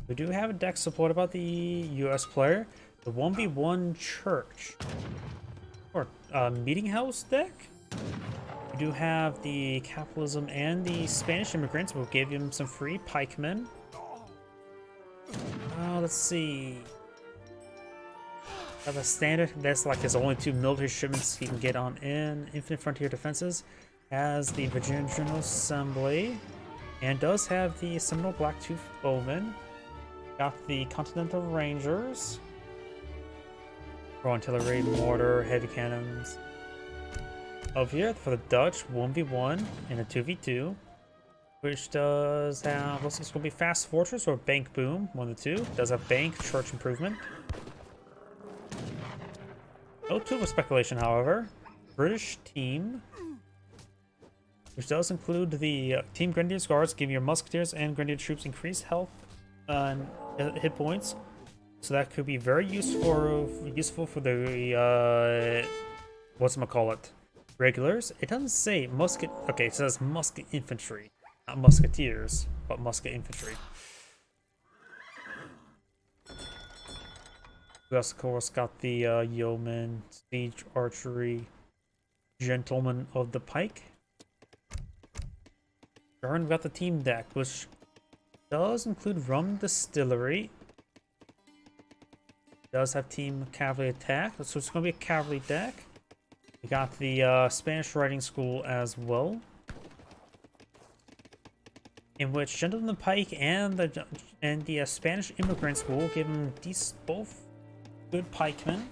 We do have a deck support about the US player, the 1v1 Church or Meeting House deck. We do have the Capitalism and the Spanish Immigrants. We'll give him some free pikemen. Let's see. Have a standard that's like his only 2 military shipments he can get on in. Infinite Frontier Defenses. Has the Virginia General Assembly. And does have the Seminole Blacktooth Bowman. Got the Continental Rangers. For artillery, mortar, heavy cannons. Over here for the Dutch, 1v1 and a 2v2. Which does have, looks like it's going to be Fast Fortress or Bank Boom, one of the two. Does have Bank, Church Improvement. No too much speculation, however. British team. Which does include the Team Grenadiers Guards, giving your Musketeers and Grenadier troops increased health and hit points. So that could be very useful for the, whatchamacallit, regulars. It doesn't say musket, okay, it says musket infantry. Not musketeers, but musket infantry. We also, of course, got the yeoman, siege archery, gentlemen of the pike. Darn, we got the team deck, which does include rum distillery. Does have team cavalry attack, so it's going to be a cavalry deck. We got the Spanish Riding School as well, in which Gentlemen of the Pike and the Spanish Immigrants will give them both good pikemen.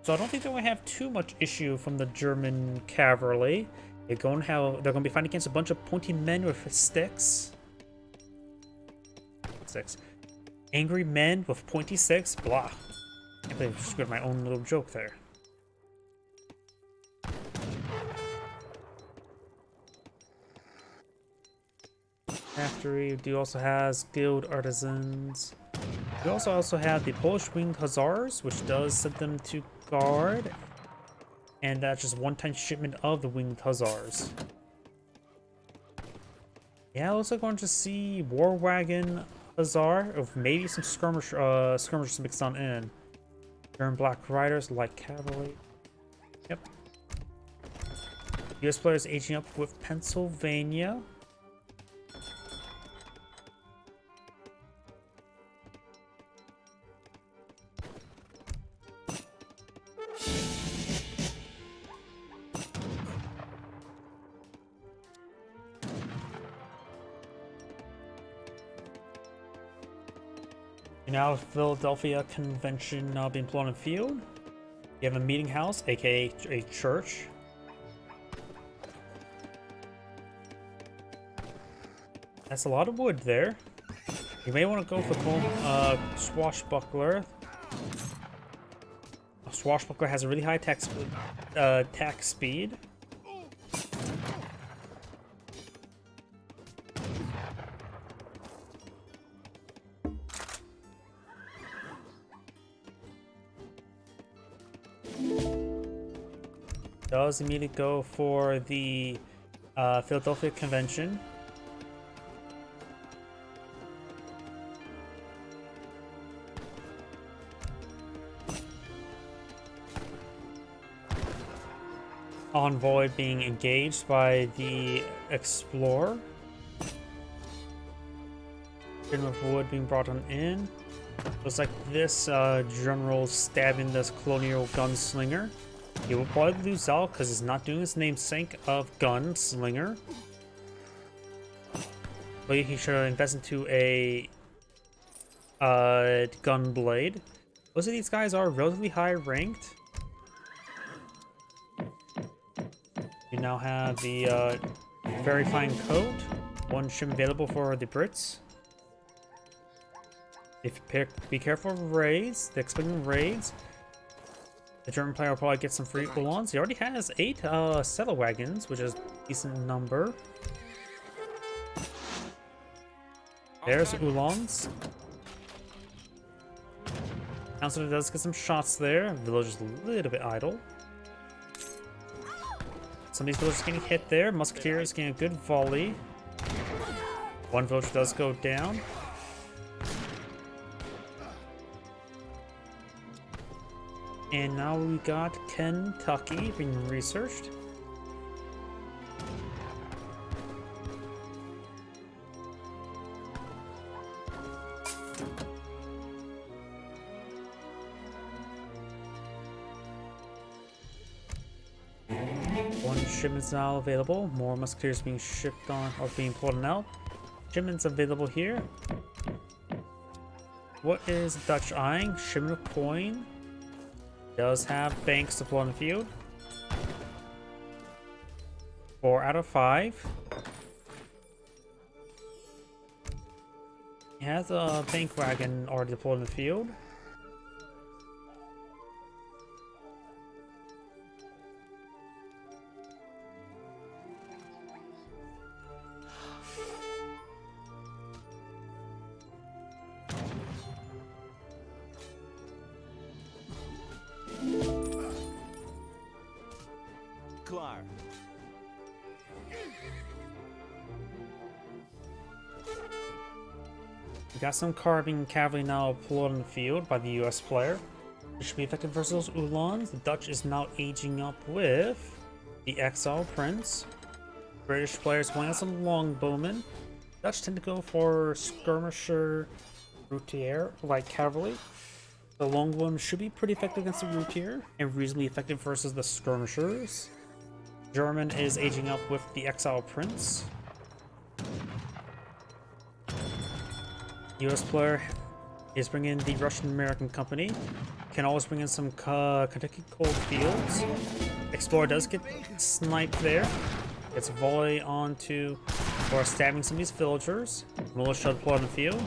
So I don't think they're going to have too much issue from the German cavalry. They're going to be fighting against a bunch of pointy men with sticks. Angry men with pointy sticks. Blah. I can't believe I screwed my own little joke there. Factory also has guild artisans. We also have the Polish Winged Hussars, which does set them to guard. And that's just one-time shipment of the Winged Hussars. Yeah, looks like we're going to see War Wagon Hussar, of maybe some skirmishers mixed on in. German Black Riders, light cavalry. Yep. US players aging up with Pennsylvania. Now Philadelphia Convention being put on the field. You have a meeting house, aka a church. That's a lot of wood there. You may want to go for Swashbuckler. A Swashbuckler has a really high attack speed. Does immediately go for the Philadelphia Convention. Envoy being engaged by the Explorer. General of Wood being brought on in. Looks like this general stabbing this colonial gunslinger. He will probably lose out because he's not doing his namesake of Gunslinger. But he should invest into a Gunblade. Most of these guys are relatively high ranked. You now have the very fine coat. One ship available for the Brits. If you be careful of raids, the expecting raids. The German player will probably get some free Uhlans. He already has 8 settle wagons, which is a decent number. There's Uhlans. Counselor does get some shots there. Village is a little bit idle. Some of these villagers getting hit there. Musketeer is getting a good volley. One villager does go down. And now we got Kentucky being researched. One shipment's now available. More musketeers being shipped on or being pulled out. Shipments available here. What is Dutch eyeing? Shipment of coin. Does have banks deployed on the field. 4 out of 5. He has a bank wagon already deployed in the field. Klar. We got some carbine cavalry now deployed on the field by the US player. This should be effective versus those Uhlans. The Dutch is now aging up with the Exile Prince. British players playing some longbowmen. Dutch tend to go for skirmisher routier like cavalry. The longbowmen should be pretty effective against the routier and reasonably effective versus the skirmishers. German is aging up with the Exile Prince. US player is bringing in the Russian American Company. Can always bring in some Kentucky Cold Fields. Explorer does get sniped there. Gets a volley onto or stabbing some of these villagers. Militia deployed on the field.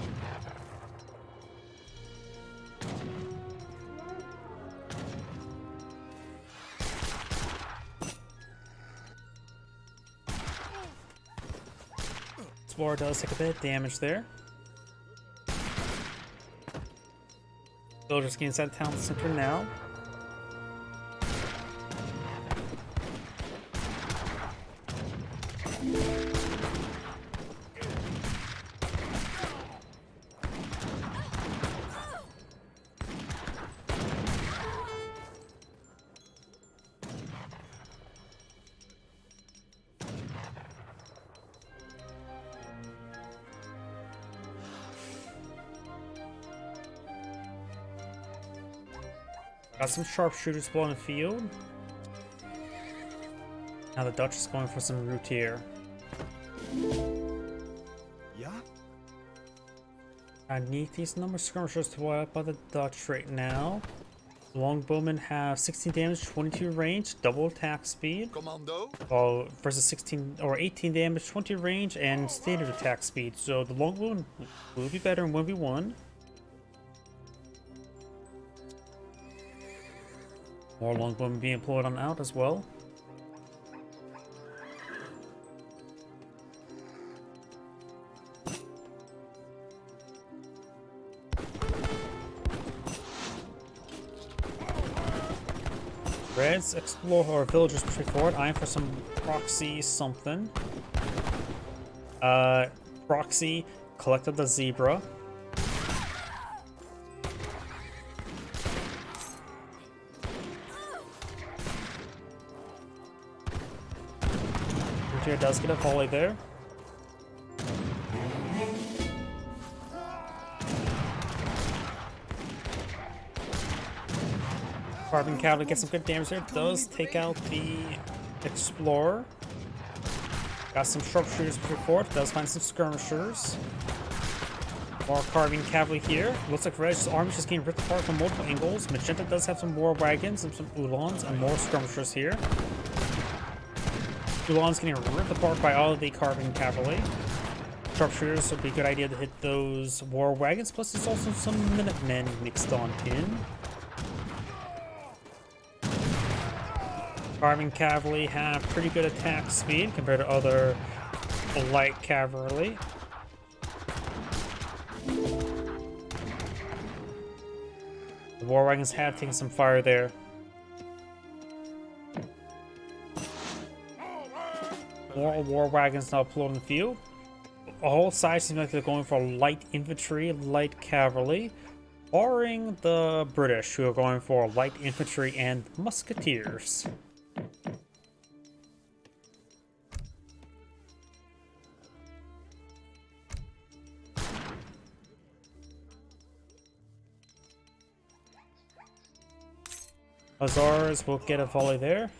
Explorer does take a bit of damage there. Villagers getting inside the town center now. Got some sharpshooters on the field. Now the Dutch is going for some routier. Yeah? I need these number of skirmishers to wipe out by the Dutch right now. Longbowmen have 16 damage, 22 range, double attack speed. Commando? Versus 16 or 18 damage, 20 range, and standard attack speed. So the longbowmen will be better in 1v1. More longbowmen being employed on out as well. Reds explore or villagers push forward, eyeing for some proxy something. Proxy collected the zebra. Routier does get a volley there. Carbon Cavalry gets some good damage there. Does take out the Explorer. Got some sharpshooters before it. Does find some skirmishers. More Carbine Cavalry here. Looks like Red's army is just getting ripped apart from multiple angles. Magenta does have some war wagons and some Ulans and more skirmishers here. Ulan's getting ripped apart by all of the Carbine Cavalry. Sharpshooters, so it'd be a good idea to hit those war wagons. Plus, there's also some Minutemen mixed on in. Carbine Cavalry have pretty good attack speed compared to other light cavalry. The war wagons have taken some fire there. More war wagons now deployed in the field. All sides seem like they're going for light infantry, light cavalry, barring the British, who are going for light infantry and musketeers. Hussars will get a volley there.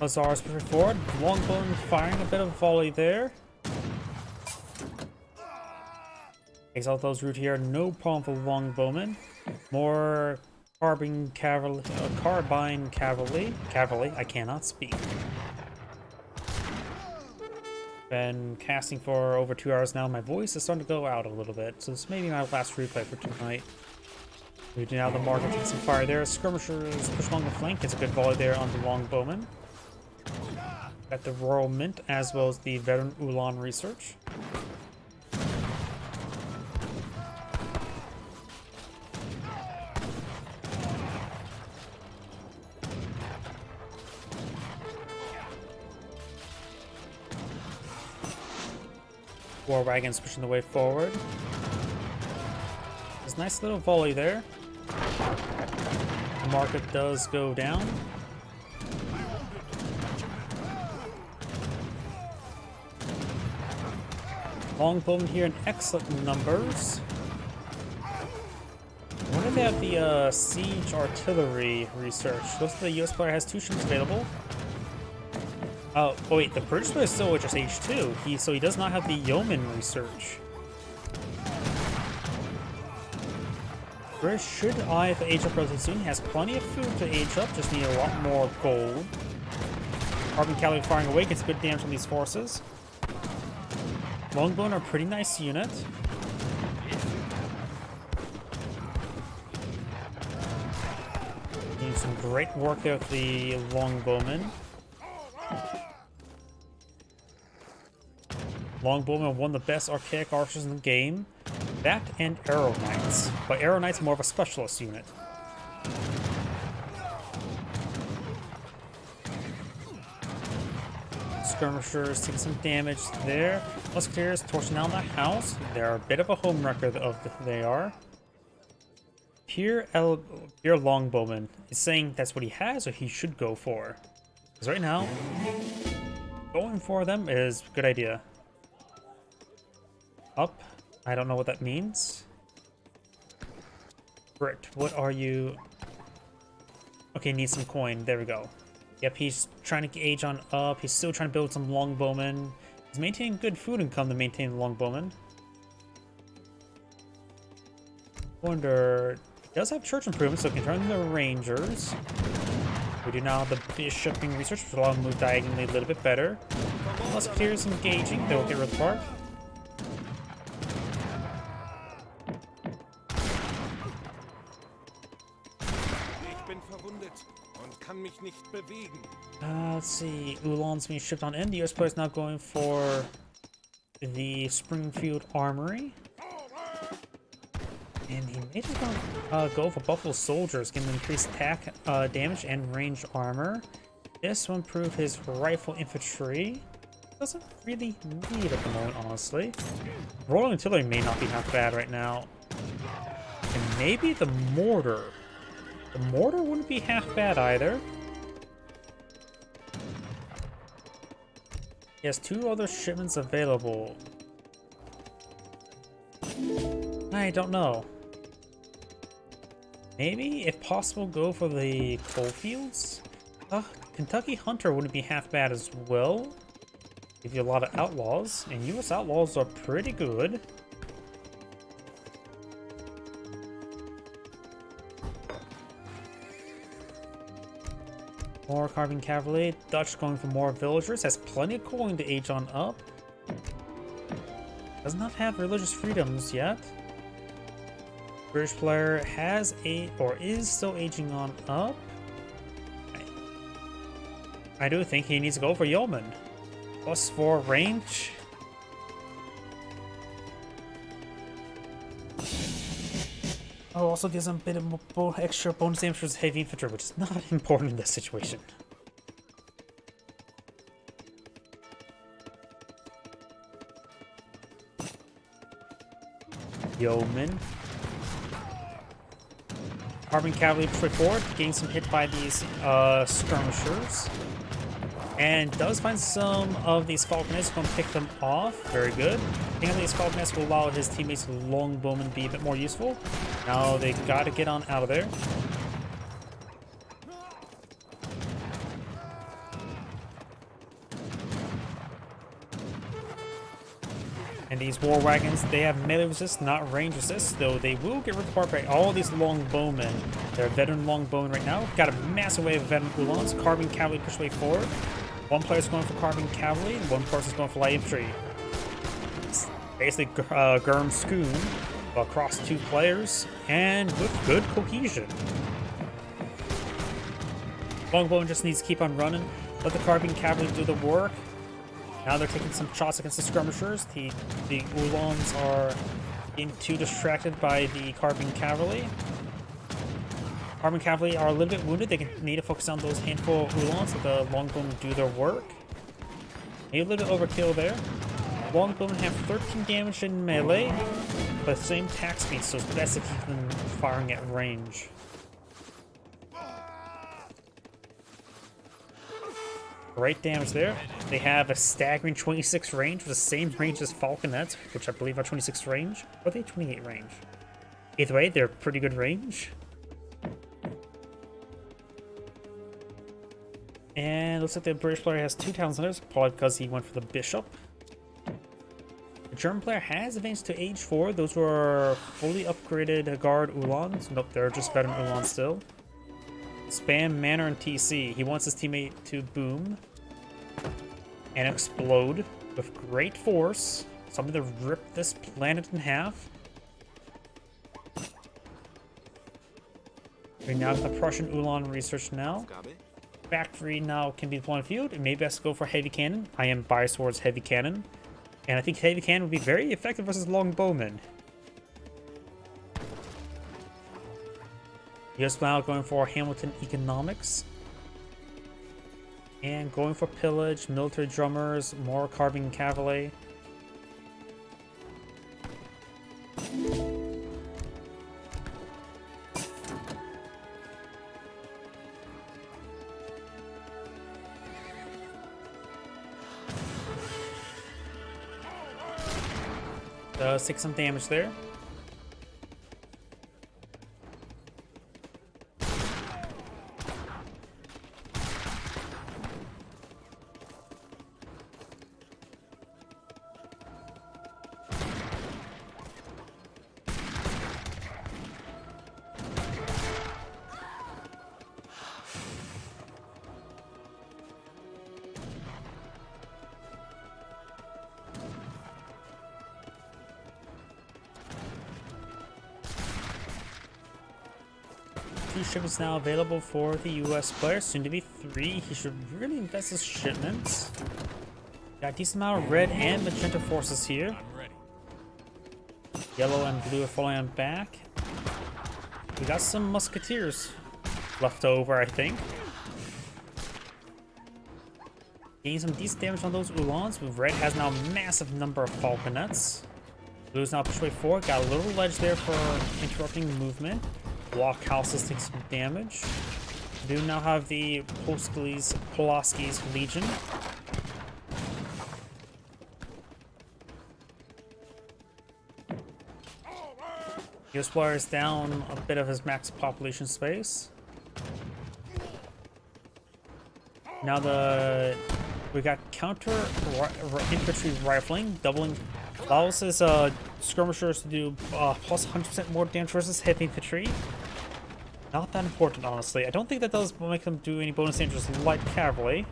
Hussars pushing forward. Longbowmen firing a bit of volley there. Takes out those root here. No problem for Longbowmen. More Carbine Cavalry. Cavalry. I cannot speak. Been casting for over 2 hours now. My voice is starting to go out a little bit, so this may be my last replay for tonight. We do now the market take some fire there. Skirmishers push along the flank. Gets a good volley there on the Longbowmen. Got the Royal Mint as well as the Veteran Ulan Research. War wagons pushing the way forward. There's a nice little volley there. The market does go down. Longbowmen here in excellent numbers. I wonder if they have the siege artillery research. Looks like the US player has 2 ships available. Oh wait, the British player is still with just H2. So he does not have the yeoman research. British should eye for age up relatively soon. He has plenty of food to age up, just need a lot more gold. Carbine Cavalry firing away gets good damage on these forces. Longbowmen are a pretty nice unit. Doing some great work there with the Longbowmen. Longbowmen are one of the best archaic archers in the game. That and Arrow Knights. But Arrow Knights are more of a specialist unit. Skirmishers taking some damage there. Musketeers torching down the house. They're a bit of a home wrecker they are. Pure Longbowman is saying that's what he has or he should go for. Because right now, going for them is a good idea. Up. I don't know what that means. Brit, what are you? Okay, need some coin. There we go. Yep, he's trying to age on up. He's still trying to build some Longbowmen. He's maintaining good food income to maintain the Longbowmen. Wonder, he does have church improvements, so he can turn the Rangers. We do now have the Bishoping Research, which will allow him to move diagonally a little bit better. Musketeers engaging, they will get rid of the park. Let's see. Ulan's being shipped on in. The US player is now going for the Springfield Armory. And he may just go for Buffalo Soldiers, getting increased attack damage and range armor. This will improve his rifle infantry. Doesn't really need it at the moment, honestly. Royal Artillery may not be half bad right now. And maybe the mortar. The mortar wouldn't be half bad either. He has 2 other shipments available. I don't know. Maybe, if possible, go for the coalfields? Kentucky Hunter wouldn't be half bad as well. Give you a lot of outlaws, and US outlaws are pretty good. More Carbine Cavalry. Dutch going for more villagers. Has plenty of coin to age on up. Does not have religious freedoms yet. British player has is still aging on up. I do think he needs to go for Yeoman. +4 range. Oh, also gives him a bit of extra bonus damage for his heavy infantry, which is not important in this situation. Yeoman. Carbine Cavalry push forward, getting some hit by these skirmishers. And does find some of these falconets, going to pick them off. Very good. Picking up these falconets will allow his teammates longbowmen to be a bit more useful. Now they got to get on out of there. And these war wagons, they have melee resist, not range resist, though they will get ripped apart by all these longbowmen. They're veteran longbowmen right now. Got a massive wave of veteran Uhlans. Carbine Cavalry push way forward. One player's going for Carbine Cavalry, and one person's going for light infantry. It's basically Gurm Schoon across 2 players, and with good cohesion. Longbowman just needs to keep on running. Let the Carbine Cavalry do the work. Now they're taking some shots against the skirmishers. The Uhlans are getting too distracted by the Carbine Cavalry. Carbine Cavalry are a little bit wounded. They need to focus on those handful of Uhlans, let the Longbowmen do their work. Maybe a little bit overkill there. Longbowmen have 13 damage in melee, but same attack speed, so it's best to keep them firing at range. Great damage there. They have a staggering 26 range, with the same range as Falconets, which I believe are 26 range. Or are they 28 range? Either way, they're pretty good range. And looks like the British player has 2 Town Centers, probably because he went for the Bishop. The German player has advanced to age 4. Those were fully upgraded Guard Uhlans. Nope, they're just veteran Uhlans still. Spam Manor and TC. He wants his teammate to boom and explode with great force. Something to rip this planet in half. We now have the Prussian Uhlan research now. Factory now can be deployed in field. It may best go for heavy cannon. I am biased towards heavy cannon. And I think heavy cannon would be very effective versus longbowmen. US now going for Hamilton economics. And going for pillage, military drummers, more Carbine Cavalry. Does take some damage there. Two shipments now available for the US player, soon to be 3. He should really invest his shipments. Got a decent amount of red and magenta forces here. I'm ready. Yellow and blue are falling on back. We got some musketeers left over, I think. Getting some decent damage on those Uhlans. Red has now a massive number of falconets. Blue's now pushed way forward. Got a little ledge there for interrupting movement. Block houses take some damage. We do now have the Pulaski's Legion. US player is down a bit of his max population space. Now we got counter infantry rifling, doubling allows his skirmishers to do plus 100% more damage versus heavy infantry. Not that important, honestly. I don't think that does make them do any bonus damage versus light cavalry.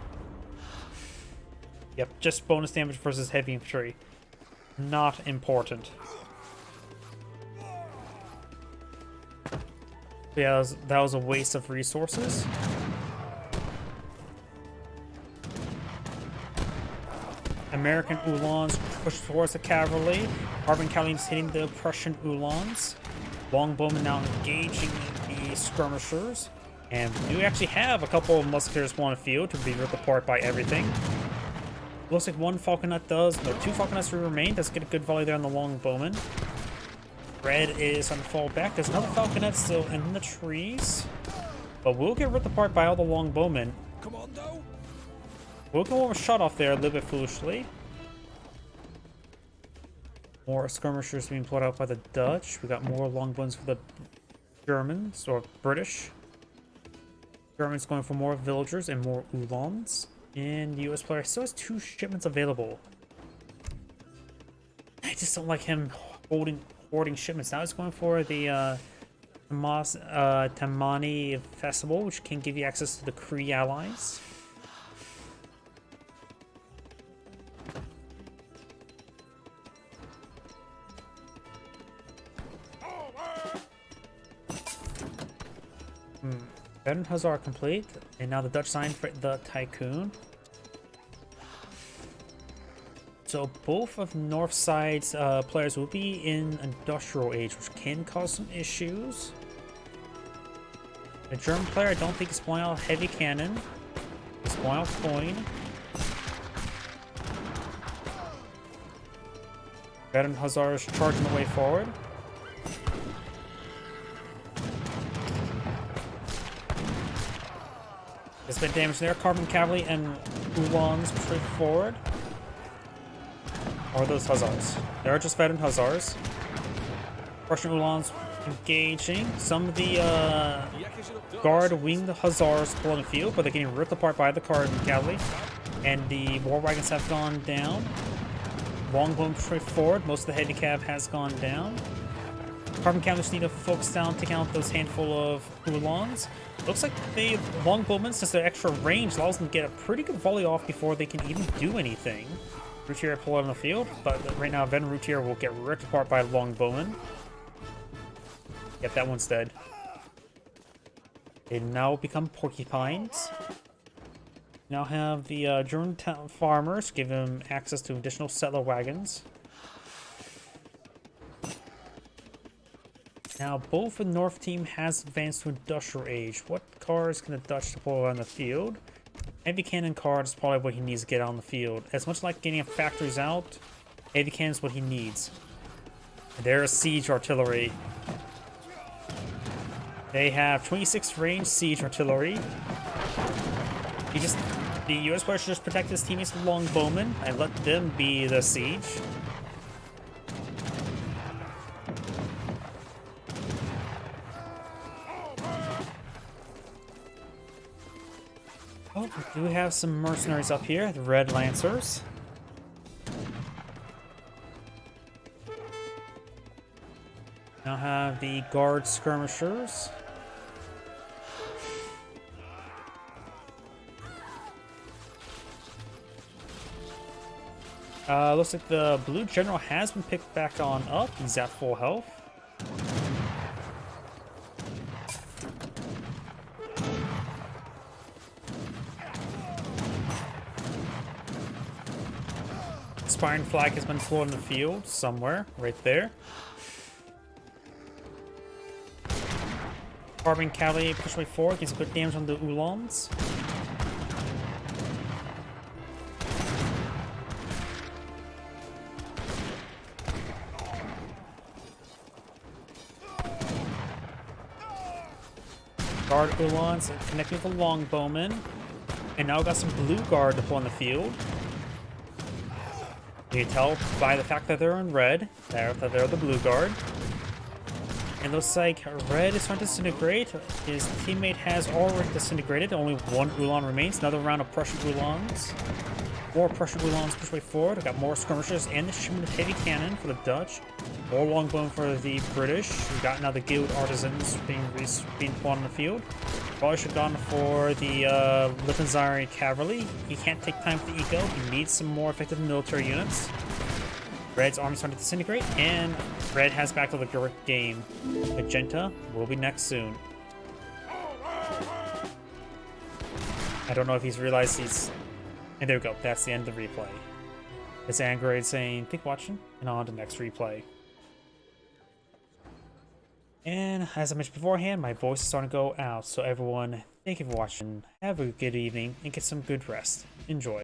Yep, just bonus damage versus heavy infantry. Not important. Yeah, that was a waste of resources. American Uhlans push towards the cavalry. Carbon cavalry is hitting the Prussian Uhlans. Longbowmen now engaging the skirmishers. And we do actually have a couple of musketeers on the field to be ripped apart by everything. Looks like one falconet does, no, two falconets remain. Does get a good volley there on the longbowman. Red is on the fall back. There's another falconet still in the trees. But we'll get ripped apart by all the longbowmen. Commando! We'll go over shot off there a little bit foolishly. More skirmishers being pulled out by the Dutch. We got more longbowmen for the Germans, or British. Germans going for more villagers and more Uhlans. And the US player still has 2 shipments available. I just don't like him hoarding shipments. Now he's going for the Tamani Festival, which can give you access to the Kree allies. Veteran Hussar complete, and now the Dutch signed for the Tycoon. So both of Northside's players will be in Industrial Age, which can cause some issues. The German player, I don't think is pulling out heavy cannon. He's pulling out coin. Veteran Hussar is charging the way forward. There's been damage there. Carbon cavalry and Uhlans push forward. Or are those Hussars? They are just veteran Hussars. Russian Uhlans engaging. Some of the guard winged Hussars pull in the field, but they're getting ripped apart by the carbon cavalry. And the war wagons have gone down. Longbow push forward. Most of the heavy cav has gone down. Carbon cavalry need to focus down, taking out those handful of Uhlans. Looks like the longbowmen, since their extra range, allows them to get a pretty good volley off before they can even do anything. Routier pull out on the field, but right now Veteran Routier will get ripped apart by longbowmen. Yep, that one's dead. They now become porcupines. Now have the German farmers give them access to additional settler wagons. Now, both the North team has advanced to Industrial Age. What cars can the Dutch deploy on the field? Heavy cannon card is probably what he needs to get on the field. As much like getting factories out, heavy cannon is what he needs. There's siege artillery. They have 26 range siege artillery. The US player should just protect his teammates with longbowmen and let them be the siege. Oh, we do have some mercenaries up here, the Red Lancers. Now have the Guard Skirmishers. Looks like the Blue General has been picked back on up. He's at full health. Inspiring flag has been flown in the field somewhere, right there. Carbon cavalry push way forward, gets good damage on the Uhlans. Guard Uhlans connecting with the longbowmen. And now got some blue guard to pull on the field. You can tell by the fact that they're in red that they're the blue guard. And looks like Red is starting to disintegrate. His teammate has already disintegrated. Only one Ulan remains. Another round of Prussian Ulans. More Prussian Ulans push way forward. We got more skirmishers and the shipment of heavy cannon for the Dutch. More longbow for the British. We got now the Guild Artisans being put on the field. Probably should have gone for the Liffenzaire Cavalry. He can't take time for the eco. He needs some more effective military units. Red's army starting to disintegrate, and Red has back to the correct game. Magenta will be next soon. I don't know if he's realized he's... And there we go. That's the end of the replay. It's Angrade saying, "Think watching," and on to next replay. And as I mentioned beforehand, my voice is starting to go out. So everyone, thank you for watching. Have a good evening and get some good rest. Enjoy.